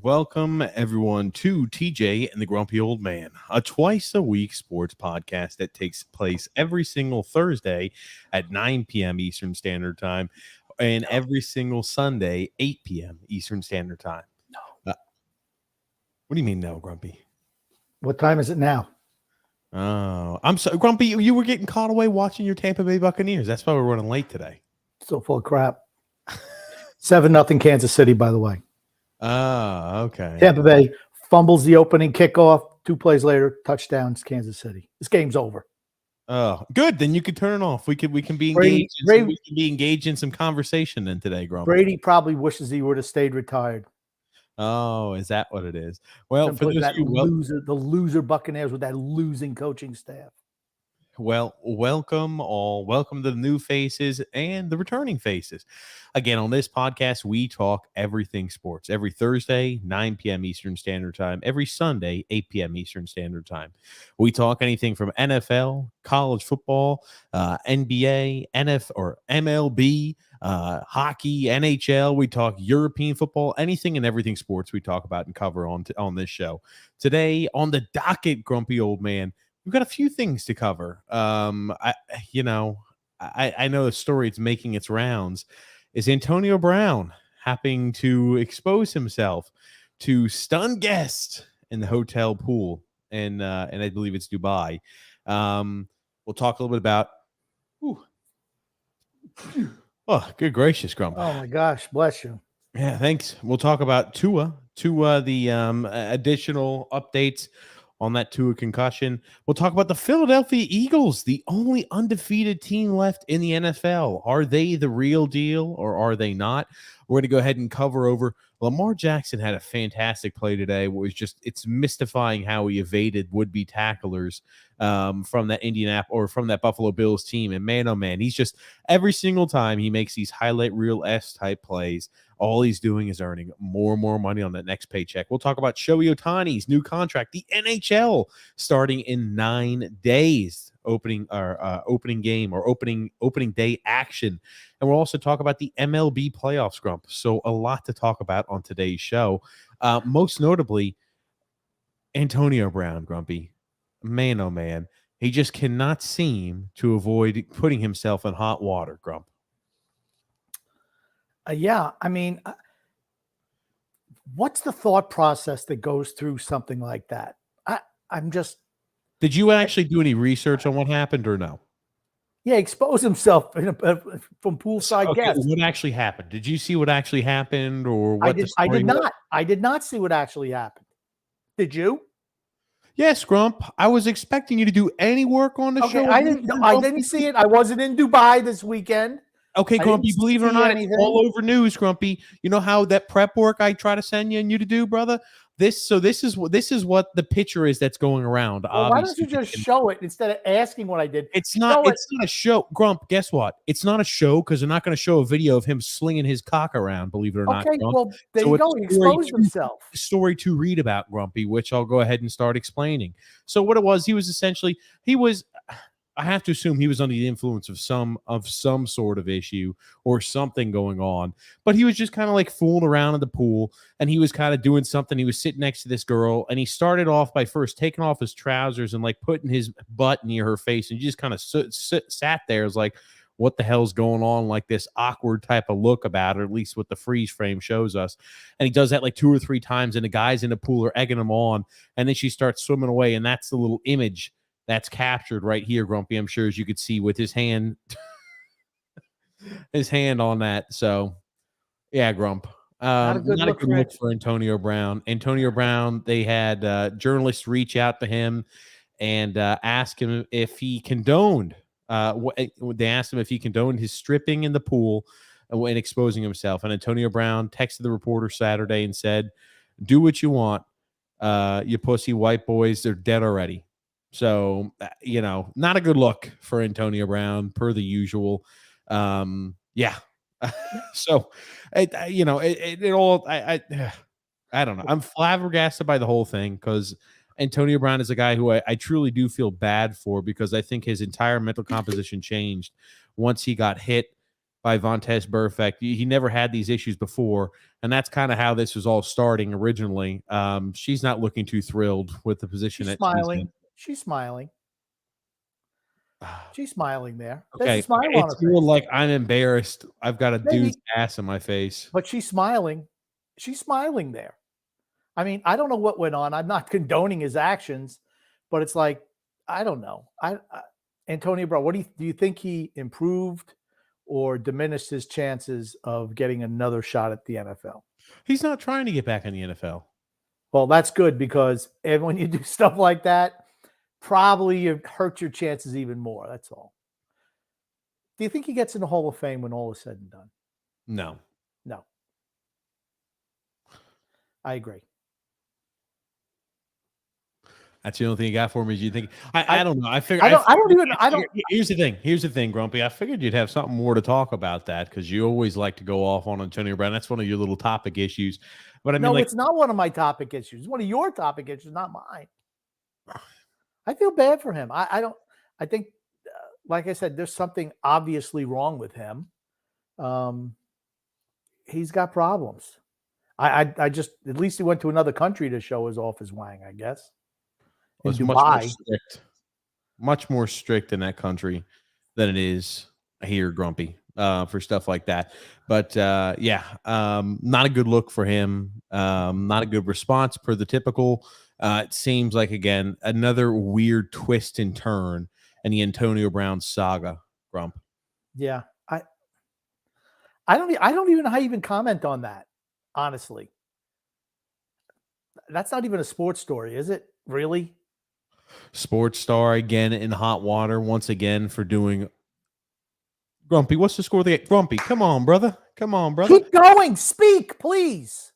Welcome, everyone, to TJ and the Grumpy Old Man, a twice-a-week sports podcast that takes place every single Thursday at 9 p.m. Eastern Standard Time and every single Sunday, 8 p.m. Eastern Standard Time. No. What do you mean, no, Grumpy? What time is it now? Oh, I'm so Grumpy. You were getting caught away watching your Tampa Bay Buccaneers. That's why we're running late today. So full of crap. 7-0 Kansas City, by the way. Okay. Tampa Bay fumbles the opening kickoff. 2 plays later, touchdowns, Kansas City. This game's over. Oh, good. Then you can turn it off. We can be engaged. We can be engaged in some conversation then today, Grumpy. Brady probably wishes he would have stayed retired. Oh, is that what it is? Well, for those the loser Buccaneers with that losing coaching staff. Well, welcome all. Welcome to the new faces and the returning faces. Again, on this podcast, we talk everything sports. Every Thursday, 9 p.m. Eastern Standard Time. Every Sunday, 8 p.m. Eastern Standard Time. We talk anything from NFL, college football, NBA, NFL or MLB, hockey, NHL. We talk European football, anything and everything sports we talk about and cover on this show. Today on the docket, Grumpy Old Man, we've got a few things to cover. I know the story it's making its rounds is Antonio Brown happening to expose himself to stun guests in the hotel pool, and I believe it's Dubai. We'll talk a little bit about. Oh, good gracious, Grump. Oh my gosh, bless you. Yeah, thanks. We'll talk about Tua, the additional updates on that Tua concussion. We'll talk about the Philadelphia Eagles, the only undefeated team left in the NFL. Are they the real deal or are they not? We're going to go ahead and cover over. Lamar Jackson had a fantastic play today. It's mystifying how he evaded would-be tacklers from that Buffalo Bills team. And man, oh man, he's just every single time he makes these highlight reel-esque type plays, all he's doing is earning more and more money on that next paycheck. We'll talk about Shohei Ohtani's new contract, the NHL starting in 9 days. Opening game or opening day action, and we'll also talk about the MLB playoffs, Grump. So a lot to talk about on today's show. Most notably, Antonio Brown, Grumpy. Man, oh man, he just cannot seem to avoid putting himself in hot water, Grump. Yeah, I mean, what's the thought process that goes through something like that? I'm just. Did you actually do any research on what happened or no? Yeah, expose himself from poolside guests. What actually happened? Did you see what actually happened or what? I did not. I did not see what actually happened. Did you? Yes, Grump. I was expecting you to do any work on the show. I didn't see it. I wasn't in Dubai this weekend. Okay, Grumpy, believe it or not, it's all over news, Grumpy. You know how that prep work I try to send you and you to do, brother? This is what the picture is that's going around. Well, why don't you just show it instead of asking what I did? It's not a show. Grump, guess what? It's not a show because they're not going to show a video of him slinging his cock around, believe it or not. Okay, well, there you go. He exposed himself. Story to read about, Grumpy, which I'll go ahead and start explaining. So what it was, I have to assume he was under the influence of some sort of issue or something going on. But he was just kind of like fooling around in the pool, and he was kind of doing something. He was sitting next to this girl, and he started off by first taking off his trousers and like putting his butt near her face, and he just kind of sat there as like, what the hell's going on? Like this awkward type of look about it, at least what the freeze frame shows us. And he does that like 2 or 3 times, and the guys in the pool are egging him on, and then she starts swimming away, and that's the little image that's captured right here, Grumpy. I'm sure, as you could see with his hand, on that. So, yeah, Grump. Not a good look for Antonio Brown. Antonio Brown, they had journalists reach out to him and ask him if he condoned. They asked him if he condoned his stripping in the pool and exposing himself. And Antonio Brown texted the reporter Saturday and said, "Do what you want. You pussy white boys, they're dead already." So, not a good look for Antonio Brown, per the usual. Yeah. So, I don't know. I'm flabbergasted by the whole thing because Antonio Brown is a guy who I truly do feel bad for, because I think his entire mental composition changed once he got hit by Vontaze Burfict. He never had these issues before, and that's kind of how this was all starting originally. She's not looking too thrilled with the position She's that she's smiling. in. She's smiling. She's smiling there. There's Okay, a smile on her it's more face. like I'm embarrassed. I've got a Maybe. dude's ass in my face. But she's smiling. She's smiling there. I mean, I don't know what went on. I'm not condoning his actions, but it's like, I don't know. Antonio Brown, what do you think he improved or diminished his chances of getting another shot at the NFL? He's not trying to get back in the NFL. Well, that's good, because when you do stuff like that, probably you hurt your chances even more. That's all. Do you think he gets in the Hall of Fame when all is said and done? No. No. I agree. That's the only thing you got for me. Do you think? I don't know. I figured. Here's the thing, Grumpy. I figured you'd have something more to talk about that, because you always like to go off on Antonio Brown. That's one of your little topic issues. But I mean, no, it's not one of my topic issues. It's one of your topic issues, not mine. I feel bad for him. I think, like I said, there's something obviously wrong with him. He's got problems. I just, at least he went to another country to show his off his wang, I guess. In Dubai. Much more strict in that country than it is here, Grumpy, for stuff like that. But not a good look for him. Not a good response per the typical. It seems like, again, another weird twist and turn in the Antonio Brown saga, Grump. Yeah. I don't even know how you even comment on that, honestly. That's not even a sports story, is it? Really? Sports star again in hot water once again for doing. Grumpy, what's the score of the game? Grumpy, come on, brother. Come on, brother. Keep going. Speak, please.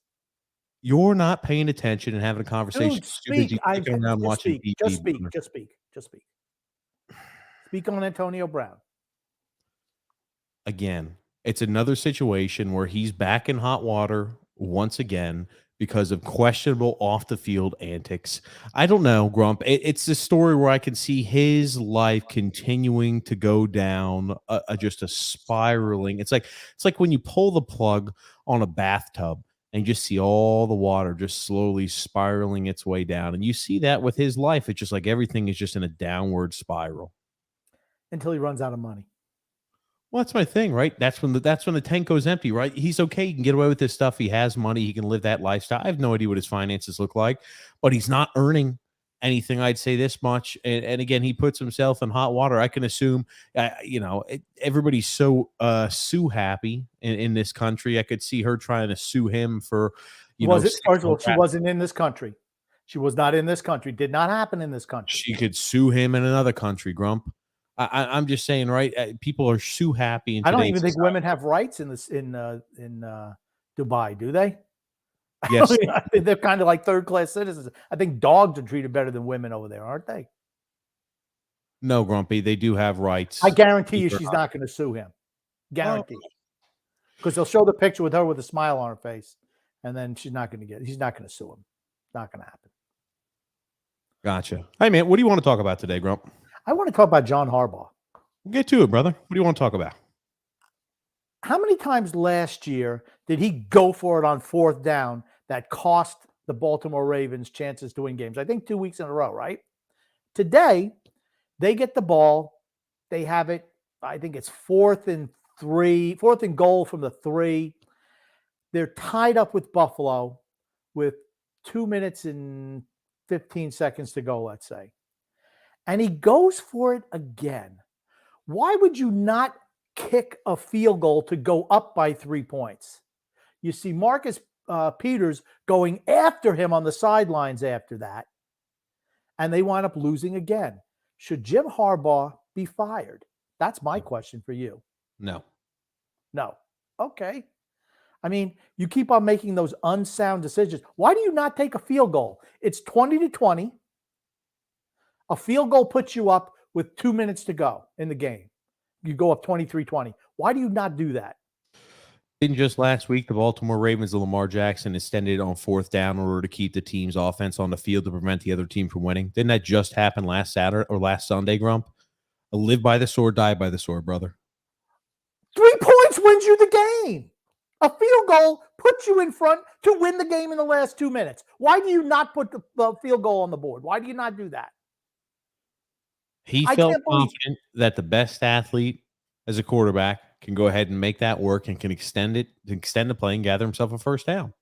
You're not paying attention and having a conversation. Dude, speak. Just speak. Speak on Antonio Brown. Again, it's another situation where he's back in hot water once again because of questionable off the field antics. I don't know, Grump. It's a story where I can see his life continuing to go down just a spiraling. It's like when you pull the plug on a bathtub and you just see all the water just slowly spiraling its way down. And you see that with his life. It's just like everything is just in a downward spiral until he runs out of money. Well, that's my thing, right? That's when the tank goes empty, right? He's okay. He can get away with this stuff. He has money. He can live that lifestyle. I have no idea what his finances look like, but he's not earning anything. I'd say this much. And again, he puts himself in hot water. I can assume, everybody's so sue happy in this country. I could see her trying to sue him for, first of all, she wasn't in this country. She was not in this country. Did not happen in this country. She could sue him in another country, Grump. I'm just saying, right? People are so happy. I don't even think women have rights in Dubai, do they? Yes, they're kind of like third-class citizens. I think dogs are treated better than women over there, aren't they? No, Grumpy, they do have rights. I guarantee you, she's not going to sue him. Guarantee, because they'll show the picture with her with a smile on her face, and then he's not going to sue him. Not going to happen. Gotcha. Hey, man, what do you want to talk about today, Grump? I want to talk about John Harbaugh. We'll get to it, brother. What do you want to talk about? How many times last year did he go for it on fourth down that cost the Baltimore Ravens chances to win games? I think 2 weeks in a row, right? Today, they get the ball. They have it. I think it's fourth and goal from the 3. They're tied up with Buffalo with 2 minutes and 15 seconds to go, let's say. And he goes for it again. Why would you not kick a field goal to go up by 3 points? You see Marcus Peters going after him on the sidelines after that, and they wind up losing again. Should Jim Harbaugh be fired? That's my question for you. No. Okay. I mean, you keep on making those unsound decisions. Why do you not take a field goal? It's 20-20. A field goal puts you up with 2 minutes to go in the game. You go up 23-20. Why do you not do that? Didn't just last week, the Baltimore Ravens, the Lamar Jackson extended on fourth down in order to keep the team's offense on the field to prevent the other team from winning? Didn't that just happen last Saturday or last Sunday, Grump? Live by the sword, die by the sword, brother. 3 points wins you the game. A field goal puts you in front to win the game in the last 2 minutes. Why do you not put the field goal on the board? Why do you not do that? He I felt can't believe confident that the best athlete as a quarterback can go ahead and make that work and can extend the play and gather himself a first down.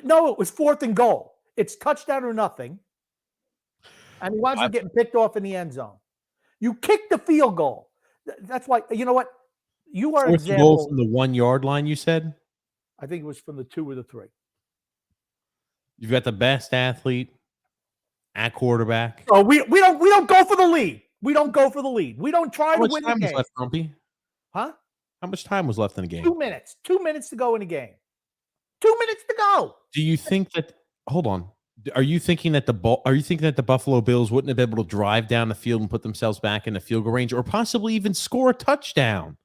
No, it was 4th and goal. It's touchdown or nothing. And he winds up getting picked off in the end zone. You kick the field goal. That's why, you know what? You are 4th and goal example. from the 1 yard line, you said? I think it was from the 2 or the 3. You've got the best athlete at quarterback. Oh, we don't go for the lead. We don't go for the lead. We don't try to win the How much time was game. left, Grumpy? Huh? How much time was left in the game? 2 minutes. 2 minutes to go in the game. 2 minutes to go. Do you think that hold on. Are you thinking that the Buffalo Bills wouldn't have been able to drive down the field and put themselves back in the field goal range or possibly even score a touchdown?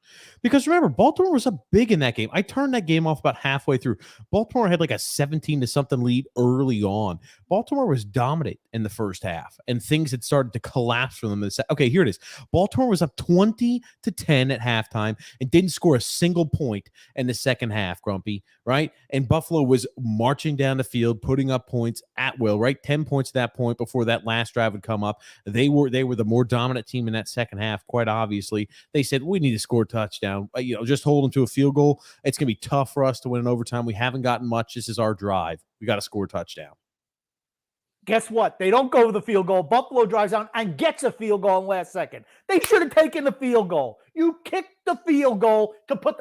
Because remember, Baltimore was up big in that game. I turned that game off about halfway through. Baltimore had like a 17 to something lead early on. Baltimore was dominant in the first half, and things had started to collapse for them. Okay, here it is. Baltimore was up 20-10 at halftime and didn't score a single point in the second half, Grumpy, right? And Buffalo was marching down the field, putting up points at will, right? 10 points at that point before that last drive would come up. They were the more dominant team in that second half, quite obviously. They said, we need to score a touchdown. Just hold them to a field goal. It's going to be tough for us to win in overtime. We haven't gotten much. This is our drive. We got to score a touchdown. Guess what? They don't go for the field goal. Buffalo drives down and gets a field goal in the last second. They should have taken the field goal. You kicked the field goal to put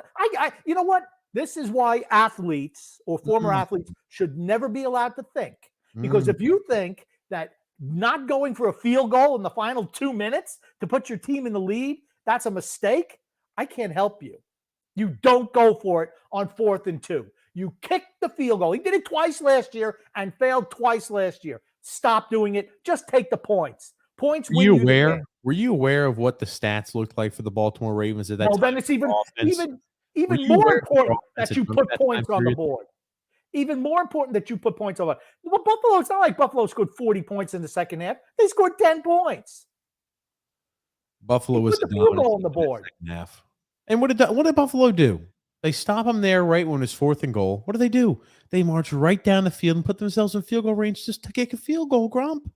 you know what? This is why athletes or former athletes should never be allowed to think. Because if you think that not going for a field goal in the final 2 minutes to put your team in the lead, that's a mistake, I can't help you. You don't go for it on 4th and 2. You kick the field goal. He did it twice last year and failed twice last year. Stop doing it. Just take the points. Points win you the game. Were you aware of what the stats looked like for the Baltimore Ravens at that time? Then it's even more important that you put points on the board. Even more important that you put points on the board. Well, Buffalo, it's not like Buffalo scored 40 points in the second half. They scored 10 points. Buffalo was the field goal on the board. Half. And what did Buffalo do? They stop him there right when it's 4th and goal. What do? They march right down the field and put themselves in field goal range just to kick a field goal, Grump.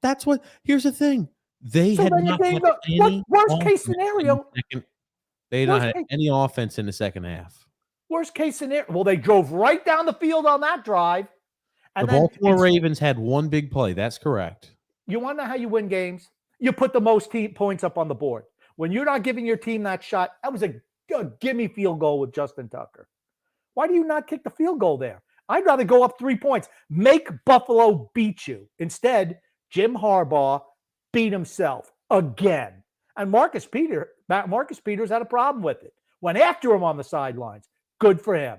That's what. Here's the thing. They had not had any worst case scenario. They had not had any offense in the second half. Worst case scenario. Well, they drove right down the field on that drive. And the Baltimore Ravens had one big play. That's correct. You want to know how you win games? You put the most points up on the board. When you're not giving your team that shot, that was a gimme field goal with Justin Tucker. Why do you not kick the field goal there? I'd rather go up 3 points. Make Buffalo beat you. Instead, Jim Harbaugh beat himself again. And Marcus Peters had a problem with it. Went after him on the sidelines. Good for him.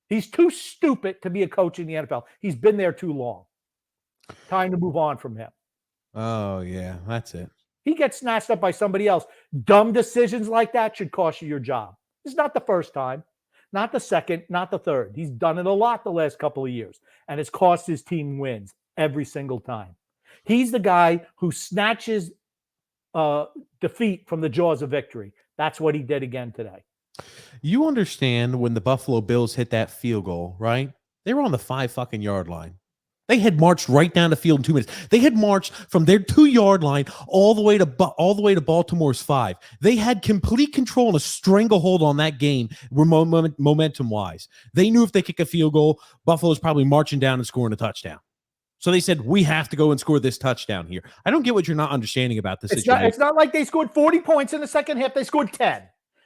He's too stupid to be a coach in the NFL. He's been there too long. Time to move on from him. Oh, yeah, that's it. He gets snatched up by somebody else. Dumb decisions like that should cost you your job. It's not the first time, not the second, not the third. He's done it a lot the last couple of years, and it's cost his team wins every single time. He's the guy who snatches defeat from the jaws of victory. That's what he did again today. You understand when the Buffalo Bills hit that field goal, right? They were on the 5-yard line. They had marched right down the field in 2 minutes. They had marched from their 2-yard line all the way to Baltimore's 5. They had complete control and a stranglehold on that game, momentum-wise. They knew if they kick a field goal, Buffalo's probably marching down and scoring a touchdown. So they said, we have to go and score this touchdown here. I don't get what you're not understanding about this situation. It's not like they scored 40 points in the second half. They scored 10.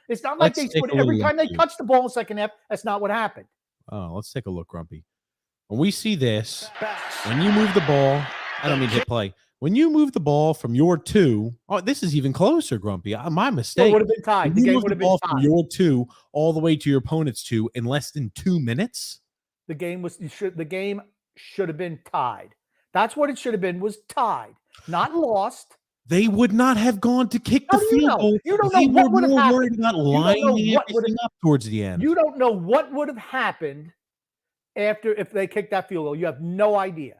It's not like they scored every time they touched the ball in the second half. That's not what happened. Oh, let's take a look, Grumpy. When we see this, when you move the ball, I don't mean to hit play. When you move the ball from your 2, this is even closer, Grumpy. My mistake. It would have been tied. The game would have been tied. From your 2 all the way to your opponent's 2 in less than 2 minutes. The game should have been tied. That's what it should have been, was tied, not lost. They would not have gone to kick the field goal. You don't know what would have happened. Worried about lining everything up towards the end. You don't know what would have happened if they kicked that field goal. You have no idea.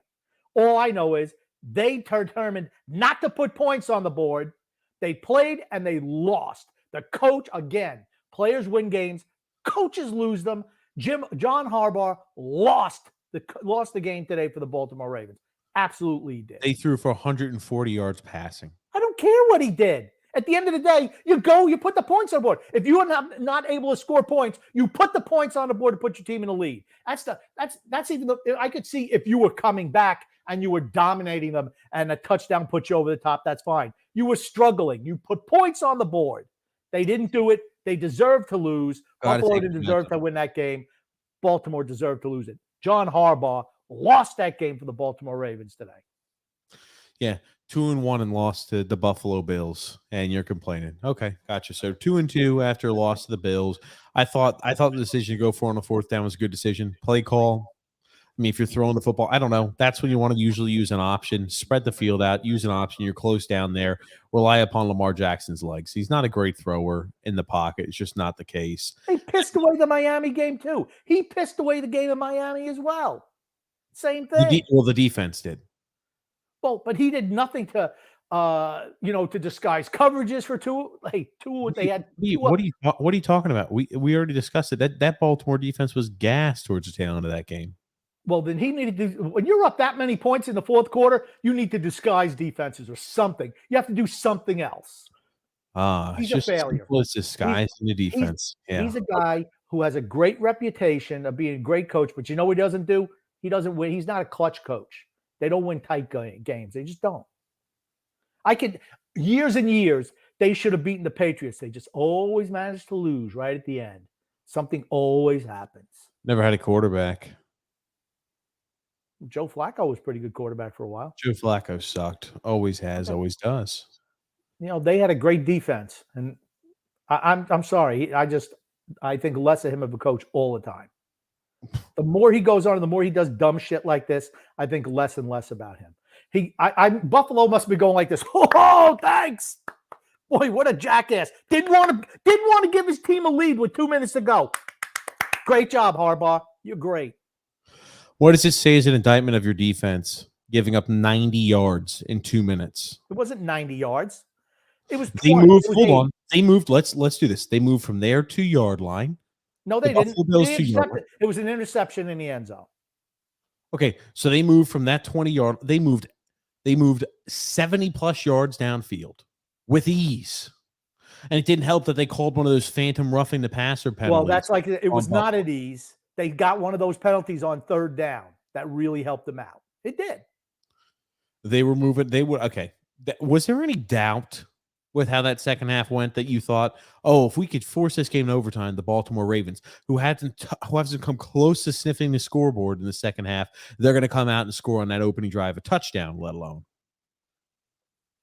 All I know is they determined not to put points on the board. They played and they lost. The coach, again, Players win games. Coaches lose them. John Harbaugh lost the game today for the Baltimore Ravens. Absolutely he did. They threw for 140 yards passing. I don't care what he did. At the end of the day, you put the points on the board. If you are not able to score points, you put the points on the board to put your team in the lead. That's even I could see if you were coming back and you were dominating them and a touchdown put you over the top, that's fine. You were struggling. You put points on the board. They didn't do it. They deserved to lose. Buffalo didn't deserve to win that game. Baltimore deserved to lose it. John Harbaugh lost that game for the Baltimore Ravens today. Yeah, 2-1 and lost to the Buffalo Bills, and you're complaining. Okay, gotcha. So 2-2 after a loss to the Bills. I thought the decision to go for on the fourth down was a good decision. Play call. I mean, if you're throwing the football, I don't know. That's when you want to usually use an option. Spread the field out. Use an option. You're close down there. Rely upon Lamar Jackson's legs. He's not a great thrower in the pocket. It's just not the case. He pissed away the Miami game too. He pissed away the game in Miami as well. Same thing. The defense did. Well, but he did nothing to, to disguise coverages for Tua. Hey, Tua, they had. What are you talking about? We already discussed it. That Baltimore defense was gassed towards the tail end of that game. Well, then he needed to. When you're up that many points in the fourth quarter, you need to disguise defenses or something. You have to do something else. He's a failure. It's disguised in the defense. He's a guy who has a great reputation of being a great coach, but you know what he doesn't do? He doesn't win. He's not a clutch coach. They don't win tight games. They just don't. Years and years, they should have beaten the Patriots. They just always manage to lose right at the end. Something always happens. Never had a quarterback. Joe Flacco was a pretty good quarterback for a while. Joe Flacco sucked. Always has, always does. They had a great defense. And I'm sorry. I think less of him of a coach all the time. The more he goes on, the more he does dumb shit like this, I think less and less about him. Buffalo must be going like this. Oh, thanks. Boy, what a jackass. Didn't want to give his team a lead with 2 minutes to go. Great job, Harbaugh. You're great. What does it say as an indictment of your defense? Giving up 90 yards in 2 minutes. It wasn't 90 yards. It was 20. They moved. Hold on. They moved. Let's do this. They moved from their 2-yard line. No, they didn't. It was an interception in the end zone. Okay, so they moved from that 20-yard. They moved 70+ yards downfield with ease. And it didn't help that they called one of those phantom roughing the passer penalties. Well, that's like it was not at ease. They got one of those penalties on third down that really helped them out. It did. They were moving. They were okay. Was there any doubt with how that second half went that you thought, oh, if we could force this game to overtime, the Baltimore Ravens, who hasn't come close to sniffing the scoreboard in the second half, they're going to come out and score on that opening drive a touchdown, let alone.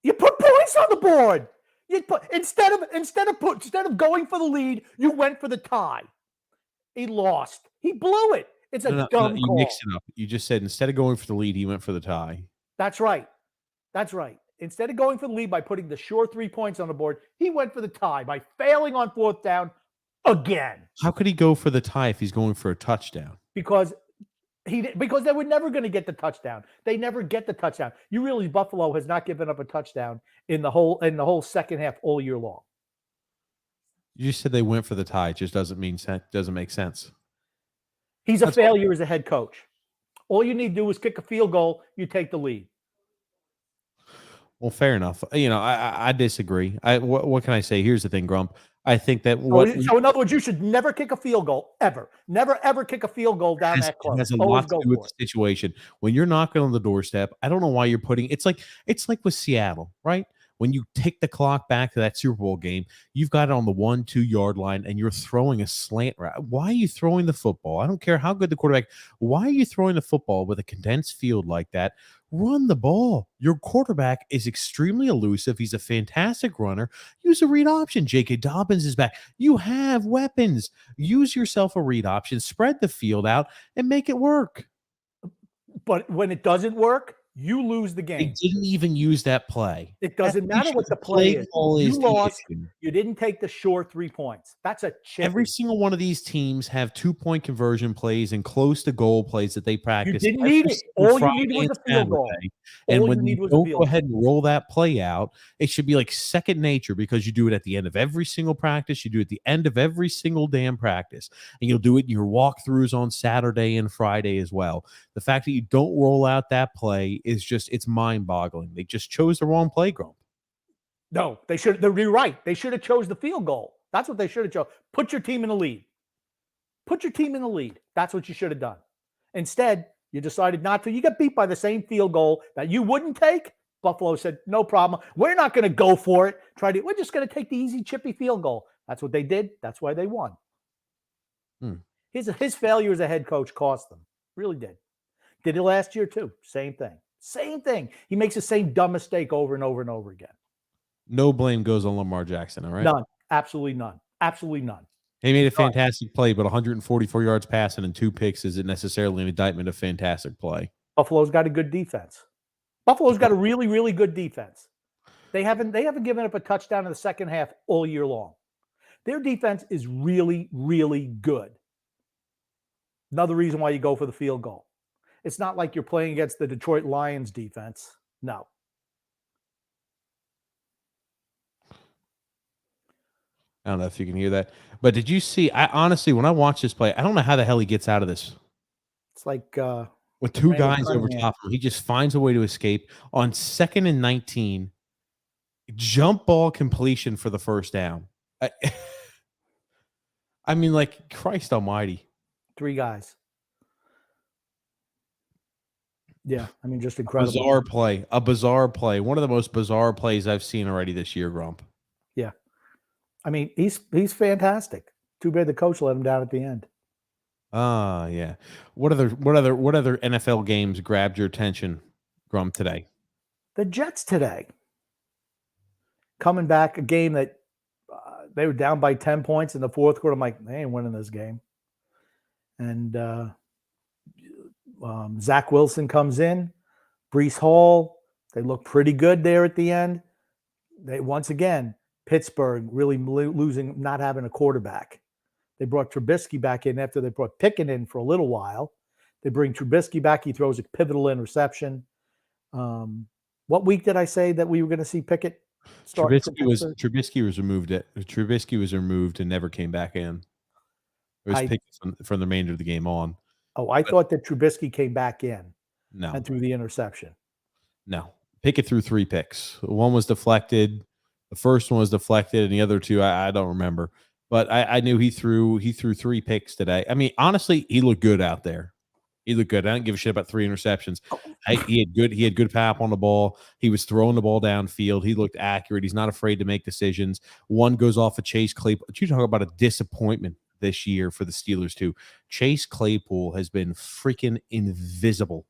You put points on the board. Instead of going for the lead, you went for the tie. He lost. He blew it. It's a dumb call. You mixed it up. You just said instead of going for the lead, he went for the tie. That's right. Instead of going for the lead by putting the sure 3 points on the board, he went for the tie by failing on fourth down again. How could he go for the tie if he's going for a touchdown? Because they were never going to get the touchdown. They never get the touchdown. You realize Buffalo has not given up a touchdown in the whole second half all year long. You just said they went for the tie. It just doesn't make sense. He's a failure as a head coach. All you need to do is kick a field goal. You take the lead. Well, fair enough. I disagree. What can I say? Here's the thing, Grump. I think that so in other words, you should never kick a field goal ever. Never ever kick a field goal down that close. It has a lot to do with the situation. When you're knocking on the doorstep, I don't know why you're putting. It's like with Seattle, right? When you take the clock back to that Super Bowl game, you've got it on the 1-2 yard line and you're throwing a slant route. Why are you throwing the football? I don't care how good the quarterback. Why are you throwing the football with a condensed field like that? Run the ball. Your quarterback is extremely elusive. He's a fantastic runner. Use a read option. J.K. Dobbins is back. You have weapons. Use yourself a read option. Spread the field out and make it work. But when it doesn't work, you lose the They game. didn't even use that play. It That's doesn't the matter issue. what the The play play is. call You is the lost. issue. You didn't take the short 3 points. That's a chip. Every single one of these teams have 2-point conversion plays and close to goal plays that they You practice didn't every need it. single All you Friday needed was and a field goal. Saturday. And All when you you need was a don't field go goal. ahead and roll that play out, it should be like second nature because you do it at the end of every single practice. You do it at the end of every single damn practice. And you'll do it in your walkthroughs on Saturday and Friday as well. The fact that you don't roll out that play is just, it's mind-boggling. They just chose the wrong playground. No, they should. You're right. They should have chose the field goal. That's what they should have chose. Put your team in the lead. Put your team in the lead. That's what you should have done. Instead, you decided not to. You got beat by the same field goal that you wouldn't take. Buffalo said, no problem. We're not going to go for it. We're just going to take the easy, chippy field goal. That's what they did. That's why they won. His failure as a head coach cost them. Really did. Did it last year too. Same thing. Same thing. He makes the same dumb mistake over and over and over again. No blame goes on Lamar Jackson, all right? None. Absolutely none. Absolutely none. He made a fantastic play, but 144 yards passing and 2 picks isn't necessarily an indictment of fantastic play. Buffalo's got a good defense. Buffalo's got a really, really good defense. They haven't given up a touchdown in the second half all year long. Their defense is really, really good. Another reason why you go for the field goal. It's not like you're playing against the Detroit Lions defense. No. I don't know if you can hear that. But did you see, I honestly, when I watch this play, I don't know how the hell he gets out of this. It's like with 2 guys over top of him. He just finds a way to escape. On 2nd and 19, jump ball completion for the first down. I mean, like, Christ almighty. 3 guys. Yeah, I mean, just incredible. A bizarre play. One of the most bizarre plays I've seen already this year, Grump. Yeah. I mean, he's fantastic. Too bad the coach let him down at the end. Yeah. What other NFL games grabbed your attention, Grump, today? The Jets today. Coming back, a game that they were down by 10 points in the fourth quarter. I'm like, they ain't winning this game. And Zach Wilson comes in. Breece Hall, they look pretty good there at the end. They once again, Pittsburgh really losing, not having a quarterback. They brought Trubisky back in after they brought Pickett in for a little while. They bring Trubisky back. He throws a pivotal interception. What week did I say that we were going to see Pickett start? Trubisky was removed. Trubisky was removed and never came back in. It was Pickett from the remainder of the game on. Oh, I thought that Trubisky came back in. No. And threw the interception. No. Pickett threw 3 picks. One was deflected. The first one was deflected, and the other 2, I don't remember. But I knew he threw 3 picks today. I mean, honestly, he looked good out there. He looked good. I don't give a shit about 3 interceptions. He had good pap on the ball. He was throwing the ball downfield. He looked accurate. He's not afraid to make decisions. One goes off of Chase Claypool. You talk about a disappointment this year for the Steelers too. Chase Claypool has been freaking invisible.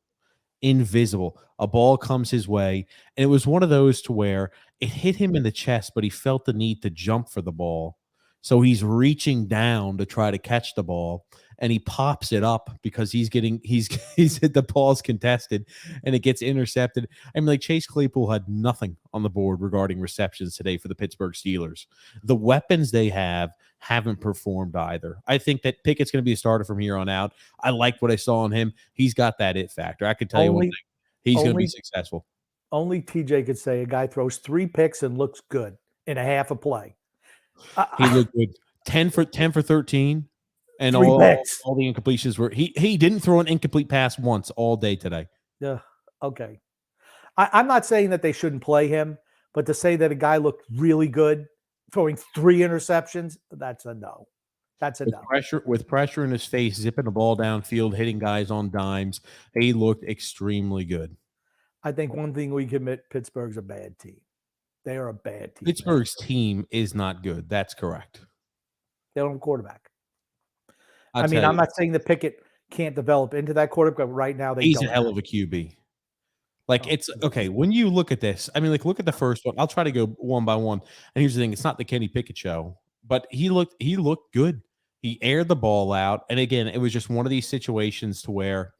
A ball comes his way, and it was one of those to where it hit him in the chest, but he felt the need to jump for the ball. So he's reaching down to try to catch the ball, and he pops it up because he's hit the ball's contested, and it gets intercepted. I mean, like, Chase Claypool had nothing on the board regarding receptions today for the Pittsburgh Steelers. The weapons they haven't performed either. I think that Pickett's going to be a starter from here on out. I liked what I saw in him. He's got that it factor. I can tell you one thing. He's going to be successful. Only TJ could say a guy throws 3 picks and looks good in a half a play. He looked good. 10 for 13, and all the incompletions were. He didn't throw an incomplete pass once all day today. Yeah. Okay. I'm not saying that they shouldn't play him, but to say that a guy looked really good throwing 3 interceptions, that's a no. That's a no. With pressure in his face, zipping the ball downfield, hitting guys on dimes, he looked extremely good. I think one thing we can admit, Pittsburgh's a bad team. They are a bad team. Pittsburgh's team is not good. That's correct. They don't have a quarterback. I'm not saying that Pickett can't develop into that quarterback, but right now he's a hell of a QB. Like, it's okay. When you look at this, I mean, like, look at the first one. I'll try to go one by one. And here's the thing. It's not the Kenny Pickett show, but he looked good. He aired the ball out. And again, it was just one of these situations to where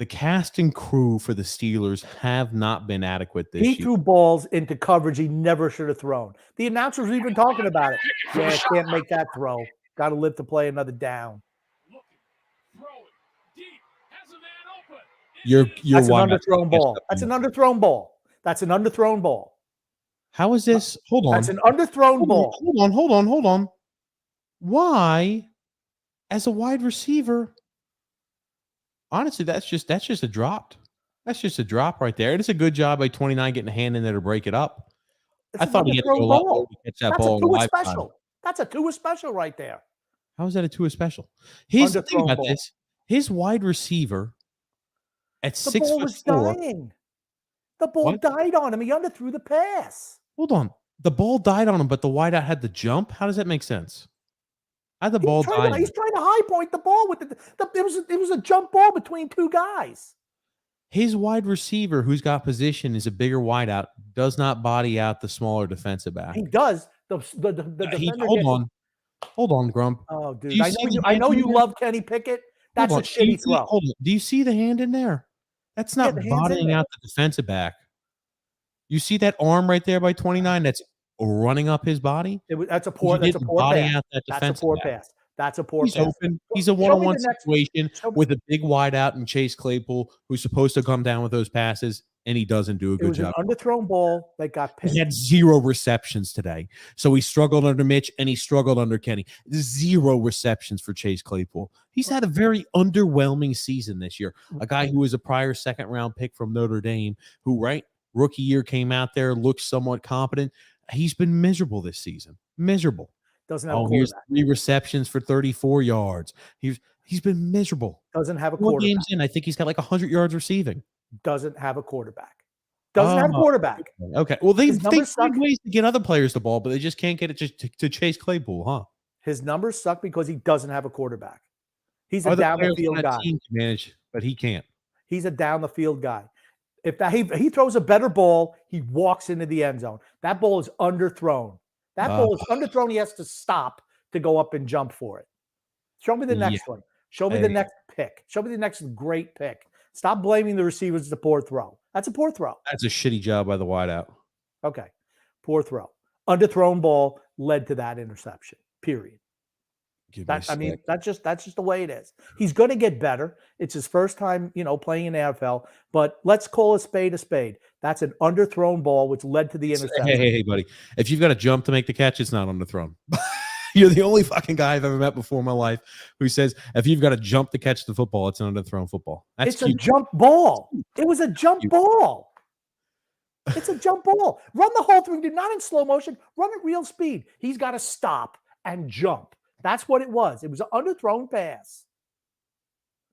the cast and crew for the Steelers have not been adequate this He year. threw balls into coverage he never should have thrown. The announcers were even talking about it. Yeah, can't make that throw. Got to live to play another down. That's an underthrown ball. That's an underthrown ball. That's an underthrown ball. How is this? Hold on. That's an underthrown ball. Hold on. Why, as a wide receiver? Honestly, that's just a drop. That's just a drop right there. It is a good job by 29 getting a hand in there to break it up. I thought he had to go a lot more to catch that ball. That's a Tua special. That's a Tua special right there. How is that a Tua special? Think about this. His wide receiver at 6'4". The ball was dying. The ball died on him. He underthrew the pass. Hold on. The ball died on him, but the wideout had the jump. How does that make sense? How'd the ball die? He's trying to high point the ball with it was a jump ball between two guys. His wide receiver, who's got position, is a bigger wideout. Does not body out the smaller defensive back. He does. Hold on, Grump. Oh, dude! I know you love Kenny Pickett. That's a shitty throw. Hold on. Do you see the hand in there? That's not bodying out the defensive back. You see that arm right there by 29? That's running up his body. That's a poor pass. That's a poor pass. That's a poor pass. He's open. He's a one-on-one situation with a big wideout and Chase Claypool, who's supposed to come down with those passes, and he doesn't do a good job. It was an underthrown ball that got picked. He had 0 receptions today. So he struggled under Mitch and he struggled under Kenny. 0 receptions for Chase Claypool. He's had a very underwhelming season this year. A guy who was a prior second-round pick from Notre Dame, who, rookie year came out there, looked somewhat competent. He's been miserable this season. Miserable. Doesn't have a quarterback. Here's 3 receptions for 34 yards. He's been miserable. Doesn't have a 4 quarterback. games in, I think he's got like 100 yards receiving. Doesn't have a quarterback. Doesn't have a quarterback. Okay. Well, they find ways to get other players the ball, but they just can't get it to Chase Claypool, huh? His numbers suck because he doesn't have a quarterback. He's a down the field guy. Team can manage, but he can't. He's a down the field guy. If he throws a better ball, he walks into the end zone. That ball is underthrown. That ball is underthrown. He has to stop to go up and jump for it. Show me the next one. Show me the next pick. Show me the next great pick. Stop blaming the receivers. It's a poor throw. That's a poor throw. That's a shitty job by the wideout. Okay. Poor throw. Underthrown ball led to that interception. Period. That's just the way it is. He's going to get better. It's his first time, playing in the NFL. But let's call a spade a spade. That's an underthrown ball, which led to the interception. Hey, buddy. If you've got to jump to make the catch, it's not underthrown. You're the only fucking guy I've ever met before in my life who says if you've got to jump to catch the football, it's an underthrown football. It's a jump ball. It was a jump ball. It's a jump ball. Run the whole thing, not in slow motion. Run at real speed. He's got to stop and jump. That's what it was. It was an underthrown pass.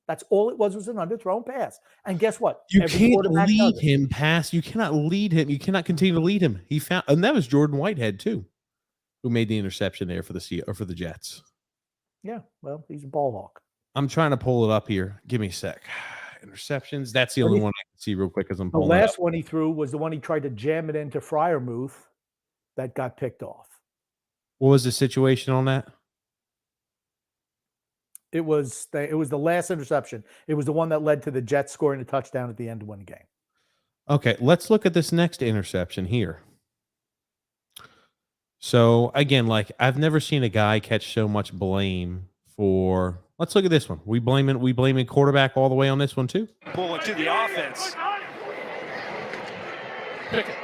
That's all it was an underthrown pass. And guess what? You can't lead him past. You cannot lead him. You cannot continue to lead him. And that was Jordan Whitehead too, who made the interception there for the Jets. Yeah, well, he's a ball hawk. I'm trying to pull it up here. Give me a sec. Interceptions. That's the only one I can see real quick as I'm pulling it up. The last one he threw was the one he tried to jam it into Freiermuth that got picked off. What was the situation on that? It was the last interception. It was the one that led to the Jets scoring a touchdown at the end to win the game. Okay, let's look at this next interception here. So again, I've never seen a guy catch so much blame for. Let's look at this one. We blaming quarterback all the way on this one too. Pull it to the offense. Pickett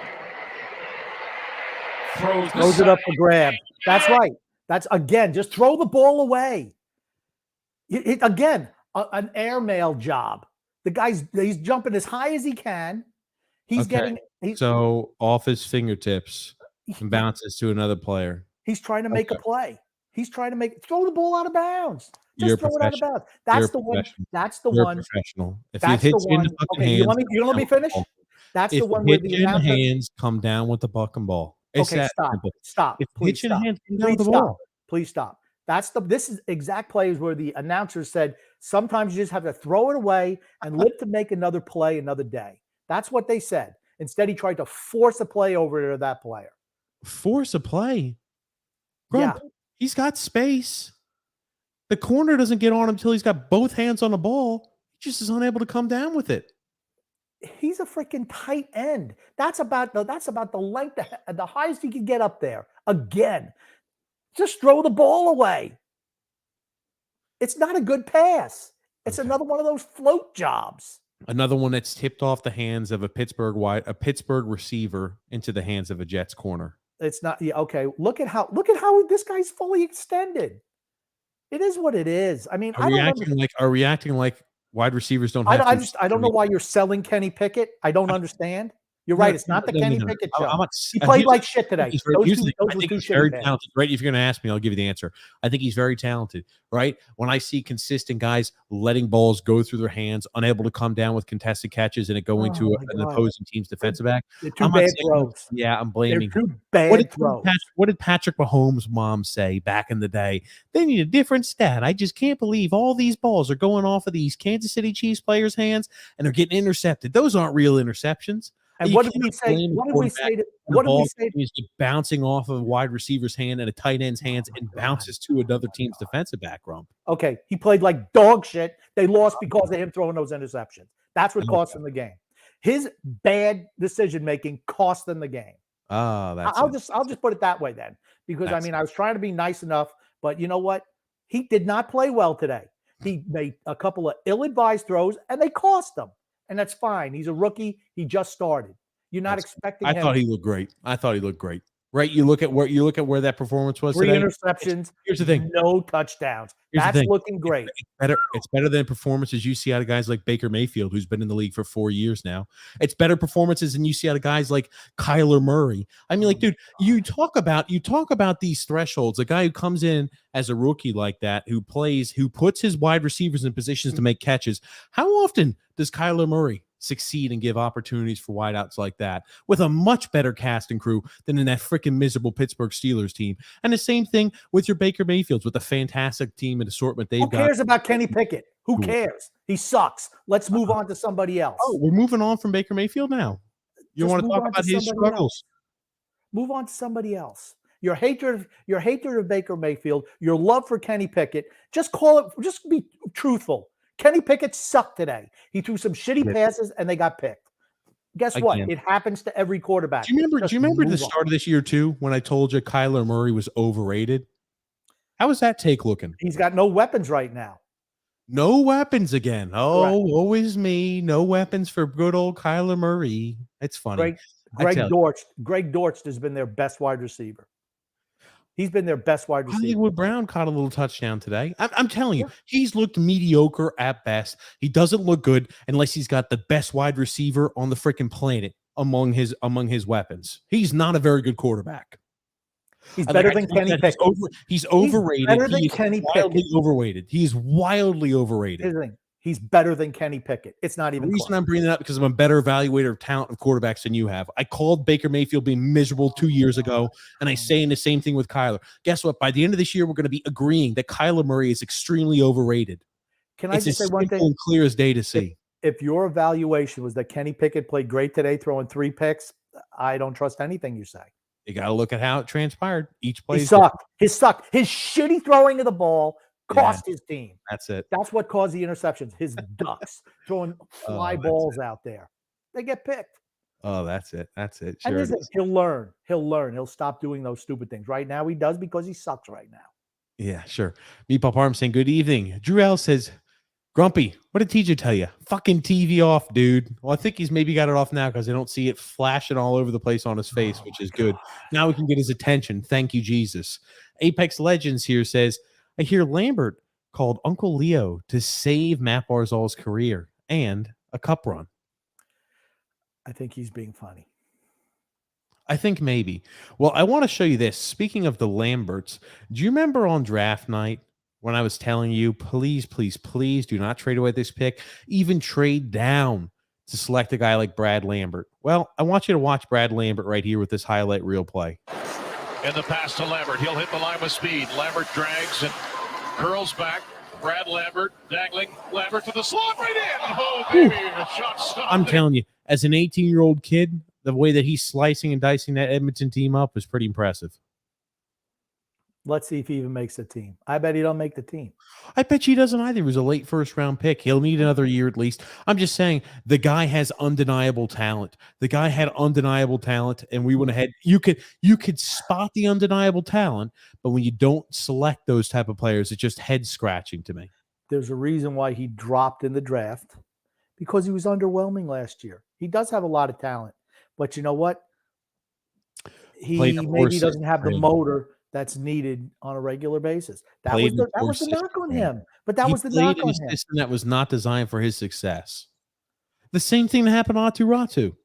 throws it up for grab. That's right. That's again. Just throw the ball away. Again, an airmail job. He's jumping as high as he can. So off his fingertips and bounces to another player. He's trying to make a play. He's trying to throw the ball out of bounds. Just throw it out of bounds. That's the one. That's the one. Professional. If it hits you in the fucking hands, you don't let me finish. That's the one where the hands come down with the fucking ball. Okay, stop. Please stop. Please stop. This is exact plays where the announcer said sometimes you just have to throw it away and live to make another play another day. That's what they said. Instead, he tried to force a play over to that player. Force a play? Grump, yeah. He's got space. The corner doesn't get on him until he's got both hands on the ball. He just is unable to come down with it. He's a freaking tight end. That's about the length, the highest you can get up there. Again, just throw the ball away. It's not a good pass. It's another one of those float jobs. Another one that's tipped off the hands of a Pittsburgh receiver into the hands of a Jets corner. It's not okay. Look at how this guy's fully extended. It is what it is. I mean, are we acting like wide receivers don't have I don't know why you're selling Kenny Pickett. I don't understand. You're right. It's not the Kenny Pickett show. He played like shit today. I think he's very talented, right? If you're going to ask me, I'll give you the answer. I think he's very talented, right? When I see consistent guys letting balls go through their hands, unable to come down with contested catches, and it going to an opposing team's defensive back, they're too bad throws. Yeah, I'm blaming. They're too bad throws. What did Patrick Mahomes' mom say back in the day? They need a different stat. I just can't believe all these balls are going off of these Kansas City Chiefs players' hands and they're getting intercepted. Those aren't real interceptions. And what did we say? What did we say? What did we say? He's bouncing off of a wide receiver's hand and a tight end's hands and bounces to another team's defensive back, Rump. Okay, he played like dog shit. They lost because of him throwing those interceptions. That's what cost them the game. His bad decision making cost them the game. I'll just put it that way then, because I mean I was trying to be nice enough, but you know what? He did not play well today. He made a couple of ill-advised throws, and they cost him. And that's fine. He's a rookie. He just started. You're not expecting him. I thought he looked great. Right? You look at where that performance was today. 3 interceptions. Here's the thing. No touchdowns. That's looking great. It's better than performances you see out of guys like Baker Mayfield, who's been in the league for 4 years now. It's better performances than you see out of guys like Kyler Murray. I mean, like, dude, you talk about these thresholds. A guy who comes in as a rookie like that, who puts his wide receivers in positions to make catches. How often does Kyler Murray succeed and give opportunities for wideouts like that with a much better cast and crew than in that freaking miserable Pittsburgh Steelers team? And the same thing with your Baker Mayfields with a fantastic team and assortment they've got. Who cares about Kenny Pickett? Who cares? He sucks. Let's move on to somebody else. Oh, we're moving on from Baker Mayfield now. You want to talk about his struggles? Move on to somebody else. Your hatred of Baker Mayfield, your love for Kenny Pickett, just be truthful. Kenny Pickett sucked today. He threw some shitty passes and they got picked. Guess what? It happens to every quarterback. Do you remember the start of this year too when I told you Kyler Murray was overrated? How was that take looking? He's got no weapons right now. No weapons again. Oh, always me. No weapons for good old Kyler Murray. It's funny. Greg Dortch has been their best wide receiver. He's been their best wide receiver. Hollywood Brown caught a little touchdown today. I'm telling you, he's looked mediocre at best. He doesn't look good unless he's got the best wide receiver on the freaking planet among his weapons. He's not a very good quarterback. He's better than Kenny Pickett. He's overrated. He's better than Kenny Pickett. Overrated. He's wildly overrated. He's better than Kenny Pickett. It's not even the reason close. I'm bringing it up because I'm a better evaluator of talent of quarterbacks than you have. I called Baker Mayfield being miserable 2 years ago, and I'm saying the same thing with Kyler. Guess what? By the end of this year, we're going to be agreeing that Kyler Murray is extremely overrated. Can I just say one thing? And clear as day to see. If your evaluation was that Kenny Pickett played great today, throwing 3 picks, I don't trust anything you say. You got to look at how it transpired. Each play sucked. His shitty throwing of the ball cost his team. That's it. That's what caused the interceptions. His ducks throwing fly balls out there. They get picked. Oh, that's it. Sure. And he'll learn. He'll stop doing those stupid things. Right now he does because he sucks right now. Yeah, sure. Meatball Parm saying good evening. Drew L says, Grumpy, what did TJ tell you? Fucking TV off, dude. Well, I think he's maybe got it off now because I don't see it flashing all over the place on his face, which is good. Now we can get his attention. Thank you, Jesus. Apex Legends here says, I hear Lambert called Uncle Leo to save Matt Barzal's career and a cup run. I think he's being funny. I think maybe. Well, I want to show you this. Speaking of the Lamberts, do you remember on draft night when I was telling you, please, please, please do not trade away this pick, even trade down to select a guy like Brad Lambert? Well, I want you to watch Brad Lambert right here with this highlight reel play. In the pass to Lambert. He'll hit the line with speed. Lambert drags and curls back. Brad Lambert dangling. Lambert to the slot right in. Oh, baby. A shot stopped. I'm telling you, as an 18-year-old kid, the way that he's slicing and dicing that Edmonton team up is pretty impressive. Let's see if he even makes the team. I bet he don't make the team. I bet you he doesn't either. He was a late first round pick. He'll need another year at least. I'm just saying the guy has undeniable talent. The guy had undeniable talent, and we went ahead. You could spot the undeniable talent, but when you don't select those type of players, it's just head scratching to me. There's a reason why he dropped in the draft, because he was underwhelming last year. He does have a lot of talent, but you know what? Played He a poor maybe doesn't have the system. motor that's needed on a regular basis. That was the knock on him. But that was the knock on him. He played in a system that was not designed for his success. The same thing that happened to Ratu.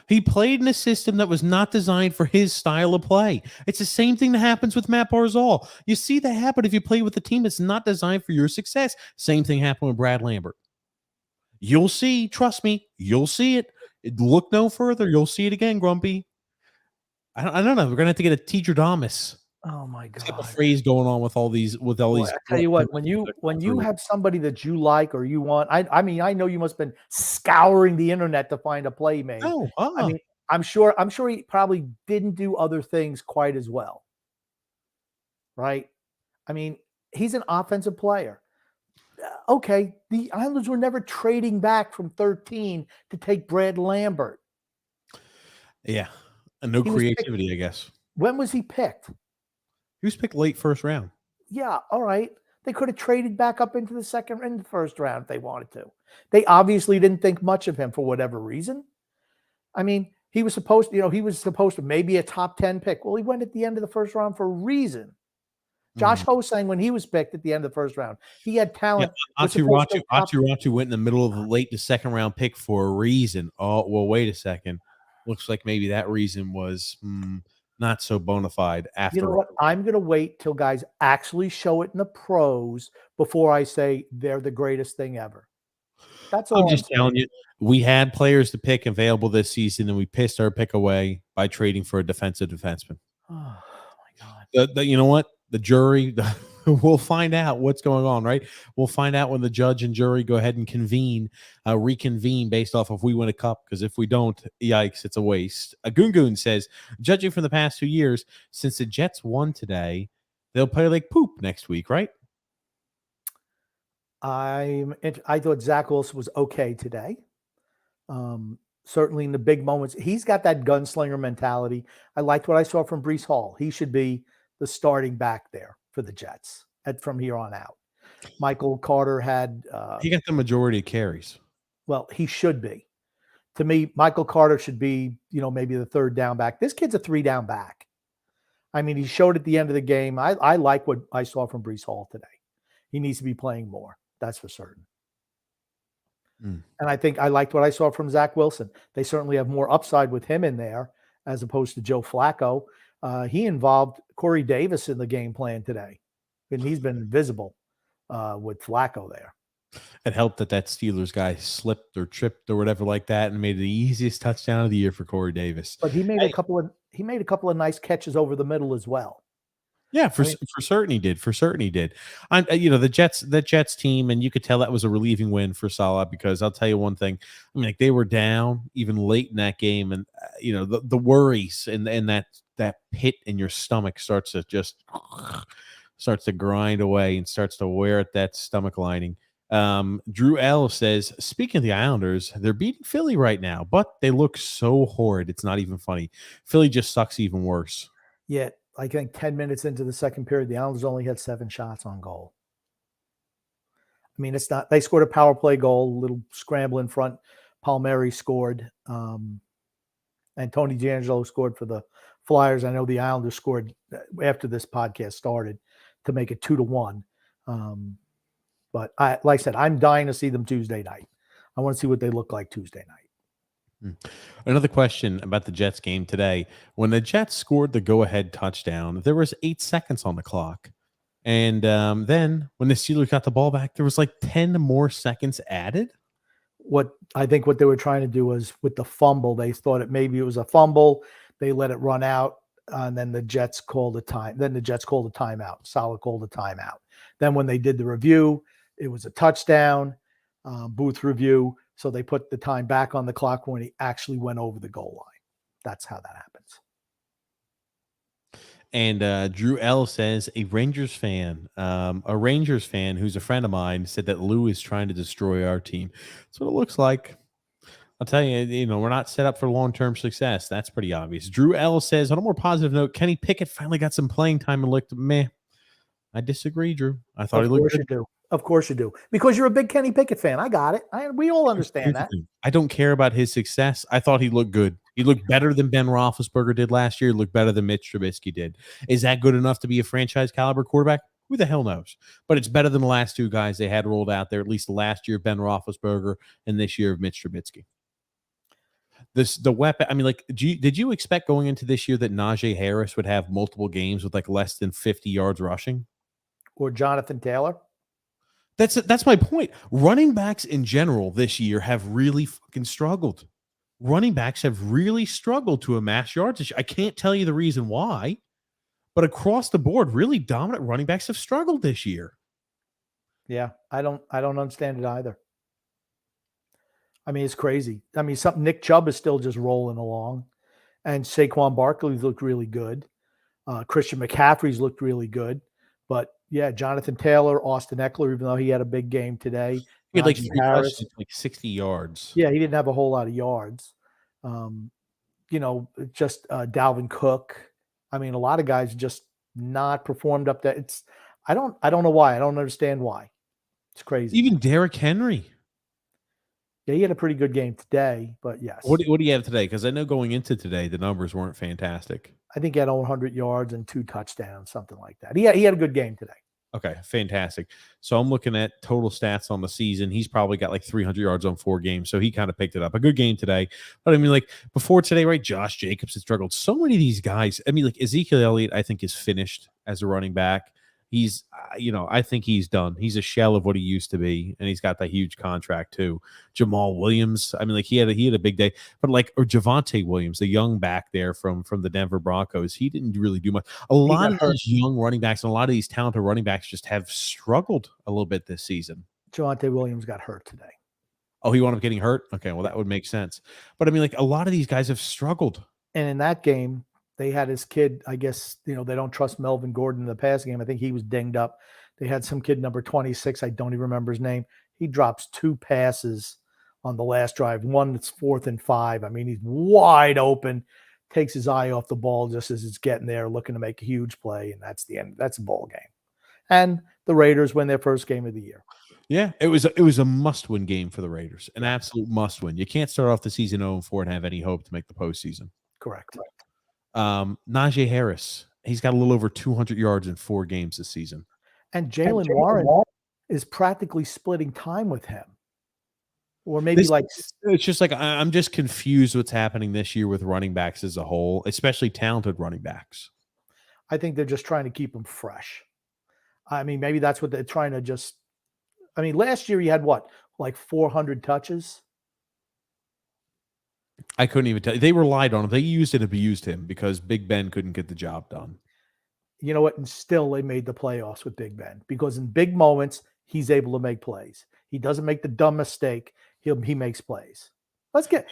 He played in a system that was not designed for his style of play. It's the same thing that happens with Matt Barzal. You see that happen if you play with a team that's not designed for your success. Same thing happened with Brad Lambert. You'll see. Trust me. You'll see it. Look no further. You'll see it again, Grumpy. I don't know. We're gonna have to get a teacher Damas. Oh my God! Type of phrase going on with all these. I tell you what, when you have somebody that you like or you want, I mean, I know you must have been scouring the internet to find a playmate. I mean, I'm sure he probably didn't do other things quite as well, right? I mean, he's an offensive player. Okay, the Islanders were never trading back from 13 to take Brad Lambert. Yeah. And no creativity, I guess. When was he picked? He was picked late first round. Yeah, all right. They could have traded back up into the second and the first round if they wanted to. They obviously didn't think much of him for whatever reason. I mean, he was supposed to maybe a top 10 pick. Well, he went at the end of the first round for a reason. Josh Hosang, when he was picked at the end of the first round, he had talent. Yeah, Ratu went in the middle of the late to second round pick for a reason. Oh, well, wait a second. Looks like maybe that reason was not so bona fide after all. You know what? I'm going to wait till guys actually show it in the pros before I say they're the greatest thing ever. That's all I'm just telling you. We had players to pick available this season, and we pissed our pick away by trading for a defensive defenseman. Oh, my God. You know what? The jury, we'll find out what's going on, right? We'll find out when the judge and jury go ahead and reconvene based off if we win a cup, because if we don't, yikes, it's a waste. Gungun says, judging from the past 2 years, since the Jets won today, they'll play like poop next week, right? I thought Zach Wilson was okay today. Certainly in the big moments. He's got that gunslinger mentality. I liked what I saw from Breece Hall. He should be the starting back there for the Jets from here on out. Michael Carter had he got the majority of carries. Well, he should be. To me, Michael Carter should be, maybe the third down back. This kid's a 3-down back. I mean, he showed at the end of the game. I like what I saw from Breece Hall today. He needs to be playing more. That's for certain. And I think I liked what I saw from Zach Wilson. They certainly have more upside with him in there as opposed to Joe Flacco. He involved Corey Davis in the game plan today, and he's been invisible with Flacco there. It helped that Steelers guy slipped or tripped or whatever like that and made the easiest touchdown of the year for Corey Davis. But he made a couple of nice catches over the middle as well. Yeah, for certain he did. For certain he did. The Jets team, and you could tell that was a relieving win for Salah, because I'll tell you one thing. I mean, like, they were down even late in that game, and the worries and that pit in your stomach starts to grind away and starts to wear at that stomach lining. Drew L says, speaking of the Islanders, they're beating Philly right now, but they look so horrid. It's not even funny. Philly just sucks even worse. Yet, I think 10 minutes into the second period, the Islanders only had 7 shots on goal. I mean, they scored a power play goal, a little scramble in front. Palmieri scored. And Tony DeAngelo scored for the Flyers. I know the Islanders scored after this podcast started to make it 2-1. But like I said, I'm dying to see them Tuesday night. I want to see what they look like Tuesday night. Another question about the Jets game today. When the Jets scored the go-ahead touchdown, there was 8 seconds on the clock. And then when the Steelers got the ball back, there was like 10 more seconds added. What they were trying to do was, with the fumble, they thought maybe it was a fumble. They let it run out, and then the Jets called a time. Then the Jets called a timeout. Salah called a timeout. Then when they did the review, it was a touchdown, booth review. So they put the time back on the clock when he actually went over the goal line. That's how that happens. And Drew L says a Rangers fan who's a friend of mine said that Lou is trying to destroy our team. That's what it looks like. I'll tell you, we're not set up for long-term success. That's pretty obvious. Drew L says, on a more positive note, Kenny Pickett finally got some playing time and looked meh. I disagree, Drew. I thought he looked good. Of course you do. Because you're a big Kenny Pickett fan. I got it. We all understand that. I don't care about his success. I thought he looked good. He looked better than Ben Roethlisberger did last year. He looked better than Mitch Trubisky did. Is that good enough to be a franchise caliber quarterback? Who the hell knows? But it's better than the last two guys they had rolled out there, at least last year of Ben Roethlisberger and this year of Mitch Trubisky. The weapon, I mean, like, did you expect going into this year that Najee Harris would have multiple games with like less than 50 yards rushing? Or Jonathan Taylor? That's my point. Running backs in general this year have really fucking struggled. Running backs have really struggled to amass yards. I can't tell you the reason why, but across the board, really dominant running backs have struggled this year. Yeah, I don't understand it either. I mean, it's crazy. I mean, Nick Chubb is still just rolling along, and Saquon Barkley's looked really good. Christian McCaffrey's looked really good, but yeah, Jonathan Taylor, Austin Eckler, even though he had a big game today. He had like 3 touchdowns, like 60 yards. Yeah, he didn't have a whole lot of yards. Just Dalvin Cook. I mean, a lot of guys just not performed up that. I don't know why. I don't understand why. It's crazy. Even Derrick Henry. Yeah, he had a pretty good game today, but yes. What do you have today? Because I know going into today, the numbers weren't fantastic. I think he had 100 yards and 2 touchdowns, something like that. He had a good game today. Okay, fantastic. So I'm looking at total stats on the season. He's probably got like 300 yards on 4 games, so he kind of picked it up. A good game today. But I mean, like before today, right? Josh Jacobs has struggled. So many of these guys. I mean, like Ezekiel Elliott, I think is finished as a running back. He's, I think he's done. He's a shell of what he used to be, and he's got that huge contract too. Jamal Williams, I mean, like he had a big day, but like or Javonte Williams, the young back there from the Denver Broncos, he didn't really do much. A lot of these young running backs and a lot of these talented running backs just have struggled a little bit this season. Javonte Williams got hurt today. Oh, he wound up getting hurt? Okay, well that would make sense. But I mean, like a lot of these guys have struggled. And in that game, they had his kid, I guess, they don't trust Melvin Gordon in the pass game. I think he was dinged up. They had some kid number 26. I don't even remember his name. He drops 2 passes on the last drive. One that's 4th and 5. I mean, he's wide open, takes his eye off the ball just as it's getting there, looking to make a huge play. And that's the end. That's a ball game. And the Raiders win their first game of the year. Yeah, it was a must-win game for the Raiders. An absolute must-win. You can't start off the season 0-4 and have any hope to make the postseason. Correct. Najee Harris, he's got a little over 200 yards in 4 games this season. And Jaylen Warren is practically splitting time with him. Or maybe it's just like I'm just confused what's happening this year with running backs as a whole, especially talented running backs. I think they're just trying to keep them fresh. I mean, maybe that's what they're trying to just – I mean, last year he had what, like 400 touches? I couldn't even tell you. They relied on him. They used and abused him because Big Ben couldn't get the job done. You know what? And still they made the playoffs with Big Ben because in big moments, he's able to make plays. He doesn't make the dumb mistake. He makes plays. Let's give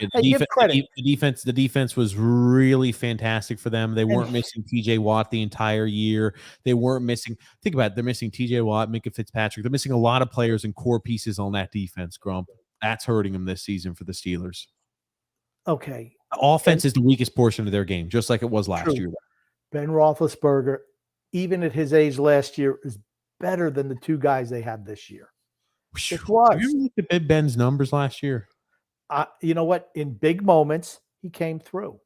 credit. The defense was really fantastic for them. They weren't missing TJ Watt the entire year. They weren't missing. Think about it. They're missing TJ Watt, Minka Fitzpatrick. They're missing a lot of players and core pieces on that defense, Grump. That's hurting them this season for the Steelers. Okay. The offense is the weakest portion of their game, just like it was last year. Ben Roethlisberger, even at his age last year, is better than the 2 guys they had this year. It was. Have you looked at Ben's numbers last year? You know what? In big moments, he came through.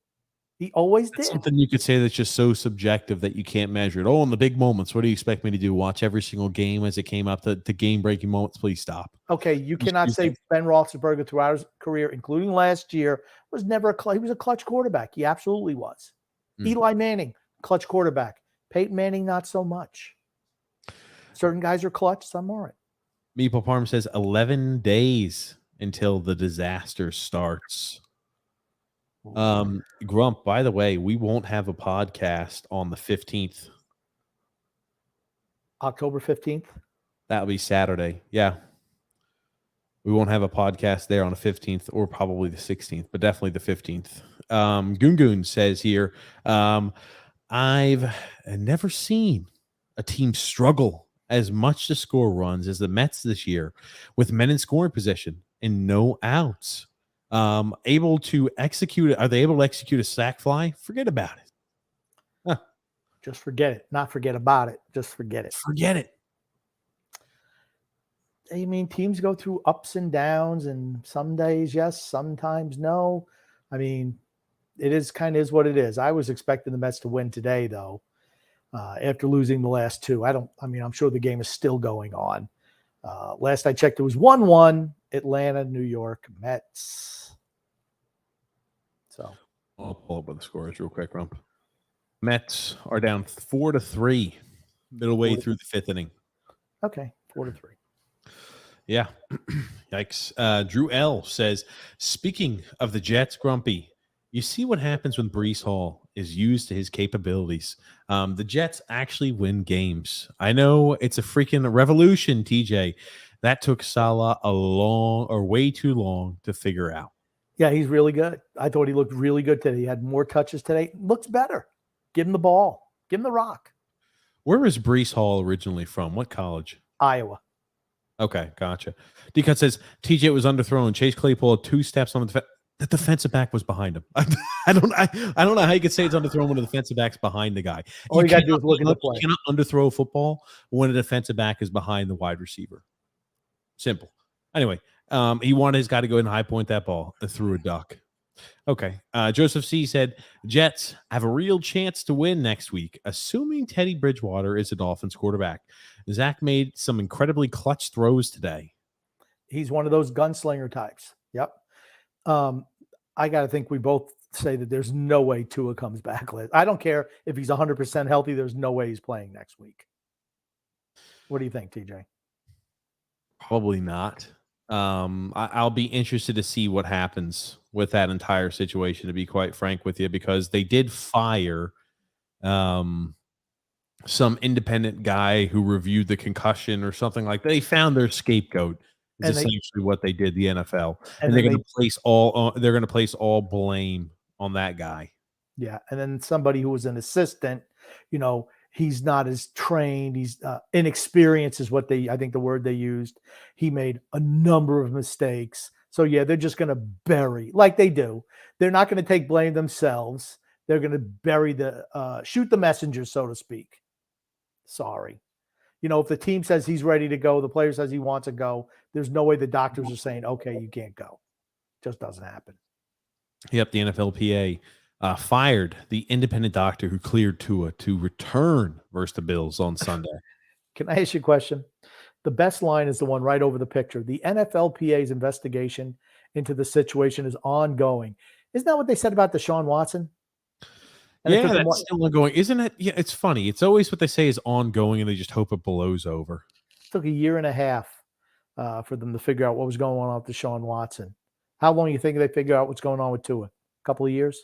He always did. Something you could say that's just so subjective that you can't measure it. Oh, in the big moments, what do you expect me to do? Watch every single game as it came up to game-breaking moments? Please stop. Okay, you cannot say Ben Roethlisberger throughout his career, including last year, was never he was a clutch quarterback. He absolutely was. Eli Manning, clutch quarterback. Peyton Manning, not so much. Certain guys are clutch, some aren't. Meeple Parm says 11 days until the disaster starts. Grump, by the way, we won't have a podcast on the 15th. October 15th? That'll be Saturday. Yeah. We won't have a podcast there on the 15th or probably the 16th, but definitely the 15th. Goon says here, I've never seen a team struggle as much to score runs as the Mets this year, with men in scoring position and no outs. Able to execute? Are they able to execute a sack fly? Forget about it. Huh. Just forget it. Not forget about it. Just forget it. Forget it. I mean, teams go through ups and downs, and some days yes, sometimes no. I mean, it is kind of is what it is. I was expecting the Mets to win today, though. After losing the last two, I'm sure the game is still going on. Last I checked, it was 1-1, Atlanta, New York Mets. So I'll pull up with the scores real quick, Rump. Mets are down 4-3, middle way through the fifth inning. Okay, 4-3. Yeah. Yikes. Drew L says, speaking of the Jets, Grumpy, you see what happens when Breece Hall is used to his capabilities. The Jets actually win games. I know it's a freaking revolution, TJ. That took Salah way too long to figure out. Yeah, he's really good. I thought he looked really good today. He had more touches today. Looks better. Give him the ball. Give him the rock. Where is Breece Hall originally from? What college? Iowa. Okay, gotcha. Decut says TJ was underthrown. Chase Claypool had 2 steps on the defensive back was behind him. I don't know how you could say it's underthrown when the defensive back's behind the guy. All you got to do is look at the play. You cannot underthrow a football when a defensive back is behind the wide receiver. Simple. Anyway, he wanted his guy to go in and high point that ball through a duck. Okay. Joseph C said, Jets have a real chance to win next week, assuming Teddy Bridgewater is a Dolphins quarterback. Zach made some incredibly clutch throws today. He's one of those gunslinger types. Yep. I got to think we both say that there's no way Tua comes back. I don't care if he's 100% healthy. There's no way he's playing next week. What do you think, TJ? Probably not. I'll be interested to see what happens with that entire situation, to be quite frank with you, because they did fire some independent guy who reviewed the concussion or something like that. They found their scapegoat. Is essentially what they did, the NFL, and they're going to place all blame on that guy. Yeah, and then somebody who was an assistant, he's not as trained. He's inexperienced is what I think the word they used. He made a number of mistakes. So yeah, they're just going to bury, like they do. They're not going to take blame themselves. They're going to bury shoot the messenger, so to speak. Sorry. If the team says he's ready to go, the player says he wants to go, there's no way the doctors are saying, okay, you can't go. Just doesn't happen. Yep, the NFLPA fired the independent doctor who cleared Tua to return versus the Bills on Sunday. Can I ask you a question? The best line is the one right over the picture. The NFLPA's investigation into the situation is ongoing. Isn't that what they said about Deshaun Watson? And yeah, that's still ongoing. Isn't it? Yeah, it's funny. It's always what they say is ongoing, and they just hope it blows over. It took 1.5 years for them to figure out what was going on with Deshaun Watson. How long do you think they figure out what's going on with Tua? A couple of years?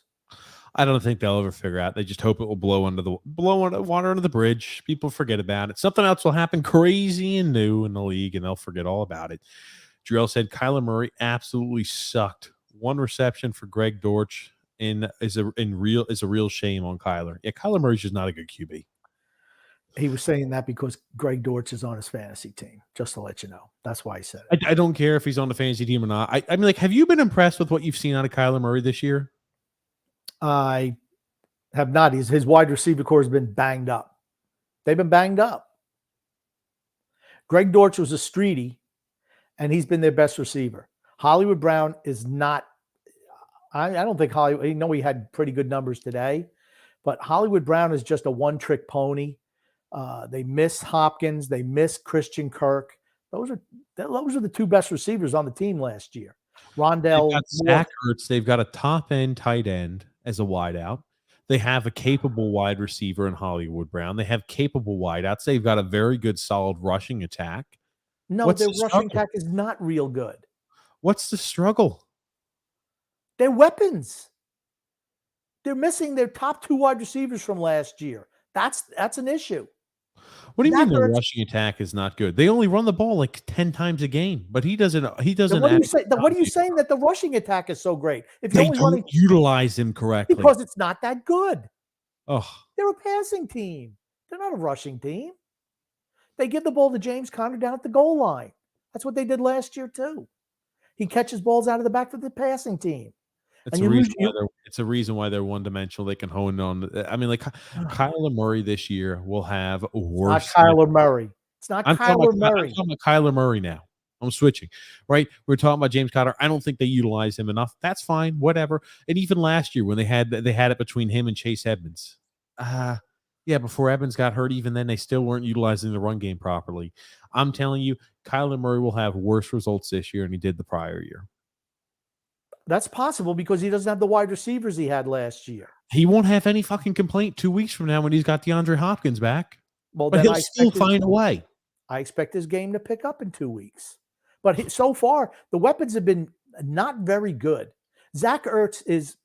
I don't think they'll ever figure out. They just hope it will blow water under the bridge. People forget about it. Something else will happen crazy and new in the league, and they'll forget all about it. Drell said Kyler Murray absolutely sucked. 1 reception for Greg Dortch is a real shame on Kyler. Yeah, Kyler Murray's just not a good QB. He was saying that because Greg Dortch is on his fantasy team, just to let you know. That's why he said it. I don't care if he's on the fantasy team or not. I mean, have you been impressed with what you've seen out of Kyler Murray this year? I have not. His wide receiver core has been banged up. They've been banged up. Greg Dortch was a streety, and he's been their best receiver. Hollywood Brown is not. I don't think Hollywood. I know he had pretty good numbers today, but Hollywood Brown is just a one-trick pony. They miss Hopkins. They miss Christian Kirk. Those are the 2 best receivers on the team last year. Rondell. They've got Zach Ertz. They've got a top-end tight end as a wideout. They have a capable wide receiver in Hollywood Brown. They have capable wideouts. They've got a very good, solid rushing attack. No, their rushing attack is not real good. What's the struggle? Their weapons. They're missing their top 2 wide receivers from last year. That's an issue. What do you mean the rushing attack is not good? They only run the ball like 10 times a game, but he doesn't. What are you saying that the rushing attack is so great? If they don't utilize him correctly because it's not that good. Oh, They're a passing team. They're not a rushing team. They give the ball to James Conner down at the goal line. That's what they did last year too. He catches balls out of the back for the passing team. it's And a you lose. reason why they're one dimensional. They can hone on. I mean, like Kyler Murray this year will have Not worse. Kyler Murray. It's not Kyler I'm Murray. talking about Kyler Murray now. I'm switching, right? We're talking about James Conner. I don't think they utilize him enough. That's fine, whatever. And even last year when they had it between him and Chase Edmonds. Yeah, before Evans got hurt, even then they still weren't utilizing the run game properly. I'm telling you, Kyler Murray will have worse results this year than he did the prior year. That's possible because he doesn't have the wide receivers he had last year. He won't have any fucking complaint 2 weeks from now when he's got DeAndre Hopkins back. Well, But then he'll still find a way. I expect his game to pick up in 2 weeks. But so far, the weapons have been not very good. Zach Ertz is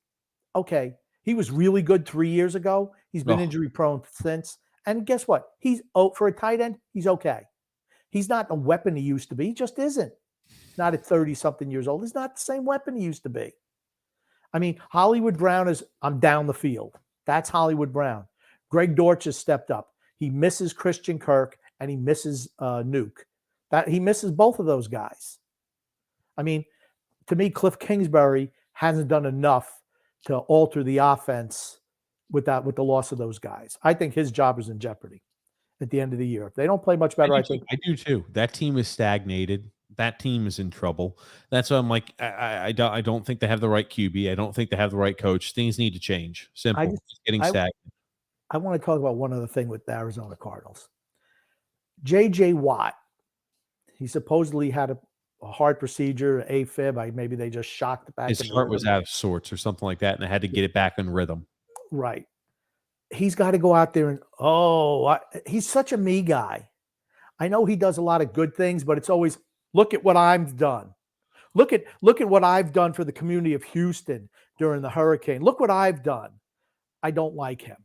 okay. He was really good 3 years ago. He's been injury prone since. And guess what? For a tight end, he's okay. He's not a weapon he used to be. He just isn't. Not at 30-something years old. He's not the same weapon he used to be. I mean, Hollywood Brown I'm down the field. That's Hollywood Brown. Greg Dortch has stepped up. He misses Christian Kirk and he misses Nuke. He misses both of those guys. I mean, to me, Cliff Kingsbury hasn't done enough to alter the offense with the loss of those guys. I think his job is in jeopardy at the end of the year. If they don't play much better, I do too. That team is stagnated. That team is in trouble. That's why I'm like, I don't think they have the right QB. I don't think they have the right coach. Things need to change. Simple. It's getting stagnant. I want to talk about one other thing with the Arizona Cardinals. J.J. Watt, he supposedly had a heart procedure, AFib. Maybe they just shocked it back. His heart was out of sorts or something like that, and they had to get it back in rhythm. Right. He's got to go out there and, he's such a me guy. I know he does a lot of good things, but it's always, look at what I've done. Look at what I've done for the community of Houston during the hurricane. Look what I've done. I don't like him.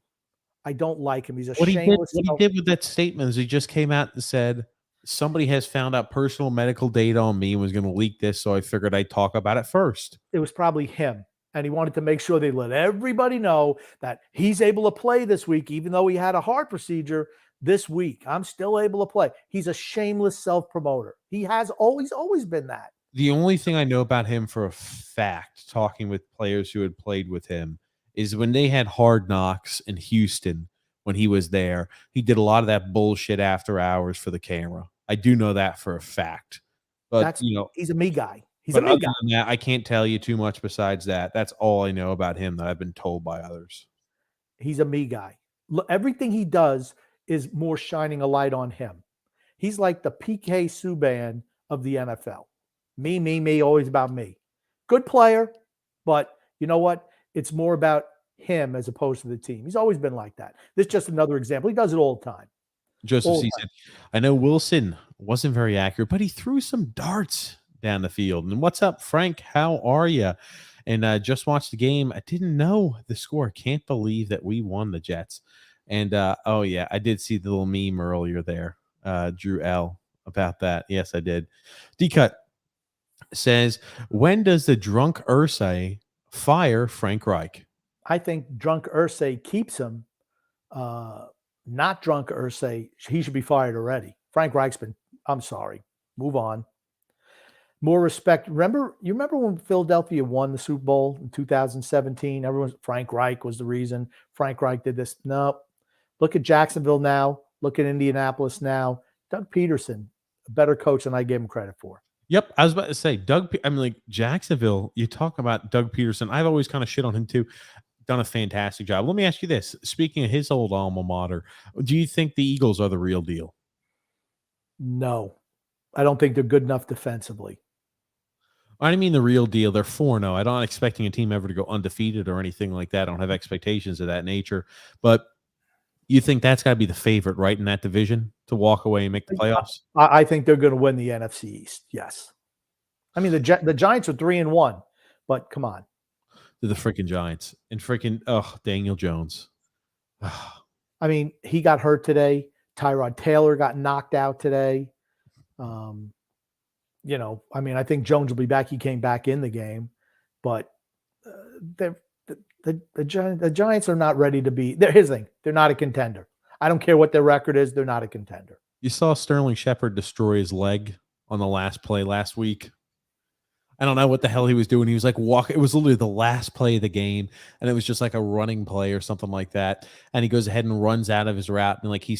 He's a shameless. What he did with that statement is he just came out and said, somebody has found out personal medical data on me and was going to leak this, so I figured I'd talk about it first. It was probably him. And he wanted to make sure they let everybody know that he's able to play this week, even though he had a heart procedure this week. I'm still able to play. He's a shameless self-promoter. He has always been that. The only thing I know about him for a fact, talking with players who had played with him, is when they had Hard Knocks in Houston, when he was there, he did a lot of that bullshit after hours for the camera. I do know that for a fact. But, he's a me guy. But other than that, I can't tell you too much besides that. That's all I know about him that I've been told by others. He's a me guy. Everything he does is more shining a light on him. He's like the PK Subban of the NFL. Me, always about me. Good player, but you know what? It's more about him as opposed to the team. He's always been like that. This is just another example. He does it all the time. Joseph C. said, I know Wilson wasn't very accurate, but he threw some darts down the field. And what's up, Frank? How are you? And just watched the game. I didn't know the score. Can't believe that we won the Jets. And I did see the little meme earlier there, Drew L, about that. Yes, I did. D-Cut says, when does the drunk Irsay fire Frank Reich? I think drunk Irsay keeps him. Not drunk Irsay, he should be fired already. Frank Reich's I'm sorry. Move on. More respect. You remember when Philadelphia won the Super Bowl in 2017? Frank Reich was the reason. Frank Reich did this. No. Look at Jacksonville now. Look at Indianapolis now. Doug Peterson, a better coach than I gave him credit for. Yep. I was about to say, Jacksonville, you talk about Doug Peterson. I've always kind of shit on him too. Done a fantastic job. Let me ask you this. Speaking of his old alma mater, do you think the Eagles are the real deal? No. I don't think they're good enough defensively. I mean the real deal. They're 4-0. I'm not expecting a team ever to go undefeated or anything like that. I don't have expectations of that nature. But you think that's got to be the favorite, right, in that division to walk away and make the playoffs? I think they're going to win the NFC East, yes. I mean, the Giants are 3-1, but come on. They're the freaking Giants. And freaking, Daniel Jones. I mean, he got hurt today. Tyrod Taylor got knocked out today. I think Jones will be back. He came back in the game, but The Giants are not ready to be. Here's the thing: they're not a contender. I don't care what their record is; they're not a contender. You saw Sterling Shepard destroy his leg on the last play last week. I don't know what the hell he was doing. He was like walking. It was literally the last play of the game, and it was just like a running play or something like that. And he goes ahead and runs out of his route, and like he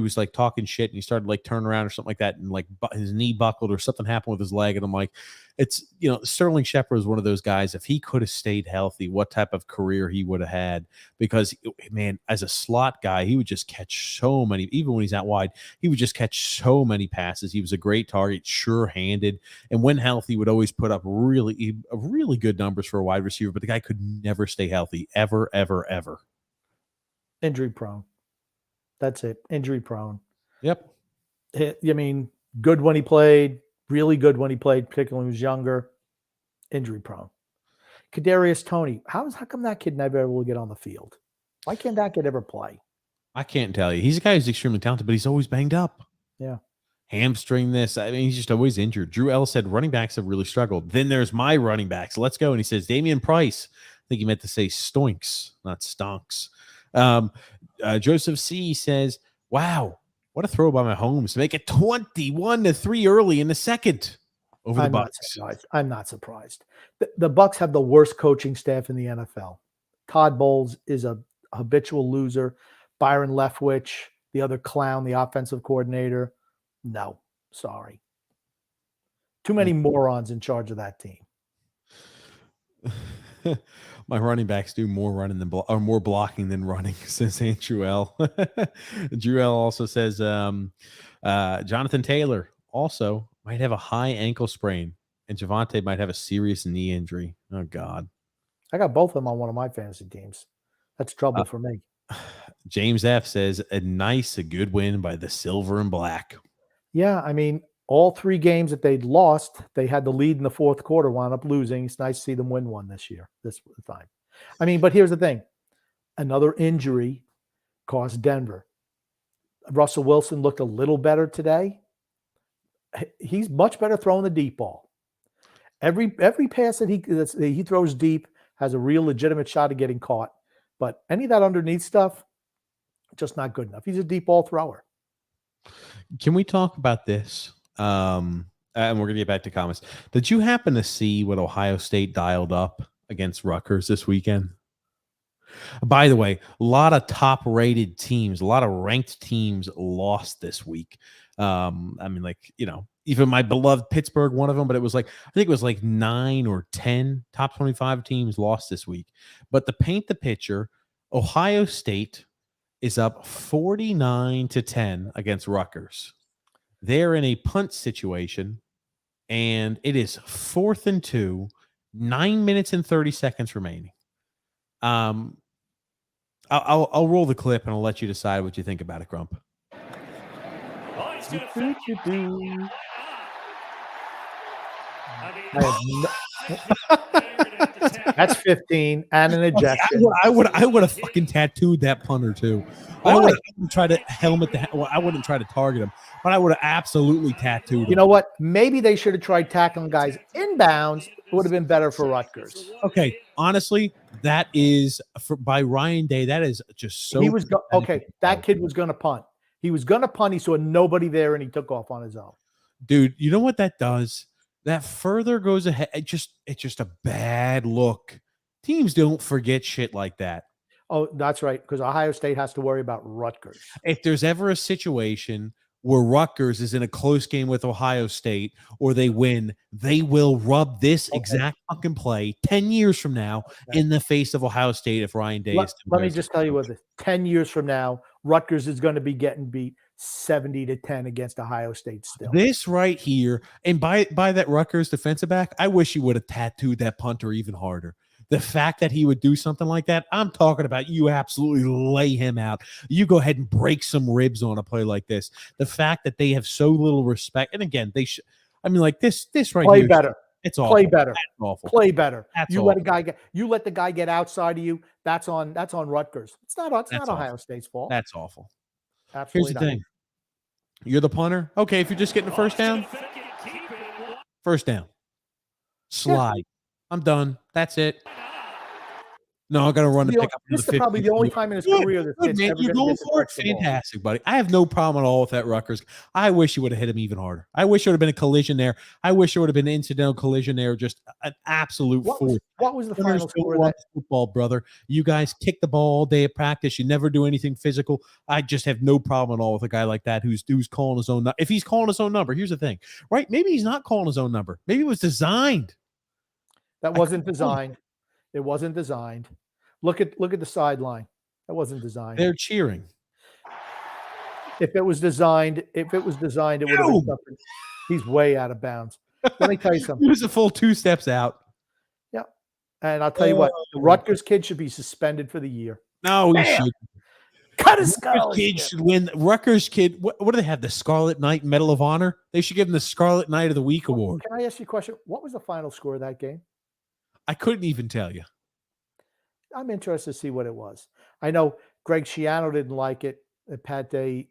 was like talking shit, and he started like turning around or something like that, and like his knee buckled or something happened with his leg. And I'm like, it's Sterling Shepard is one of those guys. If he could have stayed healthy, what type of career he would have had? Because man, as a slot guy, he would just catch so many. Even when he's out wide, he would just catch so many passes. He was a great target, sure-handed, and when healthy, would always put up really good numbers for a wide receiver. But the guy could never stay healthy, ever. Injury prone. That's it. Injury prone. Yep. I mean, good when he played. Really good when he played, particularly when he was younger. Injury prone. Kadarius Toney. How come that kid never able to get on the field? Why can't that kid ever play? I can't tell you. He's a guy who's extremely talented, but he's always banged up. Yeah. Hamstring this. I mean, he's just always injured. Drew L said running backs have really struggled. Then there's my running backs. Let's go. And he says Damian Price. I think he meant to say stoinks, not stonks. Joseph C says, wow, what a throw by Mahomes to make it 21-3 early in the second over the Bucks. I'm not surprised. The Bucks have the worst coaching staff in the NFL. Todd Bowles is a habitual loser. Byron Leftwich, the other clown, the offensive coordinator. No, sorry. Too many morons in charge of that team. My running backs do more running than or more blocking than running, says Andrew L. Drew L also says Jonathan Taylor also might have a high ankle sprain, and Javonte might have a serious knee injury. Oh, God. I got both of them on one of my fantasy teams. That's trouble for me. James F. says a good win by the silver and black. Yeah, I mean, all 3 games that they'd lost, they had the lead in the fourth quarter, wound up losing. It's nice to see them win one this time. I mean, but here's the thing. Another injury cost Denver. Russell Wilson looked a little better today. He's much better throwing the deep ball. Every pass that he throws deep has a real legitimate shot of getting caught. But any of that underneath stuff, just not good enough. He's a deep ball thrower. Can we talk about this? And we're going to get back to comments. Did you happen to see what Ohio State dialed up against Rutgers this weekend? By the way, a lot of top-rated teams, a lot of ranked teams lost this week. I mean, like, even my beloved Pittsburgh, one of them, but I think it was like 9 or 10 top 25 teams lost this week. But to paint the picture, Ohio State is up 49-10 against Rutgers. They're in a punt situation, and it is 4th and 2, 9 minutes and 30 seconds remaining. I'll roll the clip, and I'll let you decide what you think about it, Grump. That's 15 and an ejection. I would have fucking tattooed that punter too. I wouldn't try to I wouldn't try to target him, but I would have absolutely tattooed him. You know what? Maybe they should have tried tackling guys inbounds. It would have been better for Rutgers. Okay, honestly, that is by Ryan Day. That is just so. That kid was going to punt. He was going to punt. He saw nobody there, and he took off on his own. Dude, you know what that does? That further goes ahead. It's just a bad look. Teams don't forget shit like that. Oh, that's right, because Ohio State has to worry about Rutgers. If there's ever a situation where Rutgers is in a close game with Ohio State or they win, they will rub this exact fucking play 10 years from now in the face of Ohio State if Ryan Day is. Let me just tell you what, 10 years from now, Rutgers is going to be getting beat 70-10 against Ohio State still. This right here, and by that Rutgers defensive back, I wish he would have tattooed that punter even harder. The fact that he would do something like that, I'm talking about you absolutely lay him out. You go ahead and break some ribs on a play like this. The fact that they have so little respect, and again, they should. I mean, like this right play here. Better. It's awful. Play better. That's awful. Play better. That's you awful. let the guy get outside of you. That's on Rutgers. It's not Ohio State's fault. That's awful. Absolutely. Here's the thing. You're the punter. Okay, if you're just getting the first down. Slide. I'm done. That's it. No, I got to run to You know, pick up this the is probably 50. the only time in his Good, career this good, kid's man. ever You're going to going get to for it. touch the ball. Fantastic, buddy. I have no problem at all with that Rutgers. I wish you would have hit him even harder. I wish there would have been a collision there. I wish there would have been an incidental collision there. Just an absolute fool. What was the Winners final don't score of run that? football, brother. You guys kick the ball all day at practice. You never do anything physical. I just have no problem at all with a guy like that who's calling his own. If he's calling his own number, here's the thing, right? Maybe he's not calling his own number. Maybe it was designed. That wasn't designed. It wasn't designed. Look at the sideline. That wasn't designed. They're cheering. If it was designed, it would have been something. He's way out of bounds. Let me tell you something. He was a full 2 steps out. Yeah. And I'll tell you what, the Rutgers kid should be suspended for the year. No, he should. Cut his skull. Rutgers kid should win. Rutgers kid, what do they have? The Scarlet Knight Medal of Honor? They should give him the Scarlet Knight of the Week award. Can I ask you a question? What was the final score of that game? I couldn't even tell you. I'm interested to see what it was. I know Greg Schiano didn't like it. Pat Day,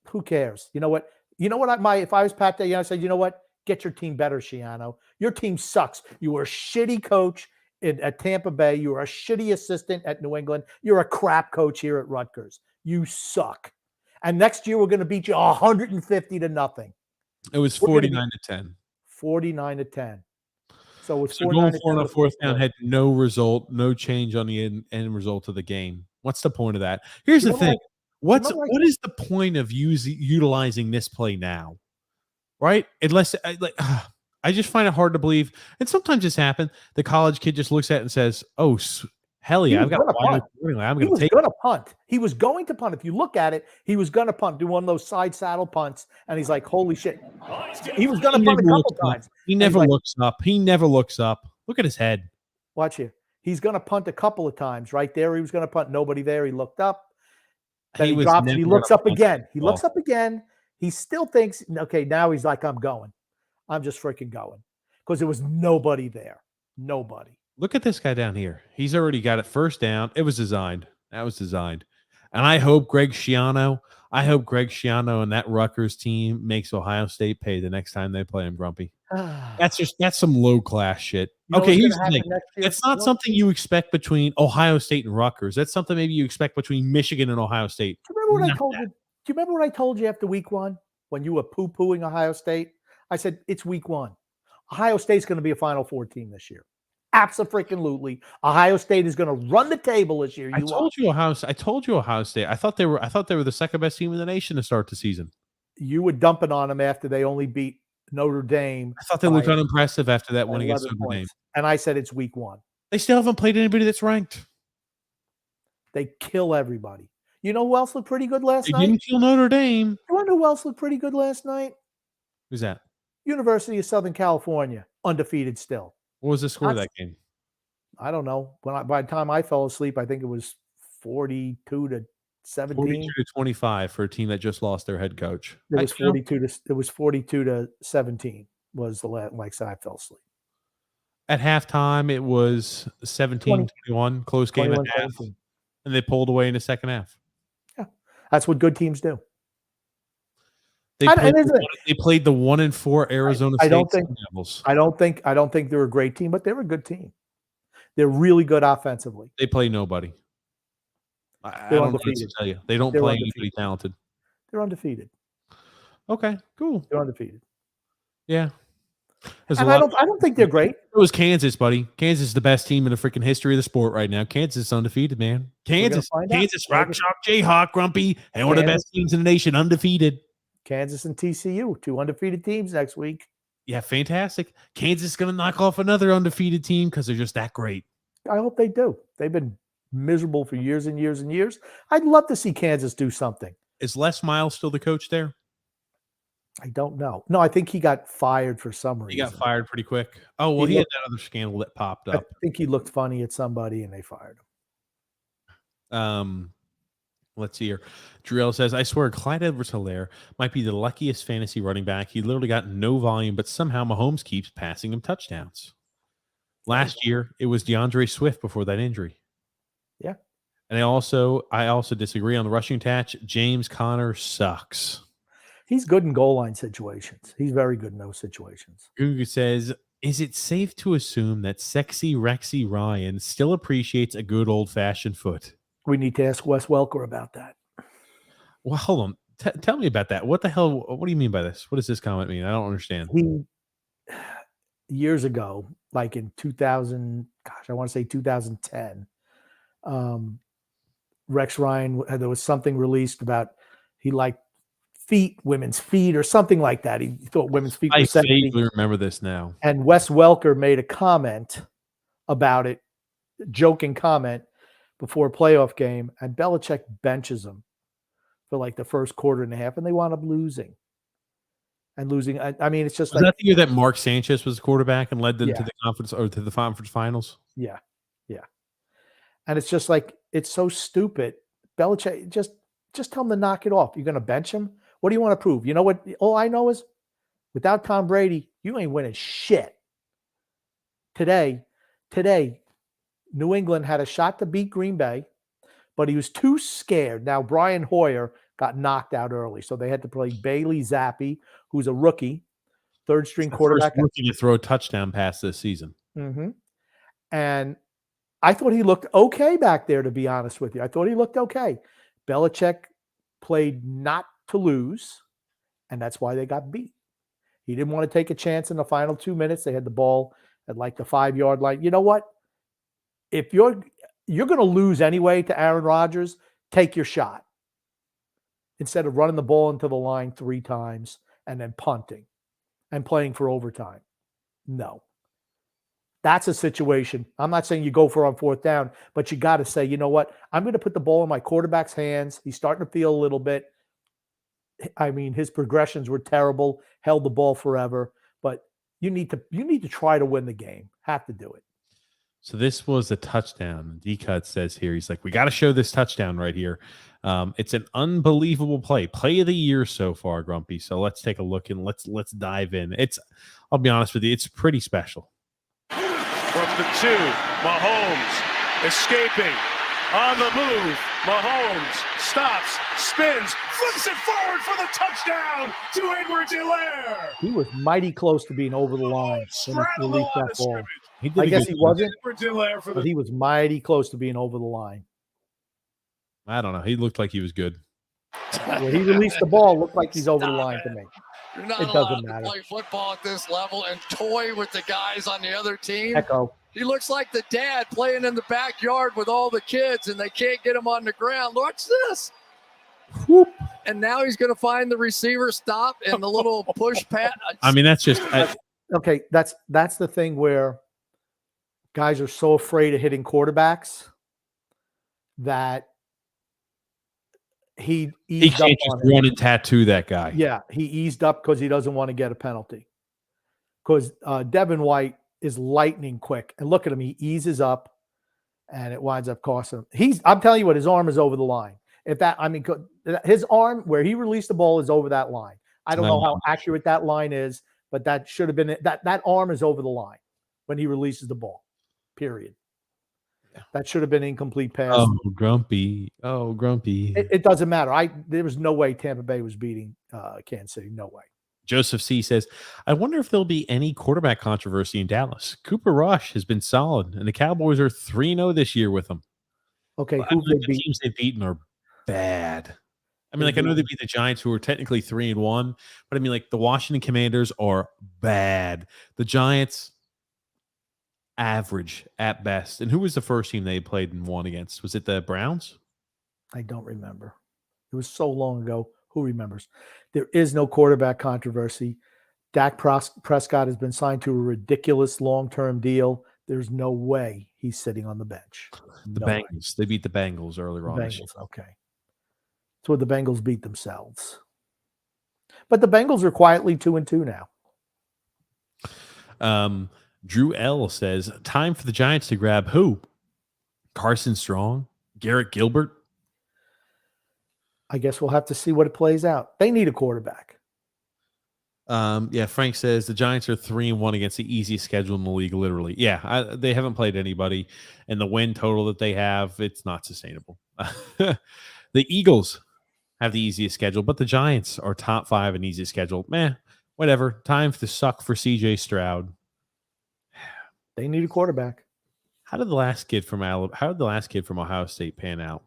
who cares? You know what? If I was Pat Day, I said, you know what? Get your team better, Schiano. Your team sucks. You were a shitty coach at Tampa Bay. You were a shitty assistant at New England. You're a crap coach here at Rutgers. You suck. And next year we're going to beat you 150-0. It was 49-10. 49-10. So it's going for on a fourth down had no result, no change on the end result of the game. What's the point of that? Here's the thing. What is the point of utilizing this play now? Right? Unless I just find it hard to believe. And sometimes this happens. The college kid just looks at it and says, "Oh, hell yeah, I've got I'm going to take." He was going to punt. He was going to punt. If you look at it, he was going to punt, do one of those side saddle punts, and he's like, "Holy shit!" He was going to punt a couple times. He never looks up. He never looks up. Look at his head. Watch here. He's going to punt a couple of times. Right there, he was going to punt. Nobody there. He looked up. Then he drops. He looks up again. He looks up again. He still thinks, okay, now he's like, I'm going. I'm just freaking going. Because there was nobody there. Nobody. Look at this guy down here. He's already got it first down. It was designed. That was designed. And I hope Greg Schiano and that Rutgers team makes Ohio State pay the next time they play him, Grumpy. That's some low class shit. Okay, here's the thing. It's not something you expect between Ohio State and Rutgers. That's something maybe you expect between Michigan and Ohio State. Do you remember what I told you? Do you remember what I told you after week 1 when you were poo-pooing Ohio State? I said, it's week 1. Ohio State's going to be a Final Four team this year. Absolutely. Ohio State is going to run the table this year. I told you Ohio State. I thought they were the second best team in the nation to start the season. You were dumping on them after they only beat Notre Dame. I thought they looked unimpressive after that win against Notre Dame. And I said it's week 1. They still haven't played anybody that's ranked. They kill everybody. You know who else looked pretty good last night? They didn't kill Notre Dame. You wonder who else looked pretty good last night? Who's that? University of Southern California, undefeated still. What was the score of that game? I don't know. By the time I fell asleep, I think it was 42-17. 42-25 for a team that just lost their head coach. It was 42-17 was the last. Like I said, I fell asleep. At halftime, it was 17-21, close game at half, and they pulled away in the second half. Yeah, that's what good teams do. They played the 1-4 Arizona State Devils. I don't think they're a great team, but they're a good team. They're really good offensively. They play nobody. I don't know what to tell you. They don't play anybody talented. They're undefeated. Okay, cool. They're undefeated. Yeah. And I don't think they're great. It was Kansas, buddy. Kansas is the best team in the freaking history of the sport right now. Kansas is undefeated, man. Kansas, Rock Chalk Jayhawk, Grumpy, and one of the best teams in the nation, undefeated. Kansas and TCU, 2 undefeated teams next week. Yeah, fantastic. Kansas is going to knock off another undefeated team because they're just that great. I hope they do. They've been miserable for years and years and years. I'd love to see Kansas do something. Is Les Miles still the coach there? I don't know. No, I think he got fired for some reason. He got fired pretty quick. Oh, well, he had that other scandal that popped up. I think he looked funny at somebody and they fired him. Let's see here. Drill says, I swear Clyde Edwards-Helaire might be the luckiest fantasy running back. He literally got no volume, but somehow Mahomes keeps passing him touchdowns. Last year, it was DeAndre Swift before that injury. Yeah. And I also disagree on the rushing attach. James Conner sucks. He's good in goal line situations. He's very good in those situations. Gugu says, Is it safe to assume that sexy Rexy Ryan still appreciates a good old-fashioned foot? We need to ask Wes Welker about that. Well, hold on. Tell me about that. What the hell? What do you mean by this? What does this comment mean? I don't understand. He years ago, like in 2000, I want to say 2010, Rex Ryan, there was something released about he liked women's feet or something like that. He thought women's feet were I sexy. vaguely remember this now. And Wes Welker made a comment about it, joking comment before a playoff game, and Belichick benches him for like the first quarter and a half, and they wound up losing. And losing, I mean, it's just Was like that the year that Mark Sanchez was the quarterback and led them Yeah. to the conference or to the conference finals? Yeah. And it's just like, it's so stupid. Belichick, just tell him to knock it off. You're going to bench him? What do you want to prove? You know what? All I know is without Tom Brady, you ain't winning shit. Today, New England had a shot to beat Green Bay, but he was too scared. Now, Brian Hoyer got knocked out early, so they had to play Bailey Zappi, who's a rookie, third-string quarterback. First rookie to throw a touchdown pass this season. Mm-hmm. And I thought he looked okay back there, to be honest with you. I thought he looked okay. Belichick played not to lose, and that's why they got beat. He didn't want to take a chance in the final 2 minutes. They had the ball at like the 5-yard line. You know what? If you're going to lose anyway to Aaron Rodgers, take your shot instead of running the ball into the line 3 times and then punting and playing for overtime. No. That's a situation. I'm not saying you go for on 4th down, but you got to say, you know what? I'm going to put the ball in my quarterback's hands. He's starting to feel a little bit. I mean, his progressions were terrible, held the ball forever, but you need to try to win the game. Have to do it. So this was a touchdown. D-Cut says here, he's like, we got to show this touchdown right here. It's an unbelievable play of the year so far, Grumpy. So let's take a look and let's dive in. I'll be honest with you, it's pretty special. From the 2, Mahomes escaping, on the move, Mahomes stops, spins, flips it forward for the touchdown to Edwards-Helaire. He was mighty close to being over the line when he released that ball. I guess he wasn't, but he was mighty close to being over the line. I don't know. He looked like he was good. When he released the ball, it looked like he's over the line to me. You're not It allowed doesn't to matter. play football at this level and toy with the guys on the other team. Echo. He looks like the dad playing in the backyard with all the kids, and they can't get him on the ground. Watch this. Whoop. And now he's going to find the receiver stop and the little push pass. I mean, that's just Okay, that's the thing where guys are so afraid of hitting quarterbacks that he he eased up can't just on it. run and tattoo that guy. Yeah, he eased up because he doesn't want to get a penalty. Because Devin White is lightning quick, and look at him; he eases up, and it winds up costing him. I'm telling you what, his arm is over the line. His arm where he released the ball is over that line. I don't know how accurate that line is, but that should have been that arm is over the line when he releases the ball. Period. Yeah. That should have been incomplete pass. Oh, Grumpy. It doesn't matter. There was no way Tampa Bay was beating Kansas City. No way. Joseph C. says, I wonder if there'll be any quarterback controversy in Dallas. Cooper Rush has been solid, and the Cowboys are 3-0 this year with him. Okay, well, the teams they've beaten are bad. I mean, I know they beat the Giants, who are technically 3-1, but I mean, like the Washington Commanders are bad. The Giants, average at best. And who was the first team they played and won against? Was it the Browns? I don't remember. It was so long ago. Who remembers? There is no quarterback controversy. Dak Prescott has been signed to a ridiculous long-term deal. There's no way he's sitting on the bench. The Bengals. Way. They beat the Bengals earlier on. Bengals, okay. That's where the Bengals beat themselves. But the Bengals are quietly 2-2 now. Drew L says, time for the Giants to grab who? Carson Strong? Garrett Gilbert? I guess we'll have to see what it plays out. They need a quarterback. Yeah, Frank says the Giants are 3-1 against the easiest schedule in the league, literally. Yeah, they haven't played anybody, and the win total that they have, it's not sustainable. The Eagles have the easiest schedule, but the Giants are top 5 in easiest schedule. Whatever. Time to suck for CJ Stroud. They need a quarterback. How did the last kid from Ohio State pan out?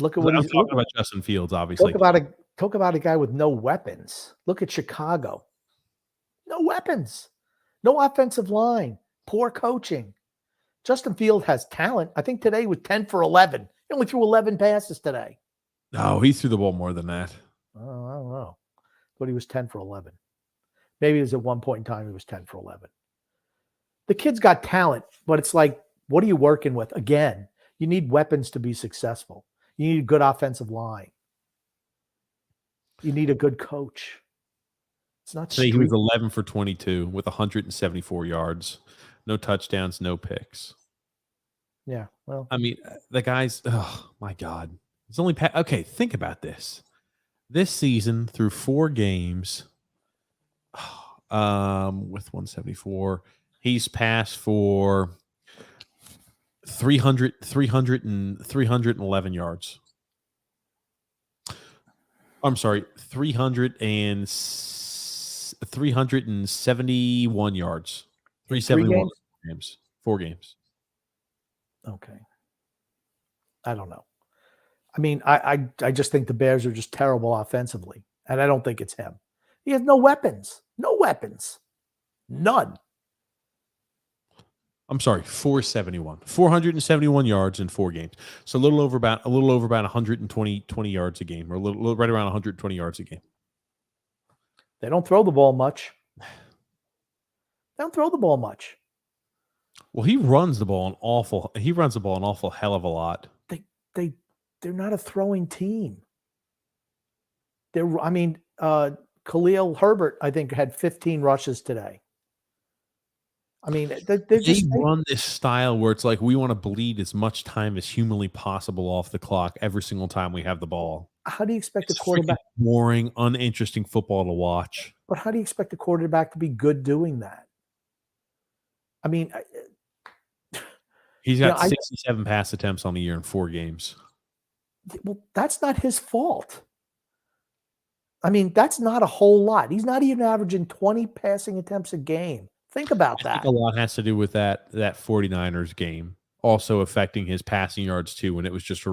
Look at I'm what he's talking about Justin Fields, obviously. talk about a guy with no weapons. Look at Chicago. No weapons. No offensive line. Poor coaching. Justin Fields has talent. I think today was 10 for 11. He only threw 11 passes today. No, he threw the ball more than that. Oh, I don't know. But he was 10 for 11. Maybe it was at one point in time he was 10 for 11. The kid's got talent, but it's like, what are you working with? Again, you need weapons to be successful. You need a good offensive line. You need a good coach. It's not Today he street. was 11 for 22 with 174 yards. No touchdowns, no picks. Yeah, well, I mean, the guy's, oh, my God. It's only okay, think about this. This season, through 4 games, with 174, he's passed for 311 yards. I'm sorry, 371 yards. 371 games. 4 games. okay. I don't know. I mean, I just think the Bears are just terrible offensively, and I don't think it's him. He has no weapons. No weapons. None. I'm sorry, 471 yards in 4 games. So a little over about 120 yards a game, or a little right around 120 yards a game. They don't throw the ball much. Well, he runs the ball an awful hell of a lot. They're not a throwing team. Khalil Herbert, I think, had 15 rushes today. I mean, they run this style where it's like we want to bleed as much time as humanly possible off the clock every single time we have the ball. How do you expect It's a quarterback? boring, uninteresting football to watch. But how do you expect a quarterback to be good doing that? I mean, he's got 67 pass attempts on the year in 4 games. Well, that's not his fault. I mean, that's not a whole lot. He's not even averaging 20 passing attempts a game. Think about that. I think a lot has to do with that 49ers game also affecting his passing yards too, when it was just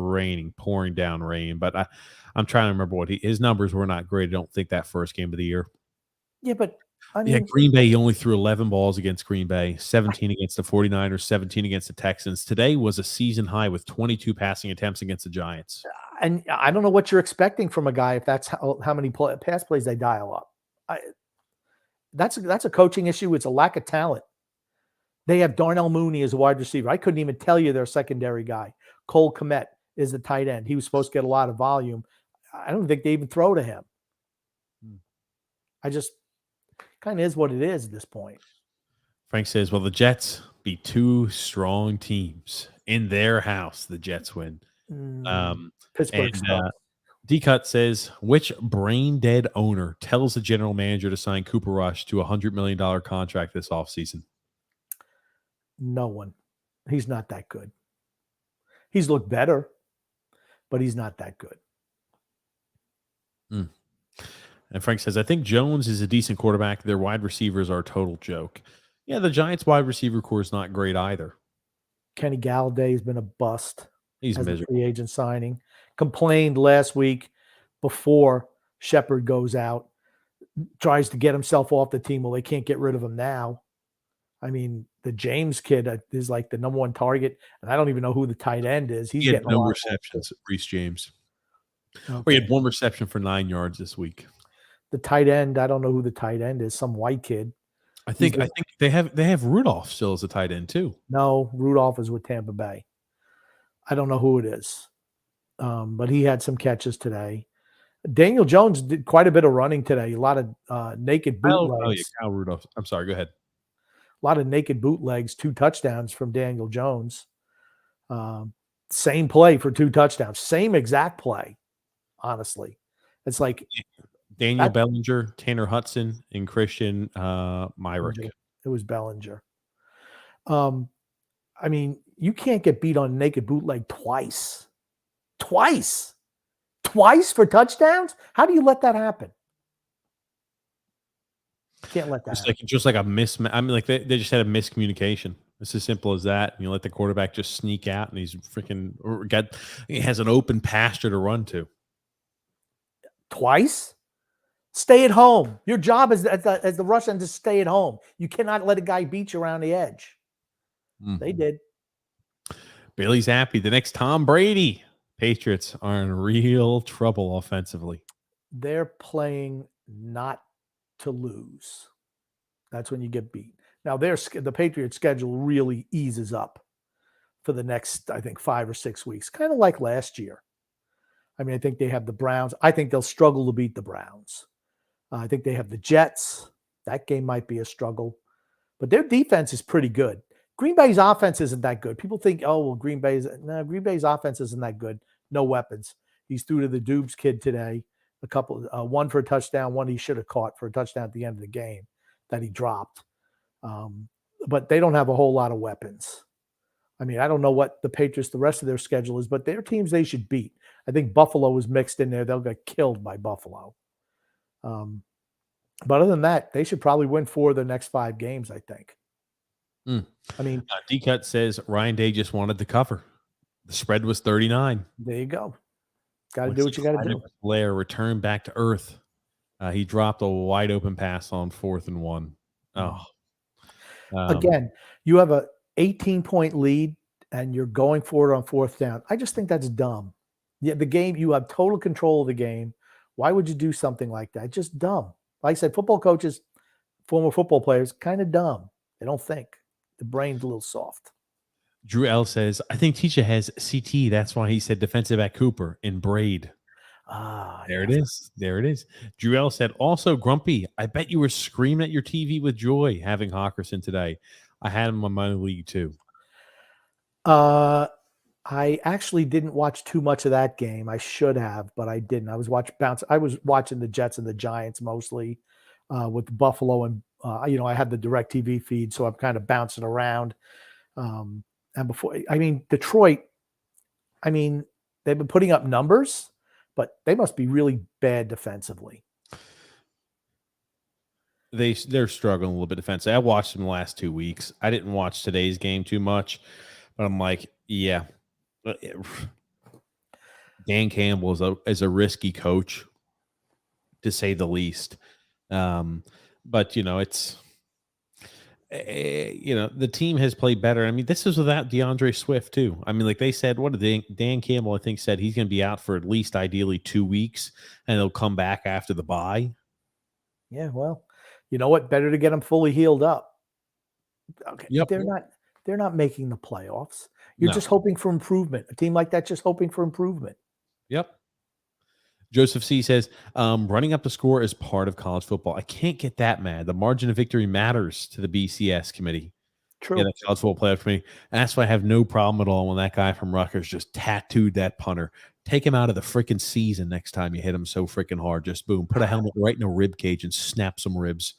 pouring down rain. But I'm trying to remember his numbers were not great. I don't think that first game of the year. Yeah, but I mean, Green Bay, he only threw 11 balls against Green Bay, 17 against the 49ers, 17 against the Texans. Today was a season high with 22 passing attempts against the Giants. And I don't know what you're expecting from a guy if that's how many pass plays they dial up. That's a coaching issue. It's a lack of talent. They have Darnell Mooney as a wide receiver. I couldn't even tell you their secondary guy. Cole Kmet is the tight end. He was supposed to get a lot of volume. I don't think they even throw to him. I just kind of is what it is at this point. Frank says, well, the Jets beat 2 strong teams in their house. The Jets win. Pittsburgh stuff. D-Cut says, which brain-dead owner tells the general manager to sign Cooper Rush to a $100 million contract this offseason? No one. He's not that good. He's looked better, but he's not that good. And Frank says, I think Jones is a decent quarterback. Their wide receivers are a total joke. Yeah, the Giants wide receiver core is not great either. Kenny Galladay has been a bust. He's as miserable. a free agent signing. Complained last week before Shepard goes out. Tries to get himself off the team. Well, they can't get rid of him now. I mean, the James kid is like the number 1 target, and I don't even know who the tight end is. He's getting no receptions, Reese James. Okay. He had 1 reception for 9 yards this week. The tight end, I don't know who the tight end is. Some white kid. I think they have Rudolph still as a tight end too. No, Rudolph is with Tampa Bay. I don't know who it is, but he had some catches today. Daniel Jones did quite a bit of running today. A lot of naked bootlegs. Oh yeah, Kyle Rudolph. I'm sorry. Go ahead. A lot of naked bootlegs. 2 touchdowns from Daniel Jones. Same play for 2 touchdowns. Same exact play. Honestly, it's like Daniel Bellinger, Tanner Hudson, and Christian Myrick. It was Bellinger. I mean, you can't get beat on naked bootleg twice. Twice for touchdowns? How do you let that happen? Can't let that happen. Just like a mismatch. I mean, like they just had a miscommunication. It's as simple as that. You let the quarterback just sneak out, and he's he has an open pasture to run to. Twice? Stay at home. Your job as the rush end is stay at home. You cannot let a guy beat you around the edge. They did. Bailey's happy. The next Tom Brady. Patriots are in real trouble offensively. They're playing not to lose. That's when you get beat. Now, the Patriots' schedule really eases up for the next, I think, 5 or 6 weeks, kind of like last year. I mean, I think they have the Browns. I think they'll struggle to beat the Browns. I think they have the Jets. That game might be a struggle. But their defense is pretty good. Green Bay's offense isn't that good. People think, oh, well, Green Bay's offense isn't that good. No weapons. He's threw to the Dubes kid today. A couple, one for a touchdown, one he should have caught for a touchdown at the end of the game that he dropped. But they don't have a whole lot of weapons. I mean, I don't know what the Patriots, the rest of their schedule is, but they're teams they should beat. I think Buffalo is mixed in there. They'll get killed by Buffalo. But other than that, they should probably win 4 of the next 5 games, I think. I mean, D-Cut says Ryan Day just wanted to cover. The spread was 39. There you go. Got to do what you got to do. Blair returned back to earth. He dropped a wide open pass on 4th and 1. Oh. Again, you have a 18-point lead and you're going for it on 4th down. I just think that's dumb. Yeah, the game, you have total control of the game. Why would you do something like that? Just dumb. Like I said, football coaches, former football players, kind of dumb. They don't think. The brain's a little soft. Drew L says, I think Tisha has CT. That's why he said defensive back Cooper in Braid. There it is. There it is. Drew L said, also, Grumpy, I bet you were screaming at your TV with joy having Hawkinson today. I had him on my league too. I actually didn't watch too much of that game. I should have, but I didn't. I was watching the Jets and the Giants mostly with Buffalo, and I had the direct TV feed, so I'm kind of bouncing around. And before, Detroit, they've been putting up numbers, but they must be really bad defensively. They're struggling a little bit defensively. I watched them the last 2 weeks. I didn't watch today's game too much, but I'm like, yeah. Dan Campbell is a risky coach, to say the least. But it's the team has played better. I mean, this is without DeAndre Swift too. I mean, like they said, Dan Campbell, I think, said he's going to be out for at least ideally 2 weeks, and he'll come back after the bye. Yeah, well, you know what? Better to get them fully healed up. Okay, yep. They're not making the playoffs. You're just hoping for improvement. A team like that just hoping for improvement. Yep. Joseph C says, running up the score is part of college football. I can't get that mad. The margin of victory matters to the BCS committee. True. Yeah, the college football playoff committee. And that's why I have no problem at all when that guy from Rutgers just tattooed that punter. Take him out of the freaking season next time you hit him so freaking hard. Just boom, put a helmet right in a rib cage and snap some ribs.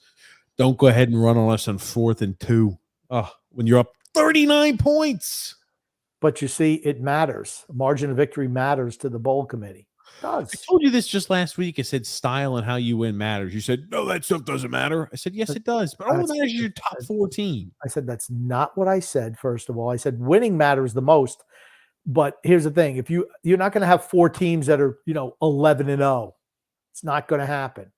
Don't go ahead and run on us on 4th and 2. Oh, when you're up 39 points. But you see, it matters. Margin of victory matters to the bowl committee. It does. I told you this just last week. I said style and how you win matters. You said, no, that stuff doesn't matter. I said, yes, it does. But all that matters is your top 14. I said, that's not what I said, first of all. I said winning matters the most. But here's the thing. If you're not going to have 4 teams that are, 11-0. It's not going to happen.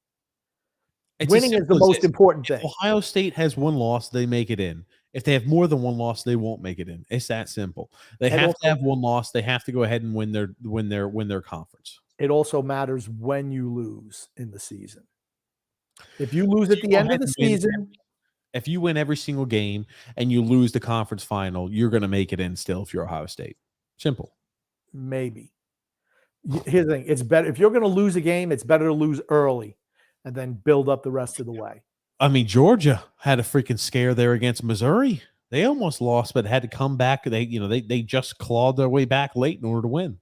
Winning is the most important thing. Ohio State has 1 loss, they make it in. If they have more than 1 loss, they won't make it in. It's that simple. They have to have 1 loss. They have to go ahead and win their conference. It also matters when you lose in the season. If you lose at the end of the season, if you win every single game and you lose the conference final, you're going to make it in still if you're Ohio State. Simple. Maybe. Here's the thing. It's better if you're going to lose a game, it's better to lose early and then build up the rest of the way. I mean, Georgia had a freaking scare there against Missouri. They almost lost, but had to come back. They just clawed their way back late in order to win.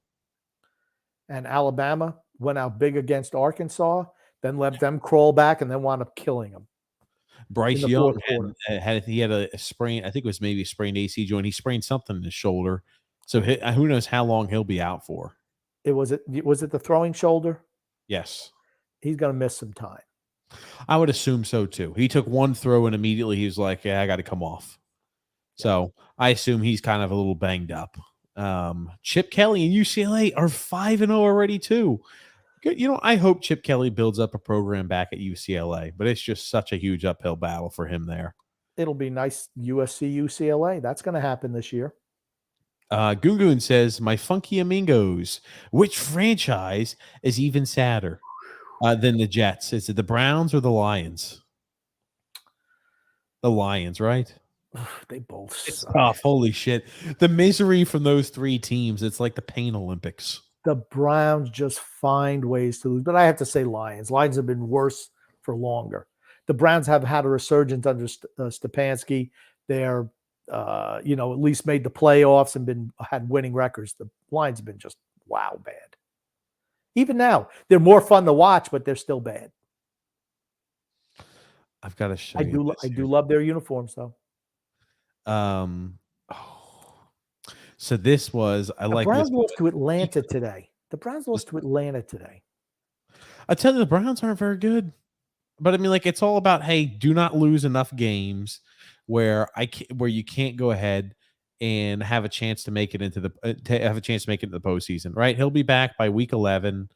And Alabama went out big against Arkansas, then let them crawl back and then wound up killing them. Bryce Young had a sprain. I think it was maybe a sprained AC joint. He sprained something in his shoulder. So who knows how long he'll be out for. Was it the throwing shoulder? Yes. He's going to miss some time. I would assume so too. He took one throw and immediately he was like, "Yeah, I got to come off." So I assume he's kind of a little banged up. Chip Kelly and UCLA are 5-0 already too. Good. I hope Chip Kelly builds up a program back at UCLA, but it's just such a huge uphill battle for him there. It'll be nice USC UCLA. That's going to happen this year. Gungun says, "My funky amigos, which franchise is even sadder than the Jets? Is it the Browns or the Lions?" The Lions, right? They both It's suck. tough. Holy shit. The misery from those three teams, it's like the Pain Olympics. The Browns just find ways to lose. But I have to say Lions. Lions have been worse for longer. The Browns have had a resurgence under Stefanski. They're, at least made the playoffs and had winning records. The Lions have been just bad. Even now, they're more fun to watch, but they're still bad. I've got to show I you. I do love their uniforms, though. So this was The Browns lost to Atlanta today. I tell you, the Browns aren't very good. But I mean, it's all about, hey, do not lose enough games where you can't go ahead and have a chance to make it into the postseason, right? He'll be back by week 11.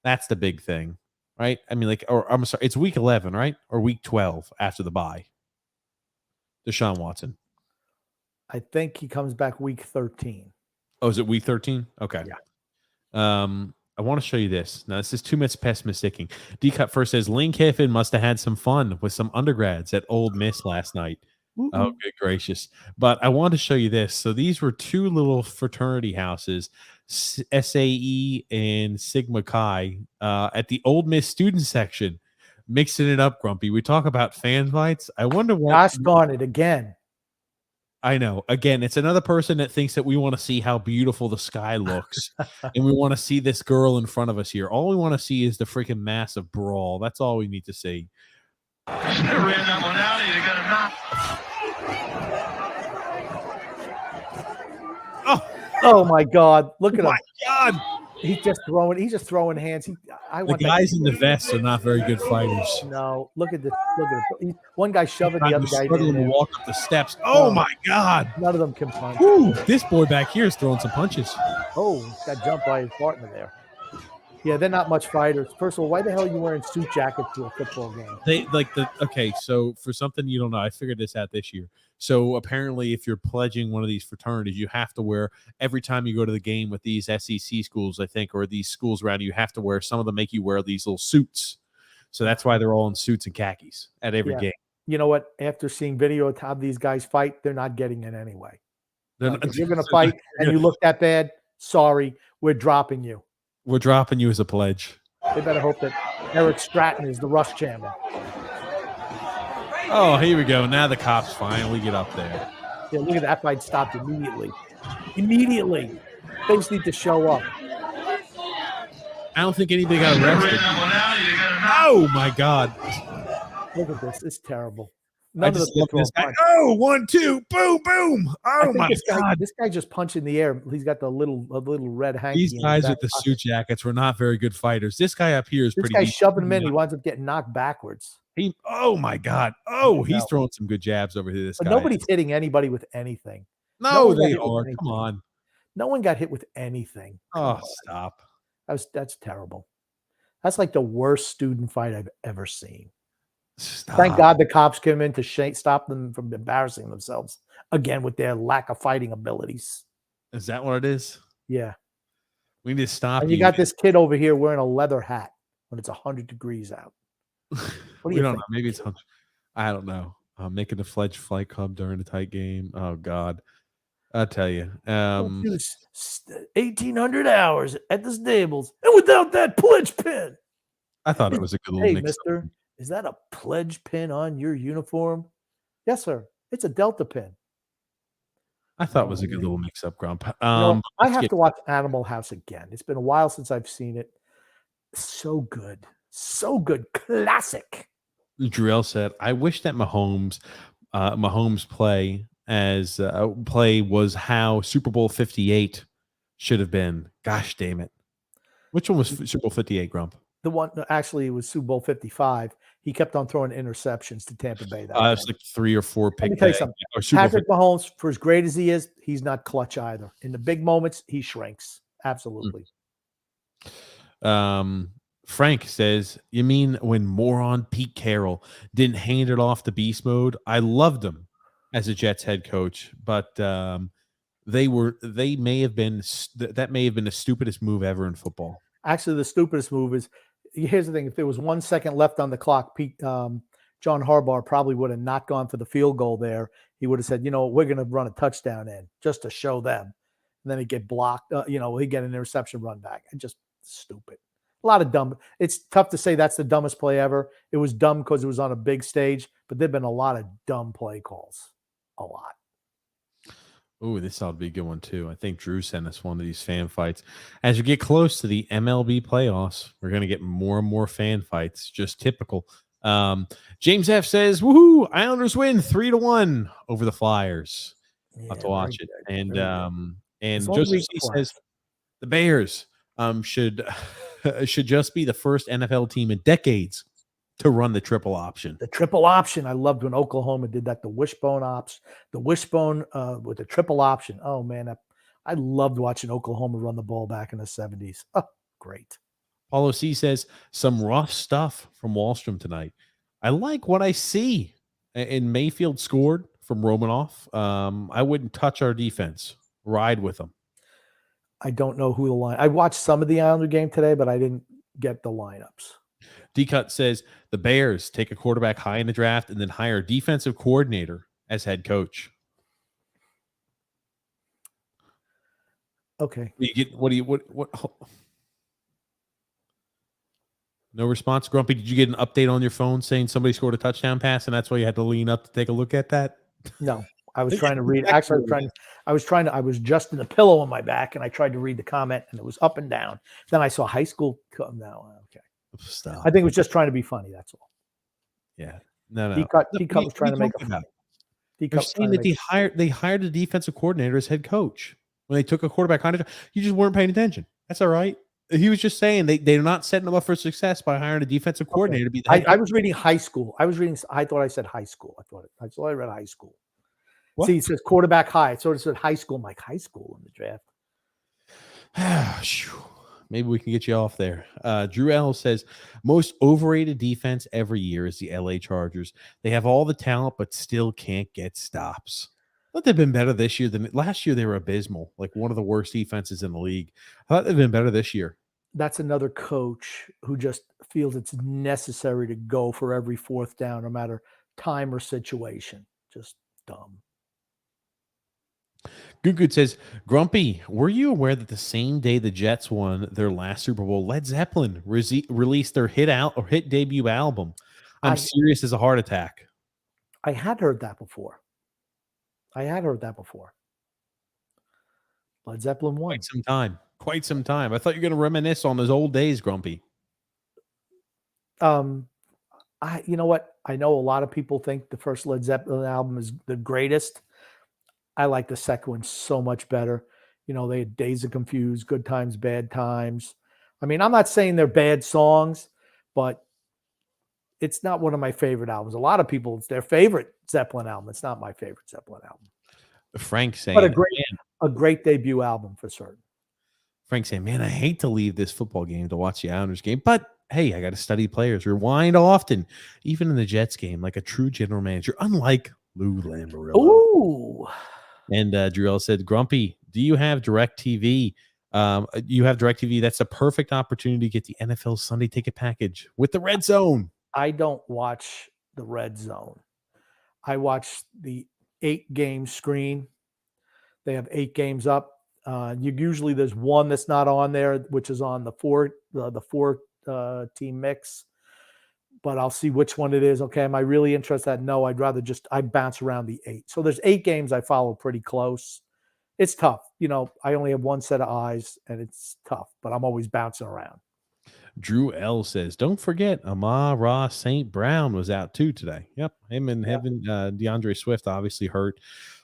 That's the big thing, right? I mean, I'm sorry, it's week 11, right? Or week 12 after the bye. Deshaun Watson. I think he comes back week 13. Oh, is it week 13? Okay. Yeah. I want to show you this. Now, this is 2 minutes pessimisticking. D-Cut first says, Lane Kiffin must have had some fun with some undergrads at Ole Miss last night. Mm-mm. Oh, good gracious. But I wanted to show you this. So these were two little fraternity houses, SAE and Sigma Chi, at the Ole Miss student section, mixing it up, Grumpy. We talk about fan fights. I wonder what. Gosh darn it, again. I know. Again, it's another person that thinks that we want to see how beautiful the sky looks, and we want to see this girl in front of us here. All we want to see is the freaking massive brawl. That's all we need to see. Never ran that one out. You got a knock. Oh my God! Look at him. My God! He's just throwing hands. The guys in the vests are not very good fighters. No, look at this. Look at it. One guy shoving the other guy struggling to walk up the steps. Oh my God! None of them can punch. Woo, this boy back here is throwing some punches. Oh, got jumped by his partner there. Yeah, they're not much fighters. First of all, why the hell are you wearing suit jackets to a football game? So for something you don't know, I figured this out this year. So apparently, if you're pledging one of these fraternities, you have to wear every time you go to the game with these SEC schools, I think, or these schools around you have to wear. Some of them make you wear these little suits. So that's why they're all in suits and khakis at every game. You know what? After seeing video of how these guys fight, they're not getting it anyway. If you're going to fight and you look that bad, sorry, we're dropping you. We're dropping you as a pledge. They better hope that Eric Stratton is the rush champion. Oh, here we go. Now the cops finally get up there. Yeah, look at that fight stopped immediately. Immediately. They just need to show up. I don't think anybody got arrested. Oh, my God. Look at this. It's terrible. I just love this guy. Oh, 1, 2, boom, boom. Oh, my God. This guy just punched in the air. He's got a little red hanky. These guys with the suit jackets were not very good fighters. This guy up here is pretty. This guy's shoving him in. He winds up getting knocked backwards. Oh, my God. Oh, he's throwing some good jabs over here. But nobody's hitting anybody with anything. No, they are. Come on. No one got hit with anything. Oh, stop. That's terrible. That's like the worst student fight I've ever seen. Stop. Thank God the cops came in to stop them from embarrassing themselves again with their lack of fighting abilities. Is that what it is? Yeah. We need to stop. And you got this kid over here wearing a leather hat when it's 100 degrees out. What do you think? Know. Maybe it's. I don't know. Making the Fledge Flight Club during a tight game. Oh God, I tell you. 1,800 hours at the stables, and without that pledge pin. I thought it was a good little mix. Mister, is that a pledge pin on your uniform? Yes, sir. It's a Delta pin. I thought it was a good little mix-up, Grump. I have to watch Animal House again. It's been a while since I've seen it. So good. So good. Classic. Drill said, I wish that Mahomes play was how Super Bowl 58 should have been. Gosh damn it. Which one was Super Bowl 58, Grump? The one actually it was Super Bowl 55. He kept on throwing interceptions to Tampa Bay. That It's like 3 or 4 Let me pick. tell you something. Or Super Bowl Patrick Mahomes, for as great as he is, he's not clutch either. In the big moments, he shrinks. Absolutely. Frank says, "You mean when moron Pete Carroll didn't hand it off to beast mode? I loved him as a Jets head coach, but that may have been the stupidest move ever in football." Actually, the stupidest move is here's the thing: if there was 1 second left on the clock, John Harbaugh probably would have not gone for the field goal there. He would have said, we're going to run a touchdown in just to show them. And then he'd get blocked. He'd get an interception run back. And just stupid. A lot of dumb. It's tough to say that's the dumbest play ever. It was dumb because it was on a big stage, but there've been a lot of dumb play calls. A lot. Oh, this ought to be a good one too. I think Drew sent us one of these fan fights. As we get close to the MLB playoffs, we're going to get more and more fan fights. Just typical. James F says, "Woohoo! Islanders win 3-1 over the Flyers." I'll have to watch it. Good. And Joseph C says the Bears should just be the first NFL team in decades to run the triple option. The triple option. I loved when Oklahoma did that. The wishbone with the triple option. Oh man, I loved watching Oklahoma run the ball back in the 70s. Oh, great. Paulo C says some rough stuff from Wallstrom tonight. I like what I see. And Mayfield scored from Romanoff. I wouldn't touch our defense. Ride with them. I don't know who the line. I watched some of the Islander game today, but I didn't get the lineups. D-Cut says the Bears take a quarterback high in the draft and then hire a defensive coordinator as head coach. Okay. What? No response, Grumpy. Did you get an update on your phone saying somebody scored a touchdown pass and that's why you had to lean up to take a look at that? No, I was trying to read. Actually, I was just in the pillow on my back and I tried to read the comment and it was up and down. Then I saw high school come down. Okay. Stop. I think it was just trying to be funny. That's all. Yeah. No. D-Cut was trying to make a funny. They're saying that they hired a defensive coordinator as head coach when they took a quarterback on it. You just weren't paying attention. That's all right. He was just saying they're not setting them up for success by hiring a defensive coordinator to be the head I was reading high school. I thought I said high school. I read high school. What? See, it says quarterback high. It sort of said high school. I'm like, high school in the draft. Maybe we can get you off there. Drew L says most overrated defense every year is the LA Chargers. They have all the talent, but still can't get stops. I thought they've been better this year than last year. They were abysmal, like one of the worst defenses in the league. I thought they've been better this year. That's another coach who just feels it's necessary to go for every fourth down, no matter time or situation. Just dumb. Good says, Grumpy, were you aware that the same day the Jets won their last Super Bowl, Led Zeppelin released their hit debut album? I'm serious as a heart attack. I had heard that before. Led Zeppelin won. Quite some time. I thought you were going to reminisce on those old days, Grumpy. You know what? I know a lot of people think the first Led Zeppelin album is the greatest. I like the second one so much better. They had Days of Confused, Good Times, Bad Times. I mean, I'm not saying they're bad songs, but it's not one of my favorite albums. A lot of people, it's their favorite Zeppelin album. It's not my favorite Zeppelin album. Frank saying, but a great debut album for certain. Frank saying, man, I hate to leave this football game to watch the Islanders game, but hey, I got to study players. Rewind often, even in the Jets game, like a true general manager, unlike Lou Lamoriello. Ooh. And Drew L said, Grumpy, do you have DirecTV? You have DirecTV. That's a perfect opportunity to get the NFL Sunday ticket package with the Red Zone. I don't watch the Red Zone. I watch the 8-game screen. They have 8 games up. Usually there's one that's not on there, which is on the four team mix. But I'll see which one it is. Okay, am I really interested? No, I'd rather I bounce around the 8. So there's 8 games I follow pretty close. It's tough. I only have one set of eyes, and it's tough. But I'm always bouncing around. Drew L says, don't forget, Amon-Ra St. Brown was out too today. Yep, him and DeAndre Swift obviously hurt.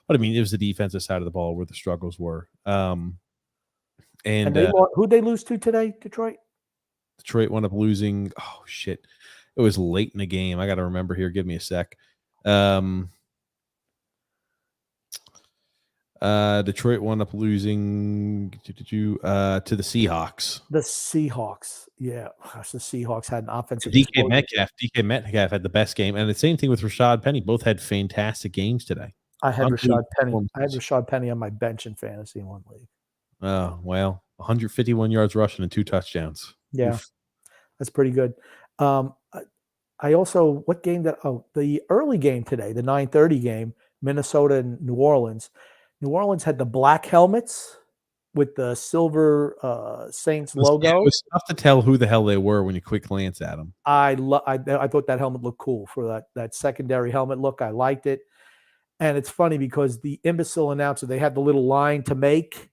But, I mean, it was the defensive side of the ball where the struggles were. And who'd they lose to today, Detroit? Detroit wound up losing. Oh shit! It was late in the game. I got to remember here. Give me a sec. Detroit wound up losing to the Seahawks. The Seahawks. Yeah. Gosh, the Seahawks had an offensive DK Metcalf had the best game, and the same thing with Rashad Penny. Both had fantastic games today. I had Rashad Penny. I had performances. Rashad Penny on my bench in fantasy in one league. Oh well, 151 yards rushing and 2 touchdowns. Yeah, Oof. that's pretty good. I also the early game today, the 9:30 game, Minnesota and New Orleans. New Orleans had the black helmets with the silver Saints logo. It was tough to tell who the hell they were when you quick glance at them. I thought that helmet looked cool for that secondary helmet look. I liked it. And it's funny because the imbecile announcer, they had the little line to make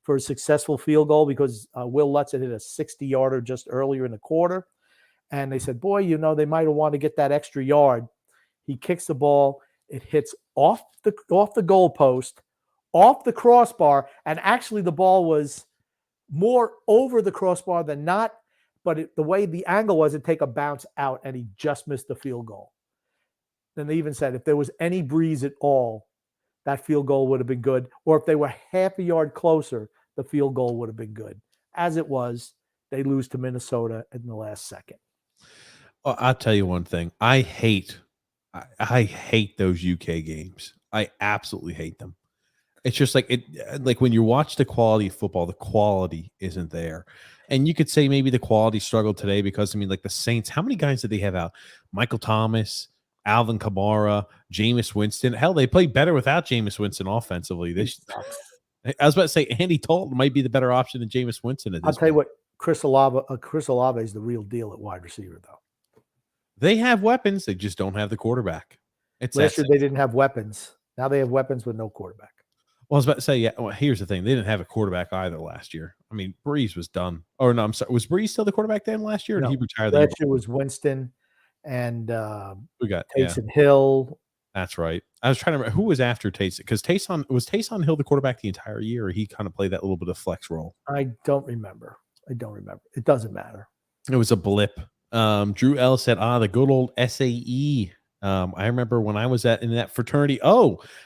for a successful field goal because Will Lutz had hit a 60-yarder just earlier in the quarter. And they said, boy, they might have wanted to get that extra yard. He kicks the ball. It hits off the goalpost, off the crossbar. And actually the ball was more over the crossbar than not. But the way the angle was, it'd take a bounce out, and he just missed the field goal. Then they even said if there was any breeze at all, that field goal would have been good. Or if they were half a yard closer, the field goal would have been good. As it was, they lose to Minnesota in the last second. Well, I'll tell you one thing. I hate those UK games. I absolutely hate them. It's just like when you watch the quality of football, the quality isn't there. And you could say maybe the quality struggled today because, like the Saints, how many guys did they have out? Michael Thomas, Alvin Kamara, Jameis Winston. Hell, they played better without Jameis Winston offensively. I was about to say Andy Dalton might be the better option than Jameis Winston. I'll tell you what, Chris Olave is the real deal at wide receiver, though. They have weapons. They just don't have the quarterback. Last year they didn't have weapons. Now they have weapons with no quarterback. Well, I was about to say, yeah. Well, here's the thing: they didn't have a quarterback either last year. I mean, Breeze was done. Or no, I'm sorry. Was Breeze still the quarterback then last year? Or No, did he retire? Last year was Winston and we got Taysom Hill. That's right. I was trying to remember who was after Taysom, because Taysom Hill the quarterback the entire year, or he kind of played that little bit of flex role. I don't remember. It doesn't matter. It was a blip. Drew L said, the good old SAE. I remember when I was in that fraternity.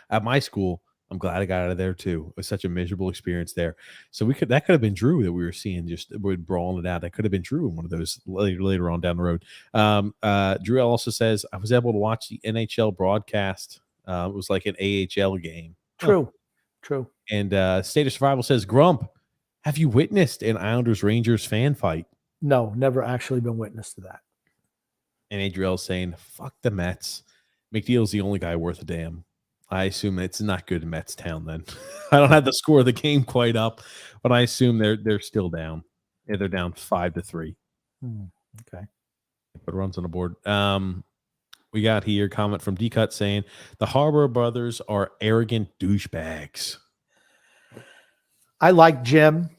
At my school. I'm glad I got out of there too. It was such a miserable experience there. So that could have been Drew that we were seeing just brawling it out. That could have been Drew in one of those later on down the road. Drew L also says, I was able to watch the NHL broadcast. It was like an AHL game. True. And State of Survival says, Grump, have you witnessed an Islanders Rangers fan fight? No, never actually been witness to that. And Adriel's saying, fuck the Mets. McNeil's the only guy worth a damn. I assume it's not good in Mets town then. I don't have the score of the game quite up, but I assume they're still down. Yeah, they're down 5-3. Okay. But runs on the board. We got here a comment from D-Cut saying the Harbaugh brothers are arrogant douchebags. I like Jim,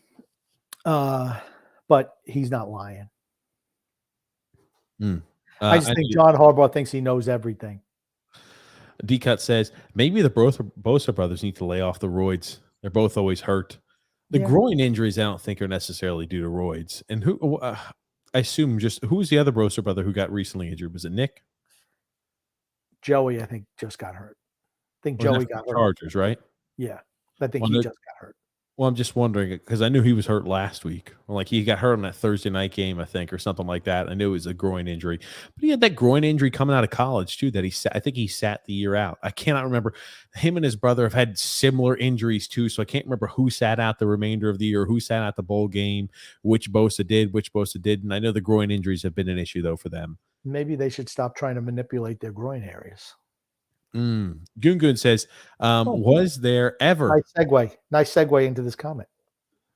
but he's not lying. I just think John Harbaugh thinks he knows everything. D-Cut says maybe the Bosa brothers need to lay off the roids. They're both always hurt. The groin injuries I don't think are necessarily due to roids. And who I assume who's the other Bosa brother who got recently injured? Was it Nick? Joey, I think, just got hurt. I think Joey got hurt. Chargers, right? Yeah. I think he just got hurt. Well, I'm just wondering because I knew he was hurt last week. Like he got hurt on that Thursday night game, I think, or something like that. I knew it was a groin injury, but he had that groin injury coming out of college too. That I think he sat the year out. I cannot remember. Him and his brother have had similar injuries too, so I can't remember who sat out the remainder of the year, who sat out the bowl game, which Bosa did, which Bosa didn't. I know the groin injuries have been an issue though for them. Maybe they should stop trying to manipulate their groin areas. Goon says, was there ever nice segue into this comment?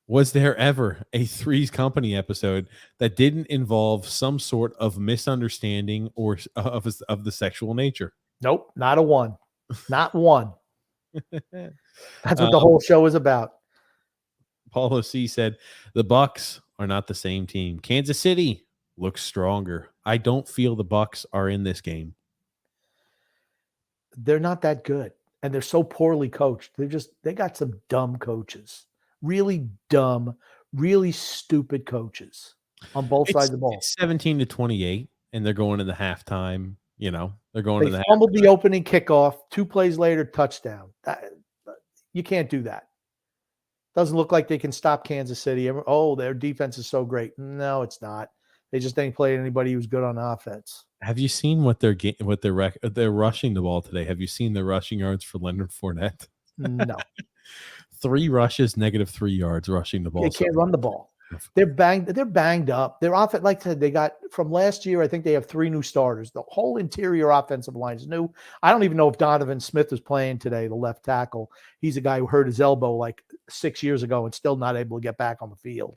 Was there ever a Three's Company episode that didn't involve some sort of misunderstanding or of the sexual nature? Nope, not a one. Not one. That's what the whole show is about. Paulo C said, the Bucks are not the same team. Kansas City looks stronger. I don't feel the Bucks are in this game. They're not that good, and they're so poorly coached. They got some dumb coaches, really dumb, really stupid coaches. on both sides of the ball. It's 17-28, and they're going into halftime. You know, they're going They to the fumbled the opening kickoff. 2 plays later, touchdown. You can't do that. Doesn't look like they can stop Kansas City. Oh, their defense is so great. No, it's not. They just ain't played anybody who's good on offense. Have you seen what they're rushing the ball today? Have you seen the rushing yards for Leonard Fournette? No. 3 rushes, -3 yards rushing the ball. They can't run the ball. They're banged up. Their offense, like I said, they got from last year, I think they have 3 new starters. The whole interior offensive line is new. I don't even know if Donovan Smith is playing today, the left tackle. He's a guy who hurt his elbow like 6 years ago and still not able to get back on the field.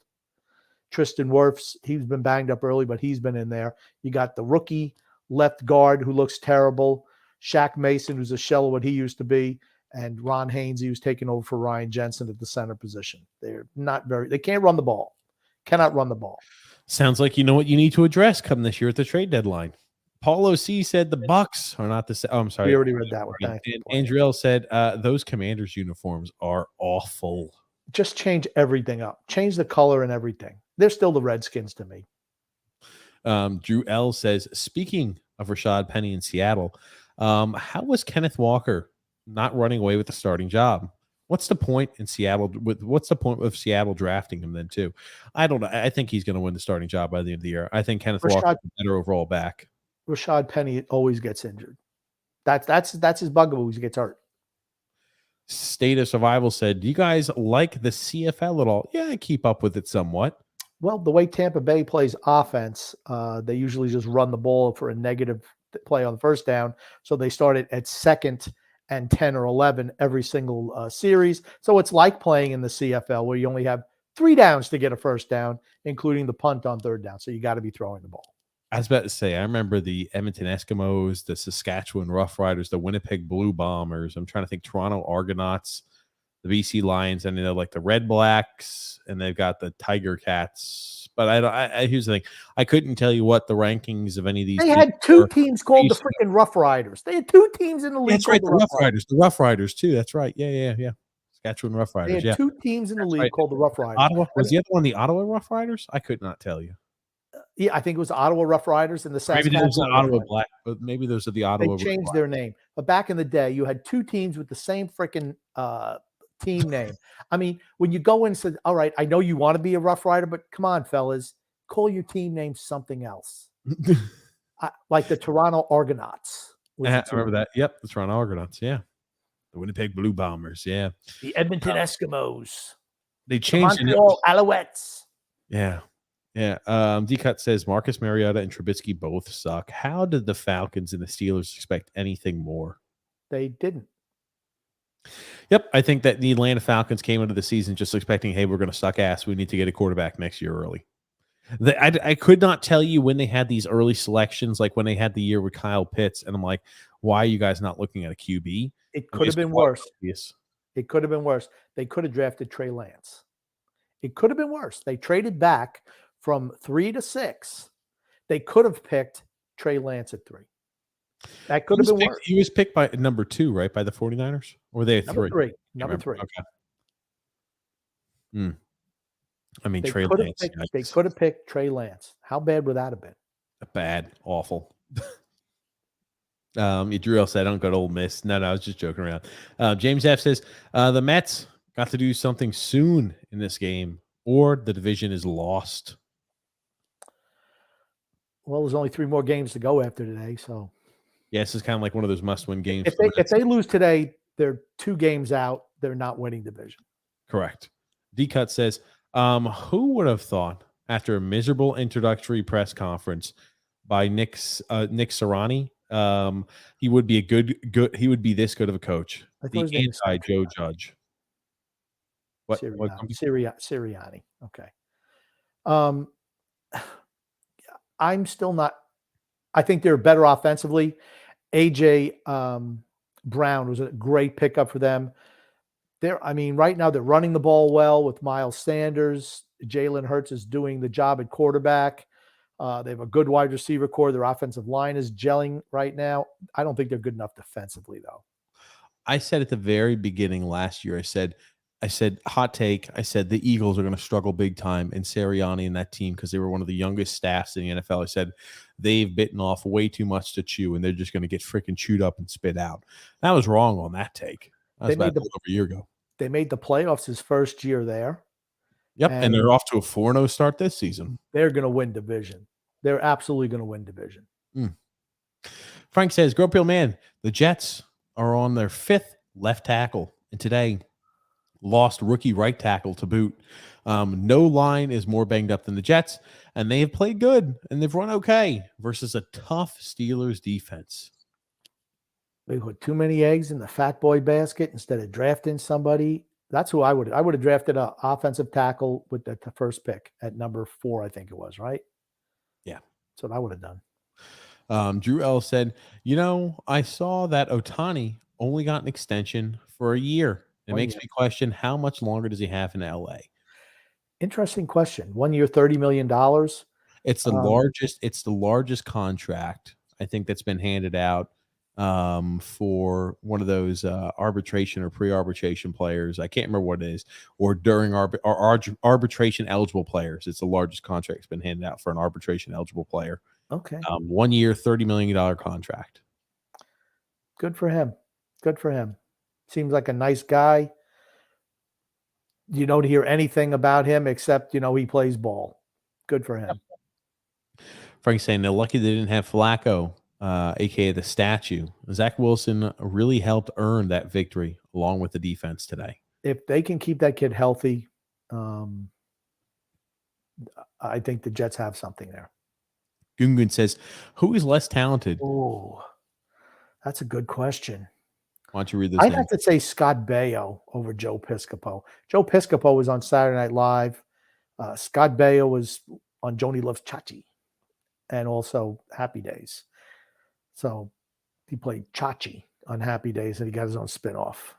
Tristan Wirfs, he's been banged up early, but he's been in there. You got the rookie left guard who looks terrible, Shaq Mason, who's a shell of what he used to be, and Ron Haynes, who's taking over for Ryan Jensen at the center position. They can't run the ball. Cannot run the ball. Sounds like you know what you need to address come this year at the trade deadline. Paulo C said the Bucks are not the same. Oh, I'm sorry. We already read that one. Thanks. And Andriel said those Commanders uniforms are awful. Just change everything up. Change the color and everything. They're still the Redskins to me. Drew L says, speaking of Rashad Penny in Seattle, how was Kenneth Walker not running away with the starting job? What's the point in Seattle? What's the point of Seattle drafting him then too? I don't know. I think he's going to win the starting job by the end of the year. I think Kenneth Walker is a better overall back. Rashad Penny always gets injured. That's his bugaboo. He gets hurt. State of Survival said, do you guys like the CFL at all? Yeah, I keep up with it somewhat. Well, the way Tampa Bay plays offense, they usually just run the ball for a negative play on the first down. So they started at 2nd and 10 or 11 every single series. So it's like playing in the CFL where you only have 3 downs to get a first down, including the punt on 3rd down. So you got to be throwing the ball. I was about to say, I remember the Edmonton Eskimos, the Saskatchewan Roughriders, the Winnipeg Blue Bombers. I'm trying to think Toronto Argonauts, the BC Lions, and they're like the Red Blacks, and they've got the Tiger Cats. But here's the thing. I couldn't tell you what the rankings of any of these. They had 2 teams called the freaking Rough Riders. They had 2 teams in the league. That's right, the Rough Riders. The Rough Riders, too. That's right. Yeah. Saskatchewan Rough Riders. They had 2 teams in the league called the Rough Riders. Ottawa, was the other one the Ottawa Rough Riders? I could not tell you. Yeah, I think it was the Ottawa Rough Riders and the Saskatchewan. Maybe those are Ottawa Black, but maybe those are the Ottawa. They changed their name. But back in the day, you had 2 teams with the same freaking team name. I mean, when you go in and say, all right, I know you want to be a Rough Rider, but come on, fellas, call your team name something else. Like the Toronto Argonauts. I remember that. Yep, the Toronto Argonauts. Yeah. The Winnipeg Blue Bombers. Yeah. The Edmonton Eskimos. They changed the Montreal Alouettes. Yeah. D-Cut says Marcus Mariota and Trubisky both suck. How did the Falcons and the Steelers expect anything more? They didn't. Yep. I think that the Atlanta Falcons came into the season just expecting, hey, we're going to suck ass. We need to get a quarterback next year early. I could not tell you when they had these early selections, like when they had the year with Kyle Pitts, and I'm like, why are you guys not looking at a QB? It could have been worse. It could have been worse. They could have drafted Trey Lance. It could have been worse. They traded back from 3 to 6. They could have picked Trey Lance at 3. That could have been worse. He was picked by number 2, right? By the 49ers? Or were they at 3? Number 3. Okay. I mean, Trey Lance. They could have picked Trey Lance. How bad would that have been? Bad. Awful. Drew L said, don't go to Ole Miss. No, I was just joking around. James F says, the Mets got to do something soon in this game, or the division is lost. Well, there's only 3 more games to go after today, so. Yeah, this is kind of like one of those must-win games. If they lose today, they're 2 games out. They're not winning division. Correct. D-Cut says, who would have thought after a miserable introductory press conference by Nick Sirianni, he would be he would be this good of a coach? The anti-Joe Judge. What? Sirianni. Okay. I'm still not. I think they're better offensively. AJ Brown was a great pickup for them. Right now they're running the ball well with Miles Sanders. Jalen Hurts is doing the job at quarterback. They have a good wide receiver core. Their offensive line is gelling right now. I don't think they're good enough defensively, though. I said at the very beginning last year, I said, I said, hot take. I said the Eagles are going to struggle big time in Sirianni and that team because they were one of the youngest staffs in the NFL. I said they've bitten off way too much to chew, and they're just going to get freaking chewed up and spit out. I was wrong on that take. That was about over a year ago. They made the playoffs his first year there. Yep, and they're off to a 4-0 start this season. They're going to win division. They're absolutely going to win division. Frank says, Gropio man, the Jets are on their 5th left tackle, and today lost rookie right tackle to boot. No line is more banged up than the Jets, and they have played good, and they've run okay versus a tough Steelers defense. They put too many eggs in the fat boy basket instead of drafting somebody. That's who I would have drafted an offensive tackle with the first pick at number 4, I think it was, right? Yeah. That's what I would have done. Drew L said, I saw that Ohtani only got an extension for a year. It makes me question how much longer does he have in LA? Interesting question. 1 year, $30 million. It's the largest contract I think that's been handed out for one of those arbitration or pre-arbitration players. I can't remember what it is, or during arbitration eligible players. It's the largest contract that's been handed out for an arbitration eligible player. Okay. 1 year, $30 million contract. Good for him. Good for him. Seems like a nice guy. You don't hear anything about him except, he plays ball. Good for him. Frank's saying they're lucky they didn't have Flacco, a.k.a. the statue. Zach Wilson really helped earn that victory along with the defense today. If they can keep that kid healthy, I think the Jets have something there. Gungun says, who is less talented? Oh, that's a good question. Why don't you read this? I'd have to say Scott Baio over Joe Piscopo. Joe Piscopo was on Saturday Night Live. Scott Baio was on Joni Loves Chachi and also Happy Days. So he played Chachi on Happy Days, and he got his own spinoff.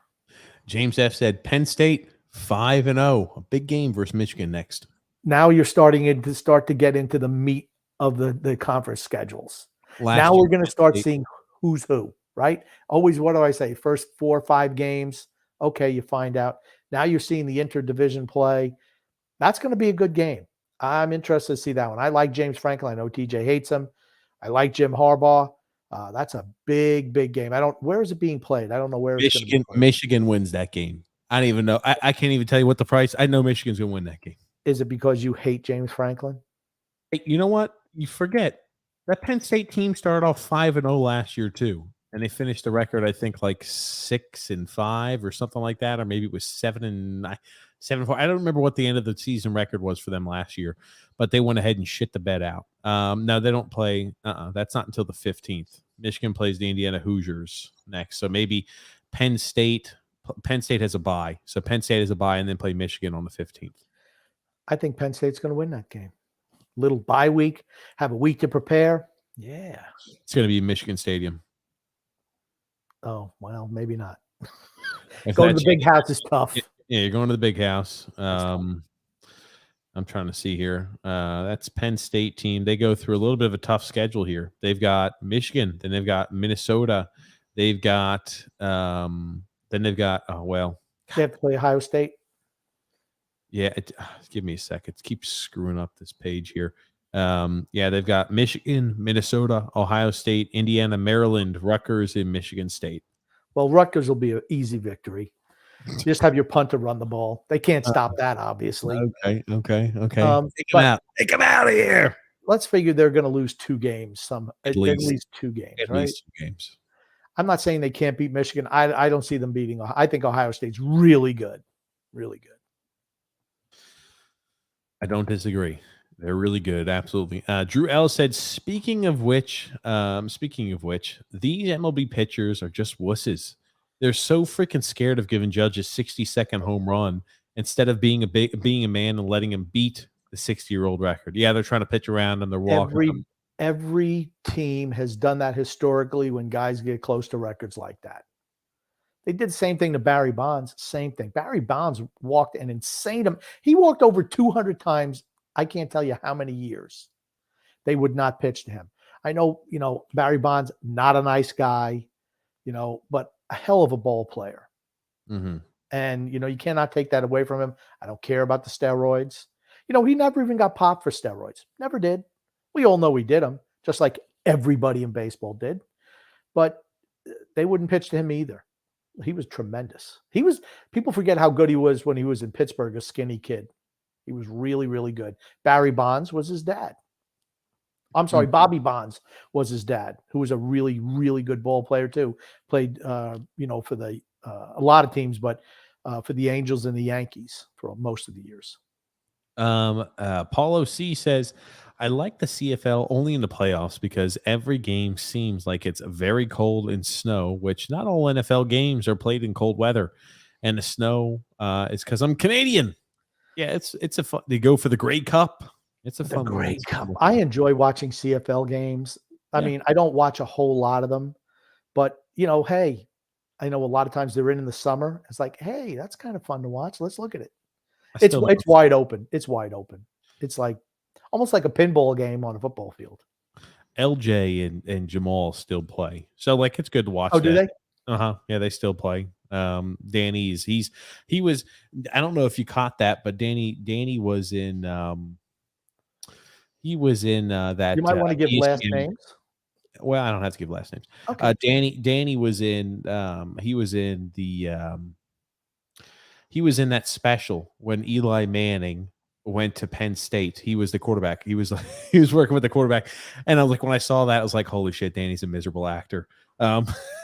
James F. said Penn State 5-0, a big game versus Michigan next. Now you're starting to get into the meat of the conference schedules. Now we're going to start seeing who's who, right? Always, what do I say? First 4 or 5 games. Okay, you find out. Now you're seeing the interdivision play. That's going to be a good game. I'm interested to see that one. I like James Franklin. I know TJ hates him. I like Jim Harbaugh. That's a big, big game. Where is it being played? I don't know where it's going to be played. Michigan wins that game. I don't even know. I can't even tell you what the price. I know Michigan's going to win that game. Is it because you hate James Franklin? Hey, you know what? You forget that Penn State team started off 5-0 last year too, and they finished the record I think like 6-5 or something like that, or maybe it was 7-4. I don't remember what the end of the season record was for them last year, but they went ahead and shit the bed out. Now they don't play. That's not until the 15th. Michigan plays the Indiana Hoosiers next, so maybe Penn State has a bye. So Penn State has a bye and then play Michigan on the 15th. I think Penn State's going to win that game. Little bye week, have a week to prepare. Yeah. It's going to be Michigan Stadium. Oh, well, maybe not. Going to the big house is tough. Yeah, you're going to the big house. I'm trying to see here. That's Penn State team. They go through a little bit of a tough schedule here. They've got Michigan, then they've got Minnesota. They've got then they've got They have to play Ohio State. Yeah, give me a second. It keeps screwing up this page here. They've got Michigan, Minnesota, Ohio State, Indiana, Maryland, Rutgers, and Michigan State. Well, Rutgers will be an easy victory. Just have your punter run the ball. They can't stop that, obviously. Okay. Take them out of here. Let's figure they're going to lose 2 games. At least 2 games, at right? least 2 games. I'm not saying they can't beat Michigan. I don't see them beating. I think Ohio State's really good. Really good. I don't disagree. They're really good. Absolutely. Drew L said, speaking of which, these MLB pitchers are just wusses. They're so freaking scared of giving Judge a 60-second home run instead of being a man and letting him beat the 60-year-old record. Yeah, they're trying to pitch around and they're walking. Every team has done that historically when guys get close to records like that. They did the same thing to Barry Bonds. Same thing. Barry Bonds walked an insane amount. He walked over 200 times. I can't tell you how many years. They would not pitch to him. I know, Barry Bonds, not a nice guy, but a hell of a ball player. Mm-hmm. And, you cannot take that away from him. I don't care about the steroids. He never even got popped for steroids. Never did. We all know he did them, just like everybody in baseball did. But they wouldn't pitch to him either. He was tremendous. People forget how good he was when he was in Pittsburgh, a skinny kid. He was really, really good. Barry Bonds was his dad. I'm sorry, Bobby Bonds was his dad, who was a really, really good ball player too. Played, for the a lot of teams, but for the Angels and the Yankees for most of the years. Paulo C says, I like the CFL only in the playoffs because every game seems like it's very cold and snow, which not all NFL games are played in cold weather. And the snow is because I'm Canadian. Yeah, it's a fun. They go for the Grey Cup. It's a fun Grey Cup. I enjoy watching CFL games. I mean, I don't watch a whole lot of them, but hey, I know a lot of times they're in the summer. It's like, hey, that's kind of fun to watch. Let's look at it. It's wide open. It's wide open. It's like almost like a pinball game on a football field. LJ and Jamal still play, so it's good to watch. Oh, do they? Yeah, they still play. Danny's he was. I don't know if you caught that, but Danny was in. He was in that. You might want to give ESPN. last names. Well, I don't have to give last names. Okay. Danny was in. He was in the. He was in that special when Eli Manning went to Penn State. He was the quarterback. He was working with the quarterback, and I was like, when I saw that, I was like, holy shit, Danny's a miserable actor.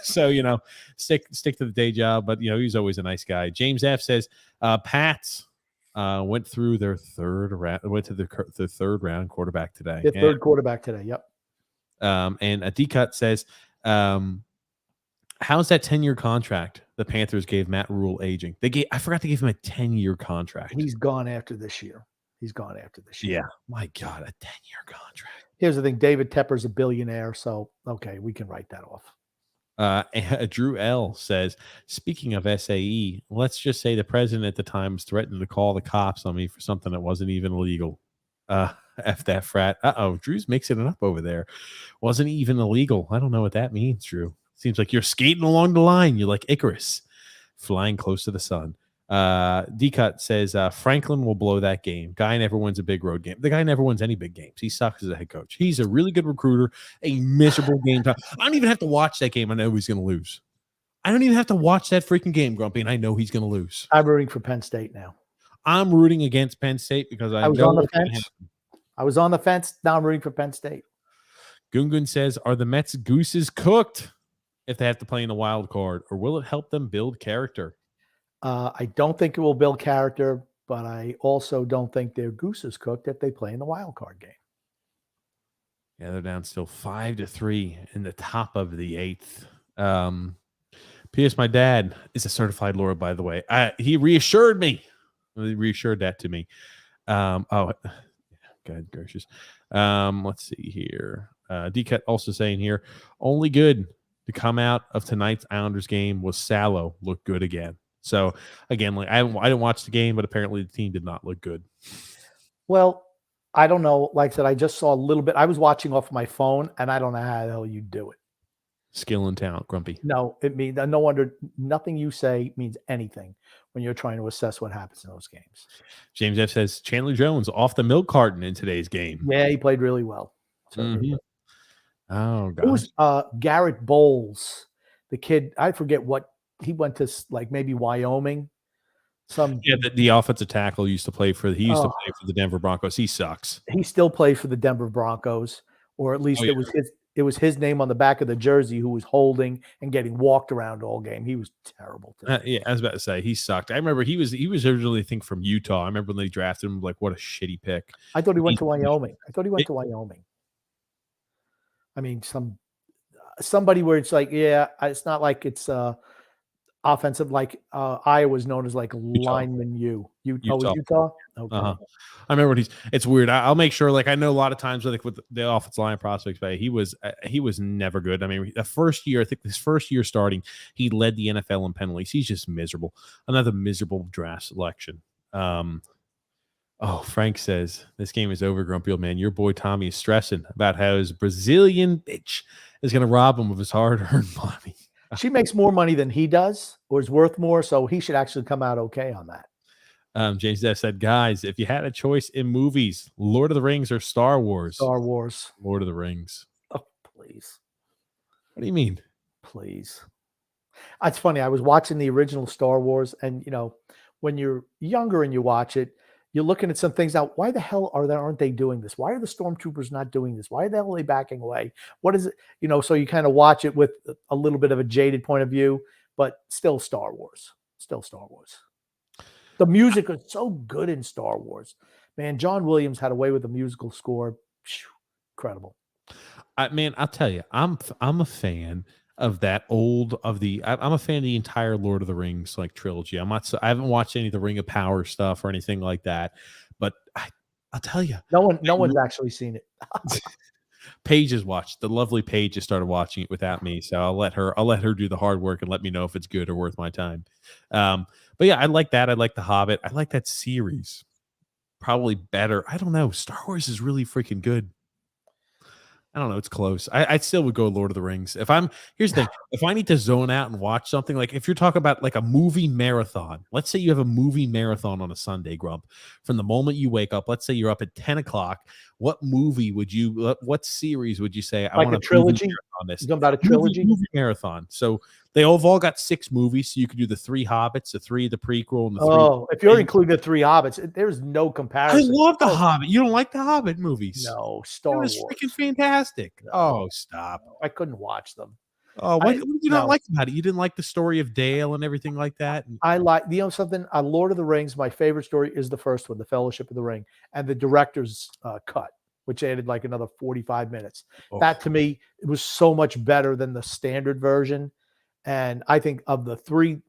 So stick to the day job, but he's always a nice guy. James F says, Pats went through their third round. Went to the third round quarterback today. The third quarterback today. Yep. And a D-Cut says, how's that 10-year contract the Panthers gave Matt Rule aging? I forgot to give him a 10-year contract. He's gone after this year. Yeah. My God, a 10-year contract. Here's the thing. David Tepper's a billionaire, so okay, we can write that off. Drew L says, speaking of SAE, let's just say the president at the time was threatening to call the cops on me for something that wasn't even illegal. F that frat. Drew's mixing it up over there. Wasn't even illegal. I don't know what that means, Drew. Seems like you're skating along the line. You're like Icarus, flying close to the sun. D-Cut says, Franklin will blow that game. Guy never wins a big road game. The guy never wins any big games. He sucks as a head coach. He's a really good recruiter, a miserable game time. I don't even have to watch that game. I know he's going to lose. I don't even have to watch that freaking game, Grumpy, and I know he's going to lose. I'm rooting for Penn State now. I'm rooting against Penn State because I was on the fence. I was on the fence. Now I'm rooting for Penn State. Gungun says, are the Mets gooses cooked if they have to play in the wild card, or will it help them build character? I don't think it will build character, but I also don't think their goose is cooked if they play in the wild card game. Yeah, they're down still 5-3 in the top of the 8th. P.S. My dad is a certified lawyer, by the way. He reassured me. He reassured that to me. God gracious. Let's see here. D-Cut also saying here, only good to come out of tonight's Islanders game was Salo looked good again. So again, I didn't watch the game, but apparently the team did not look good. Well, I don't know. Like I said, I just saw a little bit. I was watching off my phone, and I don't know how the hell you do it. Skill and talent, Grumpy. No, it means no wonder nothing you say means anything when you're trying to assess what happens in those games. James F says Chandler Jones off the milk carton in today's game. Yeah, he played really well. Mm-hmm. Oh, God. It was Garrett Bowles, the kid. I forget what he went to, like maybe Wyoming. The offensive tackle used to play for. He used to play for the Denver Broncos. He sucks. He still plays for the Denver Broncos, or at least it was his name on the back of the jersey. Who was holding and getting walked around all game. He was terrible. Yeah, I was about to say he sucked. I remember he was originally, I think, from Utah. I remember when they drafted him. Like, what a shitty pick. I thought he went to Wyoming. I mean, somebody where it's like, yeah, it's not like it's offensive like Iowa's known as like lineman U. Utah? Okay. I remember it's weird. I'll make sure, like, I know a lot of times with the offensive line prospects, but he was never good. I mean, the first year, I think his first year starting, he led the NFL in penalties. He's just miserable. Another miserable draft selection. Frank says, this game is over, Grumpy Old Man. Your boy Tommy is stressing about how his Brazilian bitch is going to rob him of his hard-earned money. She makes more money than he does, or is worth more, so he should actually come out okay on that. James Depp said, guys, if you had a choice in movies, Lord of the Rings or Star Wars? Star Wars. Lord of the Rings. Oh, please. What do you mean? Please. It's funny. I was watching the original Star Wars, and when you're younger and you watch it, you're looking at some things now. Why the hell aren't they doing this? Why are the stormtroopers not doing this? Why the hell are they backing away? What is it? So you kind of watch it with a little bit of a jaded point of view, but still Star Wars. Still Star Wars. The music is so good in Star Wars. Man, John Williams had a way with the musical score. Incredible. I'll tell you, I'm a fan of that I'm a fan of the entire Lord of the Rings trilogy. I haven't watched any of the Ring of Power stuff or anything like that, but I'll tell you, no one's actually seen it. Paige has watched. The lovely Paige has started watching it without me, so I'll let her do the hard work and let me know if it's good or worth my time. But yeah, I like that. I like The Hobbit. I like that series. Probably better. I don't know. Star Wars is really freaking good. I don't know. It's close. I still would go Lord of the Rings. Here's the thing. If I need to zone out and watch something, if you're talking about a movie marathon, let's say you have a movie marathon on a Sunday, Grump, from the moment you wake up, let's say you're up at 10 o'clock. What series would you say? I want a trilogy on this. You're talking about a trilogy? Movie marathon. So they've all got 6 movies. So you could do the 3 Hobbits, the prequel, and the 3. Oh, if you're including the 3 Hobbits, there's no comparison. I love the Hobbit. You don't like the Hobbit movies? No, Star Wars. Freaking fantastic. No. Oh, stop. I couldn't watch them. Oh, what did you not like about it? You didn't like the story of Dale and everything like that? I like, something, Lord of the Rings, my favorite story is the first one, The Fellowship of the Ring, and the director's cut, which added another 45 minutes. Oh. That, to me, it was so much better than the standard version. And I think of the 3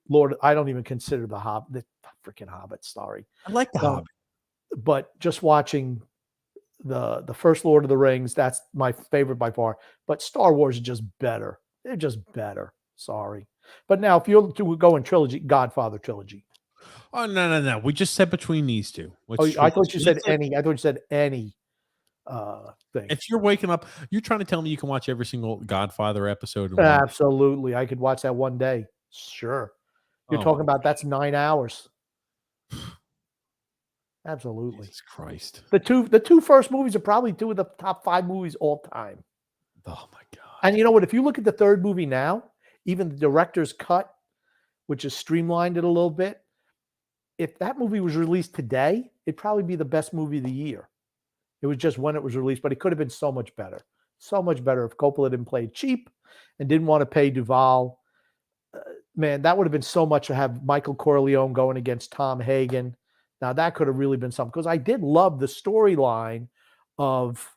I don't even consider the freaking Hobbit, sorry. I like the Hobbit. But just watching the first Lord of the Rings, that's my favorite by far. But Star Wars is just better. They're just better. Sorry. But now, if you're to go in trilogy, Godfather trilogy. Oh, no. We just said between these 2. I thought you said any. I thought you said any thing. If you're waking up, you're trying to tell me you can watch every single Godfather episode. Absolutely. I could watch that one day. Sure. You're talking about that's 9 hours. Absolutely. Jesus Christ. The two first movies are probably 2 of the top 5 movies all time. Oh my God. And you know what? If you look at the 3rd movie now, even the director's cut, which has streamlined it a little bit, if that movie was released today, it'd probably be the best movie of the year. It was just when it was released, but it could have been so much better. So much better if Coppola didn't play cheap and didn't want to pay Duvall. Man, that would have been so much to have Michael Corleone going against Tom Hagen. Now, that could have really been something, because I did love the storyline of,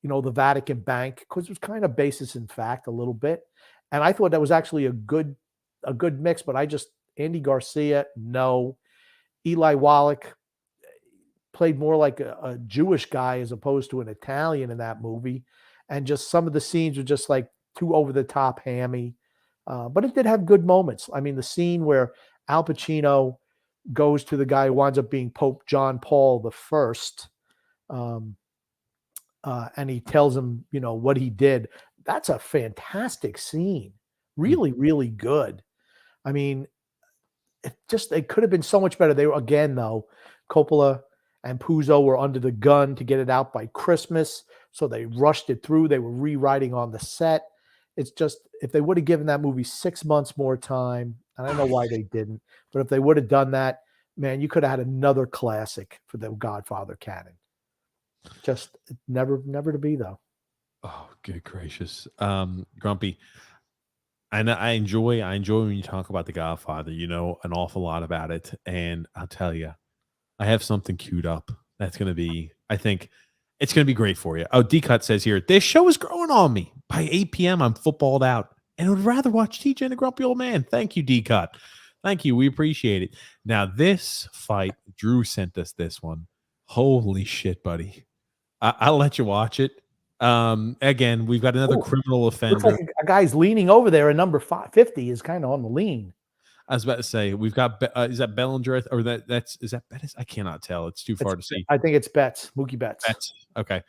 the Vatican Bank, because it was kind of basis in fact a little bit. And I thought that was actually a good mix, but Andy Garcia, no. Eli Wallach played more like a Jewish guy as opposed to an Italian in that movie. And just some of the scenes were just too over the top hammy. But it did have good moments. I mean, the scene where Al Pacino goes to the guy who winds up being Pope John Paul I, and he tells him, what he did. That's a fantastic scene. Really, really good. I mean, it could have been so much better. They were, again, though, Coppola and Puzo were under the gun to get it out by Christmas. So they rushed it through. They were rewriting on the set. It's just, if they would have given that movie 6 months more time, and I don't know why they didn't, but if they would have done that, man, you could have had another classic for the Godfather canon. Just never to be, though. Oh, good gracious. Grumpy. I enjoy when you talk about the Godfather, an awful lot about it. And I'll tell you, I have something queued up. That's going to be, I think it's going to be great for you. Oh, D-Cut says here, this show is growing on me. By 8 p.m., I'm footballed out and would rather watch TJ and the Grumpy Old Man. Thank you, D-Cut. Thank you. We appreciate it. Now, this fight, Drew sent us this one. Holy shit, buddy. I'll let you watch it. Again, we've got another criminal offender. Looks like a guy's leaning over there, and number 50 is kind of on the lean. I was about to say, we've got, is that Bellinger or is that Bettis? I cannot tell. It's too far to see. I think it's Betts, Mookie Betts. Okay.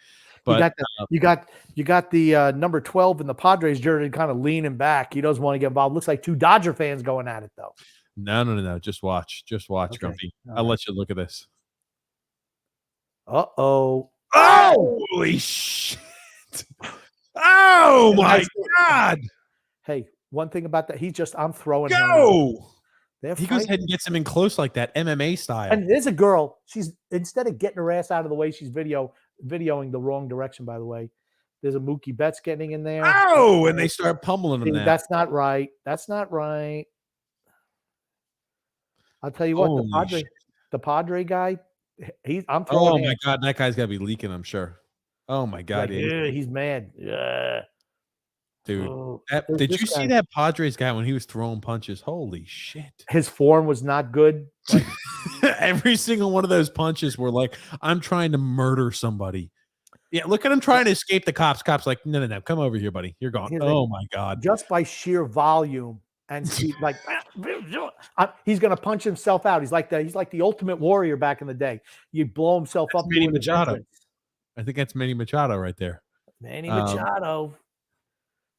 But you got the number 12 in the Padres jersey kind of leaning back. He doesn't want to get involved. Looks like two Dodger fans going at it though. no. Just watch, Okay. Grumpy. All I'll right. let you look at this. Uh-oh. Holy shit! Oh my God! Hey, one thing about that, I'm throwing hands. Go! They're He goes fighting. ahead and gets him in close like that, MMA style. And there's a girl. She's instead of getting her ass out of the way, she's videoing the wrong direction. By the way, there's a Mookie Betts getting in there. Oh, and they start pummeling him See, now. that's not right. That's not right. I'll tell you what, Holy the Padre guy, I'm throwing. Oh my God, that guy's got to be leaking, I'm sure. Oh my God, like, yeah, he's mad. Yeah. dude. Oh, Did this you see guy- that Padres guy when he was throwing punches? Holy shit. His form was not good. Like, Every single one of those punches were like, I'm trying to murder somebody. Yeah, look at him trying to escape the cops. Cops like, no, come over here, buddy. You're gone. Here's the Oh thing. my God. just by sheer volume and speed, like he's gonna punch himself out. He's like the ultimate warrior back in the day. You blow himself That's up Manny doing his Machado. entrance. I think that's Manny Machado right there. Manny Machado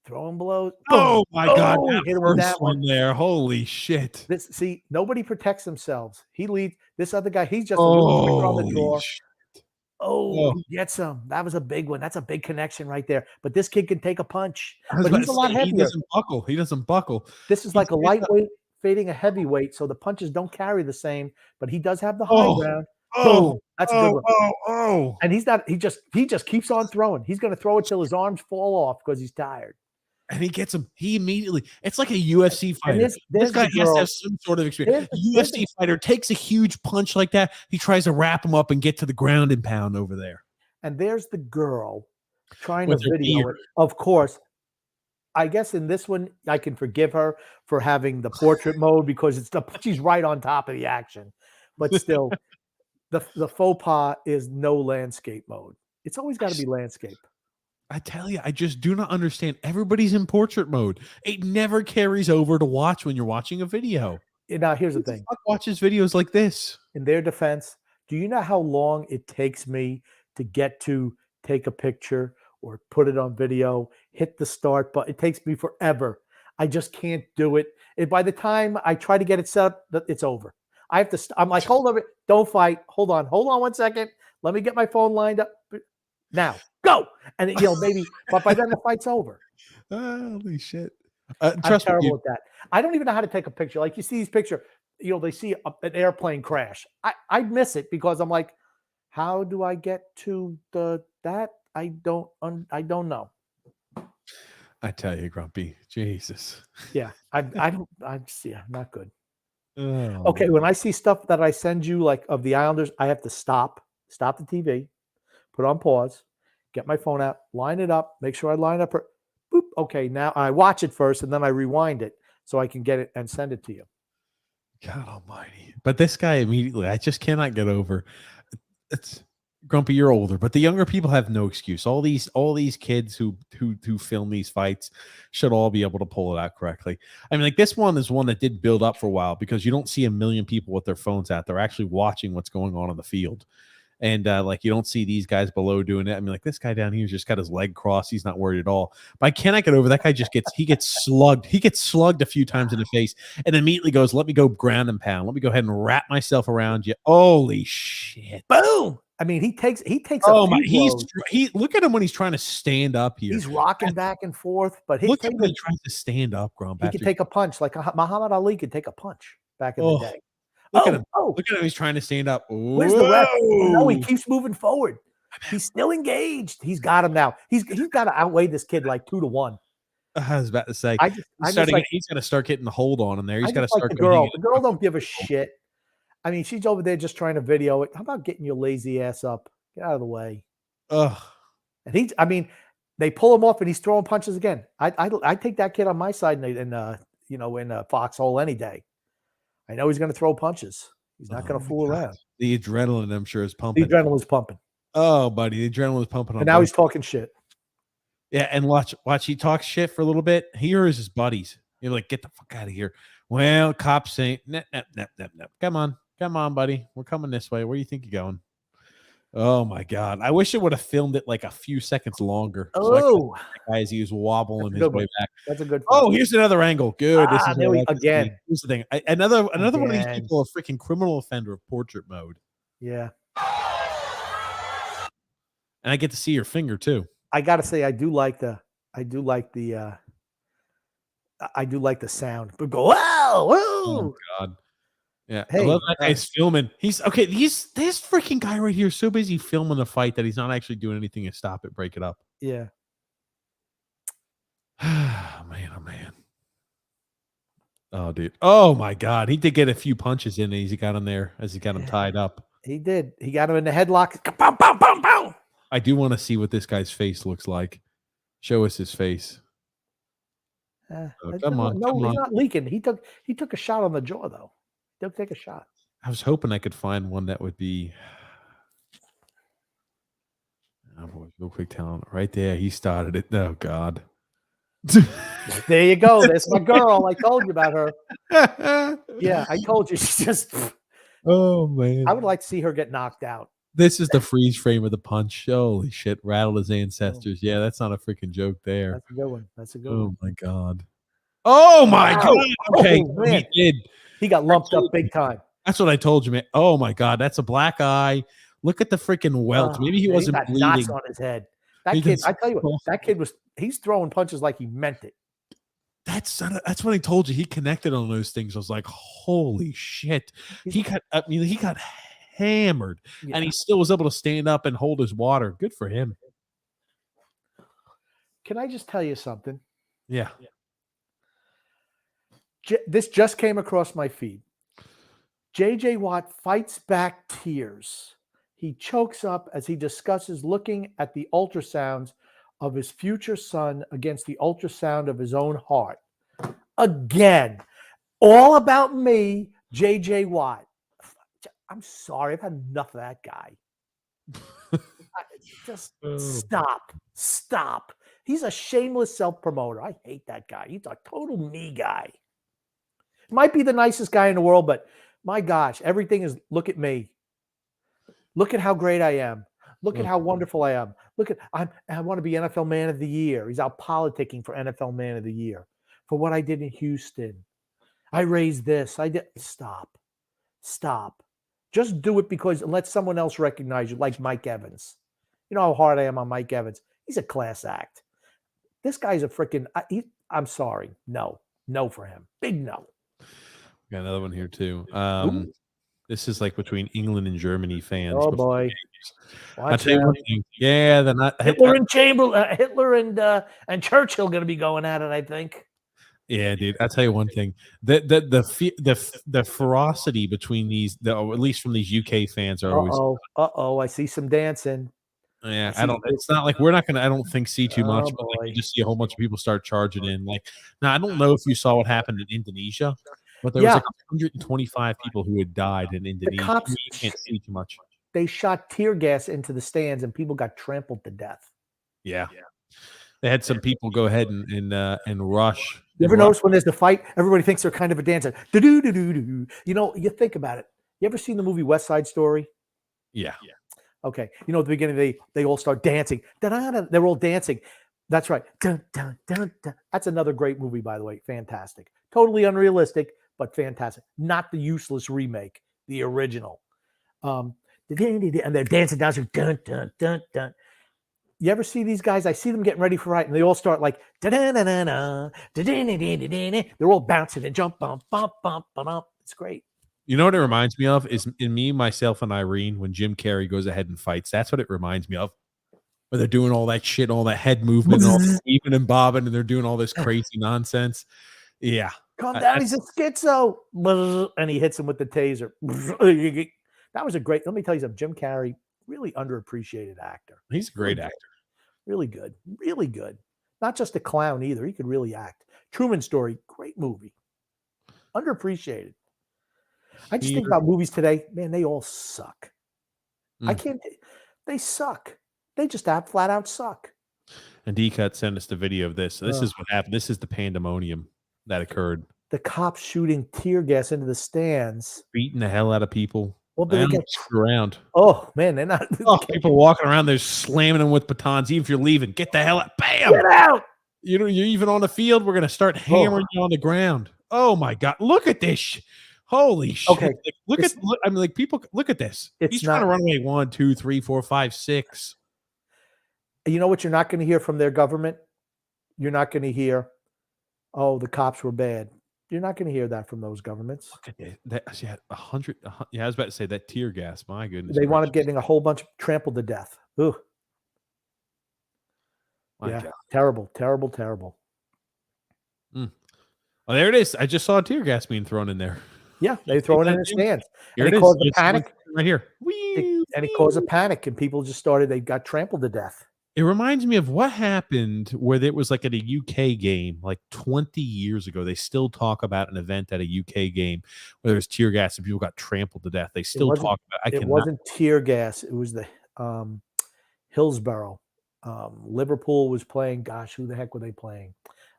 throwing blows. Oh my God. Oh, That hit him with first that one there. Holy shit. Nobody protects themselves. He leads this other guy. He's just a little quicker on the draw. Oh. He gets him. That was a big one. That's a big connection right there. But this kid can take a punch. I was But about he's to a lot say, heavier. He doesn't buckle. This is like a lightweight fading a heavyweight, so the punches don't carry the same. But he does have the high Oh. ground. Oh, Boom. That's a good one. Oh. And he's not. He just keeps on throwing. He's going to throw it till his arms fall off because he's tired. And he gets him. He immediately. It's like a UFC fighter. there's This guy the has to girl- have some sort of experience. there's UFC fighter takes a huge punch like that. He tries to wrap him up and get to the ground and pound over there. And there's the girl trying With to her video beard. it. Of course, I guess in this one I can forgive her for having the portrait mode because she's right on top of the action. But still, the faux pas is no landscape mode. It's always got to be landscape. I tell you, I just do not understand. Everybody's in portrait mode. It never carries over to watch when you're watching a video. Now, here's the Who the thing. fuck watches videos like this? In their defense, do you know how long it takes me to get to take a picture or put it on video, hit the start button? It takes me forever. I just can't do it. By the time I try to get it set up, it's over. I have to. I'm like, hold on, don't fight. Hold on 1 second. Let me get my phone lined up. Now, go. And maybe, but by then the fight's over. Holy shit! I'm Trust me, terrible at that. I don't even know how to take a picture. Like you see these picture, they see an airplane crash. I miss it because I'm like, how do I get to that? I don't know. I tell you, Grumpy, Jesus. Yeah, I'm not good. Oh. Okay, when I see stuff that I send you like of the Islanders, I have to stop the TV, put on pause, get my phone out, line it up, make sure I line up. Boop. Okay, now I watch it first and then I rewind it so I can get it and send it to you. God Almighty! But this guy immediately, I just cannot get over. It's Grumpy. You're older, but the younger people have no excuse. All these kids who film these fights should all be able to pull it out correctly. I mean, like this one is one that did build up for a while because you don't see a million people with their phones out. They're actually watching what's going on the field. And like you don't see these guys below doing it. I mean, like this guy down here just got his leg crossed. He's not worried at all. But I cannot get over that guy. He gets slugged. He gets slugged a few times in the face, and immediately goes, "Let me go ground and pound. Let me go ahead and wrap myself around you." Holy shit! Boom! I mean, he takes. Oh my! He look at him when he's trying to stand up here. He's rocking back and forth, but look at when he tries to stand up, Grump. He could take a punch like Muhammad Ali could take a punch back in the day. Look at him. Look at him. He's trying to stand up. Where's the ref? No, he keeps moving forward. He's still engaged. He's got him now. He's got to outweigh this kid like 2-1. I was about to say. He's got to start getting the hold on him there. He's got to start. The girl don't give a shit. I mean, she's over there just trying to video it. How about getting your lazy ass up? Get out of the way. Ugh. And they pull him off and he's throwing punches again. I take that kid on my side in a foxhole any day. I know he's going to throw punches. He's not going to fool around. The adrenaline, I'm sure, is pumping. The adrenaline's pumping. Oh, buddy, the adrenaline is pumping. And now he's talking shit. Yeah, and watch. He talks shit for a little bit. He hears his buddies. You're like, get the fuck out of here. Well, cops saying, no. Come on, buddy. We're coming this way. Where do you think you're going? Oh my God. I wish it would have filmed it like a few seconds longer. So I could Oh, see the guy as he was wobbling that's a his good way one. back. That's a good Oh, one. here's another angle. Good. This is There what I we like to see. again. Here's the thing. Another one of these Again. people, a freaking criminal offender of portrait mode. Yeah. And I get to see your finger too. I gotta say, I do like the sound. But go, wow, Oh woo. God. Yeah. I Hey, love that guy's filming. He's okay. This freaking guy right here is so busy filming the fight that he's not actually doing anything to stop it, break it up. yeah. Man, oh man. Oh, dude. Oh my God. He did get a few punches in as he got him there, as he got him tied up. He did. He got him in the headlock. Pow, pow, pow, pow. I do want to see what this guy's face looks like. Show us his face. Come on. No, Come he's on. not leaking. He took a shot on the jaw though. He'll take a shot. I was hoping I could find one that would be. Oh, boy, real quick talent. Right there. He started it. Oh, God. There you go. There's my girl. I told you about her. Yeah, I told you. She's just. Oh, man. I would like to see her get knocked out. This is the freeze frame of the punch. Holy shit. Rattled his ancestors. Yeah, that's not a freaking joke there. That's a good one. That's a good Oh, one. my God. Oh, my Wow. God. Okay. Oh, man. He did. He got lumped up big time. That's what I told you, man. Oh, my God. That's a black eye. Look at the freaking welt. Maybe he Man, wasn't got bleeding. knots on his head. That He kid, gets- I tell you what, that kid he's throwing punches like he meant it. That's what I told you. He connected on those things. I was like, holy shit. He got hammered, Yeah. and he still was able to stand up and hold his water. Good for him. Can I just tell you something? Yeah. This just came across my feed. J.J. Watt fights back tears. He chokes up as he discusses looking at the ultrasounds of his future son against the ultrasound of his own heart. Again, all about me, J.J. Watt. I'm sorry. I've had enough of that guy. Just stop. He's a shameless self-promoter. I hate that guy. He's a total me guy. Might be the nicest guy in the world, but my gosh, everything is look at me. Look at how great I am. Look at how wonderful I am. I want to be NFL Man of the Year. He's out politicking for NFL Man of the Year for what I did in Houston. I raised this. I did. Stop. Just do it because let someone else recognize you, like Mike Evans. You know how hard I am on Mike Evans. He's a class act. This guy's a freaking. I'm sorry. No for him. Big no. Got another one here too. This is like between England and Germany fans. Oh boy. I'll tell you one thing. Yeah, they're not Hitler and Churchill going to be going at it, I think. Yeah, dude. I'll tell you one thing. The ferocity between these, or at least from these UK fans, are always. I see some dancing. Yeah, it's not like we're not gonna. I don't think see too much, but like boy. you just see a whole bunch of people start charging in. Like now, I don't know if you saw what happened in Indonesia, but there was like 125 people who had died in Indonesia. cops- You can't see too much. They shot tear gas into the stands and people got trampled to death. Yeah. They had some people go ahead and rush. You ever notice when there's the fight, everybody thinks they're kind of a dancer. Do-do-do-do-do. You know, you think about it. You ever seen the movie West Side Story? Yeah. Okay. You know, at the beginning, they all start dancing. Da-da-da. They're all dancing. That's right. Dun, dun, dun, dun. That's another great movie, by the way. Fantastic. Totally unrealistic, but fantastic. Not the useless remake, the original. And they're dancing down. Dun, dun, dun, dun. You ever see these guys? I see them getting ready for fight, and they all start like da-da-da-da-da, da-da-da-da-da-da. They're all bouncing and jump, bump, bump, bump, bump. It's great. You know what it reminds me of is in Me, Myself, and Irene when Jim Carrey goes ahead and fights. That's what it reminds me of. Where they're doing all that shit, all that head movement, and all the weaving and bobbing, and they're doing all this crazy nonsense. Yeah. Calm down. He's a schizo. And he hits him with the taser. That was a great. Let me tell you something. Jim Carrey, really underappreciated actor. He's a great actor. Really good. Really good. Not just a clown either. He could really act. Truman Story, great movie. Underappreciated. I just think about movies today. Man, they all suck. I can't. They suck. They just flat out suck. And D-Cut sent us the video of this. So this is what happened. This is the pandemonium that occurred. The cops shooting tear gas into the stands. Beating the hell out of people. Well, They they don't get screw around. oh man, they're not Oh, people walking around there slamming them with batons. Even if you're leaving, get the hell out. Bam! get out. You know, you're even on the field. We're gonna start hammering you on the ground. Oh my god! Look at this! Holy shit! Okay, Like, I mean, like people. Look at this. It's He's trying to not- run away. 1, 2, 3, 4, 5, 6. You know what you're not going to hear from their government? You're not going to hear, oh, the cops were bad. You're not going to hear that from those governments. Look at that. Yeah, 100. Yeah, I was about to say that tear gas. My goodness. They wound up gracious. getting a whole bunch trampled to death. Ooh, My yeah, God. terrible, terrible, terrible. Oh, there it is. I just saw tear gas being thrown in there. Yeah, they throw it in the Here stands. Here And it it is. caused a It's panic. right here. And it caused a panic, and people just they got trampled to death. It reminds me of what happened where it was like at a UK game like 20 years ago. They still talk about an event at a UK game where there was tear gas and people got trampled to death. They still wasn't- talk about It wasn't tear gas. It was the Hillsborough. Liverpool was playing. Gosh, who the heck were they playing?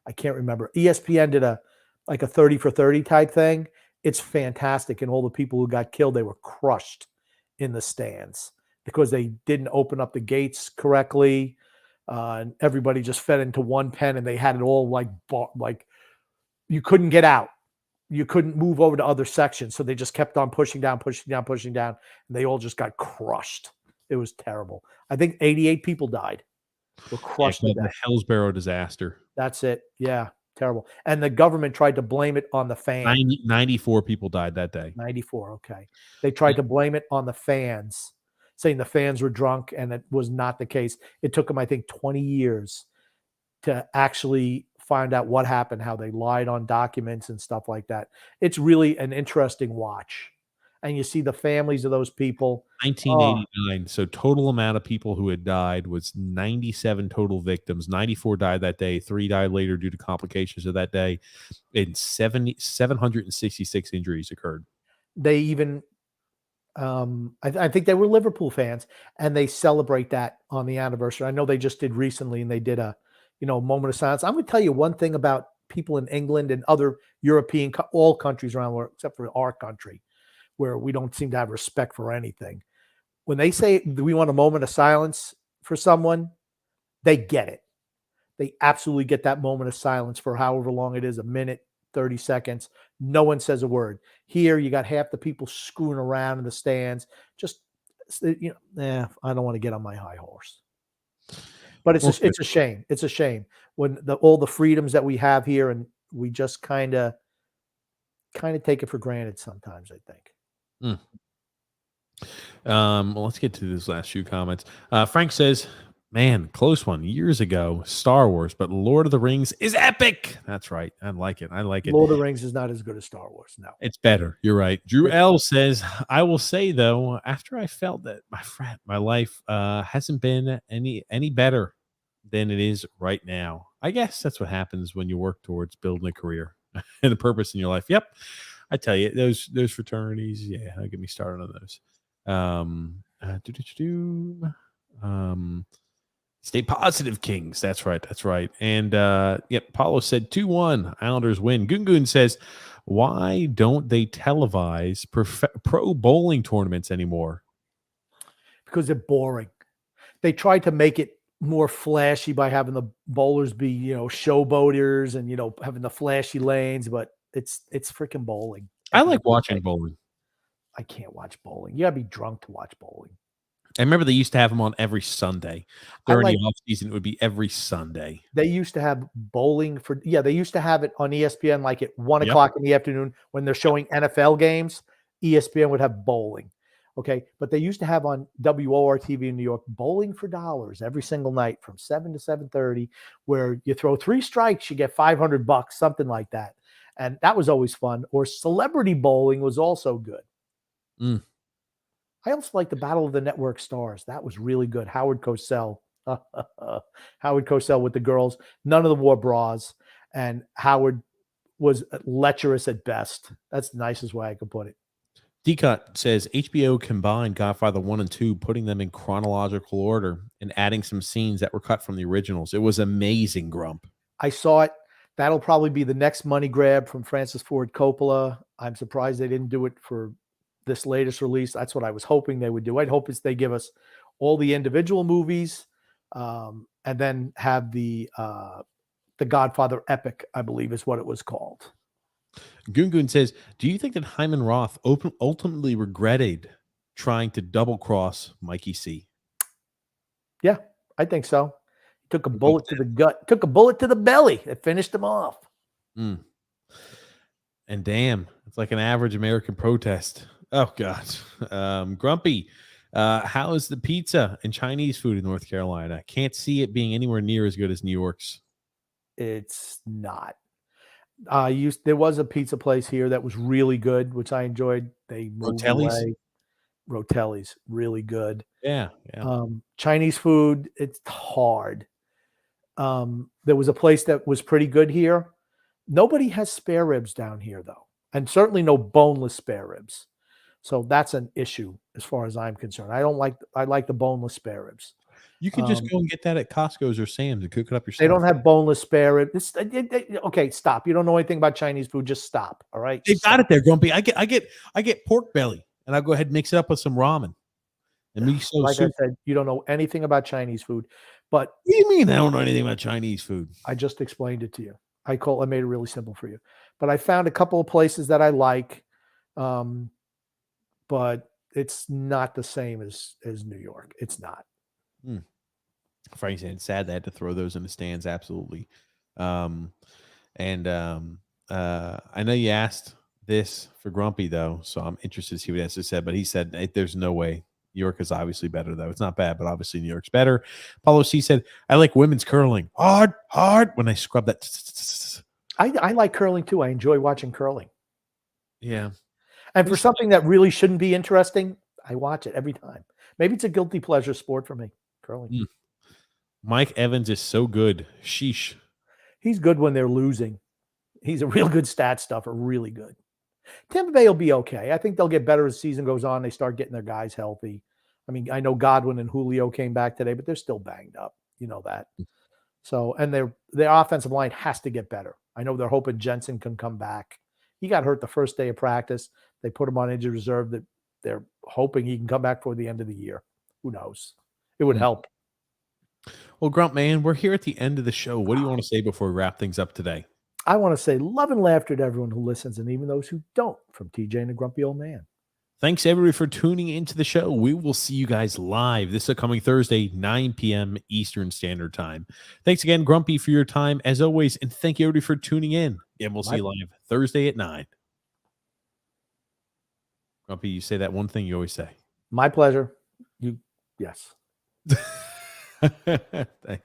I can't remember. ESPN did a 30 for 30 type thing. It's fantastic. And all the people who got killed, they were crushed in the stands because they didn't open up the gates correctly. And everybody just fed into one pen, and they had it all like you couldn't get out. You couldn't move over to other sections. So they just kept on pushing down, pushing down, pushing down. And they all just got crushed. It was terrible. I think 88 people died. Were crushed to the death. Hillsborough disaster. That's it. Yeah, terrible. And the government tried to blame it on the fans. 94 people died that day. 94, okay. They tried to blame it on the fans, saying the fans were drunk, and it was not the case. It took them, I think, 20 years to actually find out what happened, how they lied on documents and stuff like that. It's really an interesting watch. And you see the families of those people. 1989. So total amount of people who had died was 97 total victims. 94 died that day. 3 died later due to complications of that day. And 766 injuries occurred. They even, I think they were Liverpool fans, and they celebrate that on the anniversary. I know they just did recently, and they did a, moment of silence. I'm going to tell you one thing about people in England and other European, all countries around the world, except for our country, where we don't seem to have respect for anything. When they say we want a moment of silence for someone, they get it. They absolutely get that moment of silence for however long it is, a minute, 30 seconds. No one says a word. Here, you got half the people screwing around in the stands. Just, I don't want to get on my high horse. But it's a shame. It's a shame when all the freedoms that we have here, and we just kind of take it for granted sometimes, I think. Well, let's get to these last few comments. Frank says, man, close one years ago, Star Wars, but Lord of the Rings is epic. That's right. I like it. Lord of the Rings is not as good as Star Wars. No, it's better. You're right. Drew L says, I will say though, after I felt that my life hasn't been any better than it is right now. I guess that's what happens when you work towards building a career and a purpose in your life. Yep. I tell you, those fraternities, yeah, don't get me started on those. Stay positive, Kings. That's right. And Paulo said 2-1. Islanders win. Gungun says, why don't they televise pro bowling tournaments anymore? Because they're boring. They tried to make it more flashy by having the bowlers be, showboaters and, having the flashy lanes, but it's freaking bowling. I like watching bowling. I can't watch bowling. You gotta be drunk to watch bowling. I remember they used to have them on every Sunday. During the off season, it would be every Sunday. They used to have bowling they used to have it on ESPN like at 1 o'clock in the afternoon when they're showing NFL games. ESPN would have bowling. Okay. But they used to have on WOR TV in New York, bowling for dollars every single night from 7 to 7:30, where you throw 3 strikes, you get $500, something like that. And that was always fun. Or celebrity bowling was also good. I also like the Battle of the Network Stars. That was really good. Howard Cosell. Howard Cosell with the girls. None of them wore bras. And Howard was lecherous at best. That's the nicest way I could put it. D-Cut says HBO combined Godfather 1 and 2, putting them in chronological order and adding some scenes that were cut from the originals. It was amazing, Grump. I saw it. That'll probably be the next money grab from Francis Ford Coppola. I'm surprised they didn't do it for this latest release. That's what I was hoping they would do. I'd hope is they give us all the individual movies, and then have the Godfather epic, I believe is what it was called. Gungun says, do you think that Hyman Roth ultimately regretted trying to double cross Mikey C? Yeah, I think so. Took a bullet to the gut, took a bullet to the belly. It finished him off. Mm. And damn, it's like an average American protest. Oh God. Grumpy, how is the pizza and Chinese food in North Carolina? Can't see it being anywhere near as good as New York's. It's not. There was a pizza place here that was really good, which I enjoyed. They moved Rotelli's? away. Rotelli's, really good. Yeah. Chinese food, it's hard. There was a place that was pretty good here. Nobody has spare ribs down here, though, and certainly no boneless spare ribs. So that's an issue as far as I'm concerned. I like the boneless spare ribs. You can just go and get that at Costco's or Sam's and cook it up yourself. They don't have boneless spare ribs. Okay, stop. You don't know anything about Chinese food. Just stop. All right. They've got it there, Grumpy. I get pork belly, and I'll go ahead and mix it up with some ramen and miso Like soup. I said, you don't know anything about Chinese food. But What do you mean I don't know anything about Chinese food? I just explained it to you. I made it really simple for you. But I found a couple of places that I like, but it's not the same as New York. It's not. Frank said, sad they had to throw those in the stands. Absolutely. I know you asked this for Grumpy, though, so I'm interested to see what he has to say. But he said, hey, there's no way. New York is obviously better, though. It's not bad, but obviously New York's better. Paulo C said, I like women's curling. Hard. When I scrub that. I like curling, too. I enjoy watching curling. Yeah. And for something that really shouldn't be interesting, I watch it every time. Maybe it's a guilty pleasure sport for me, curling. Mike Evans is so good. Sheesh. He's good when they're losing. He's a real good stat stuffer, really good. Tampa Bay will be okay. I think they'll get better as the season goes on. They start getting their guys healthy. I mean, I know Godwin and Julio came back today, but they're still banged up. You know that. So, and their offensive line has to get better. I know they're hoping Jensen can come back. He got hurt the first day of practice. They put him on injured reserve. That they're hoping he can come back for the end of the year. Who knows? It would help. Well, Grump, man, we're here at the end of the show. What do you want to say before we wrap things up today? I want to say love and laughter to everyone who listens and even those who don't, from TJ and the Grumpy Old Man. Thanks, everybody, for tuning into the show. We will see you guys live this upcoming Thursday, 9 p.m. Eastern Standard Time. Thanks again, Grumpy, for your time, as always, and thank you, everybody, for tuning in. And we'll see you live Thursday at 9. Grumpy, you say that one thing you always say. My pleasure. Yes. Thanks.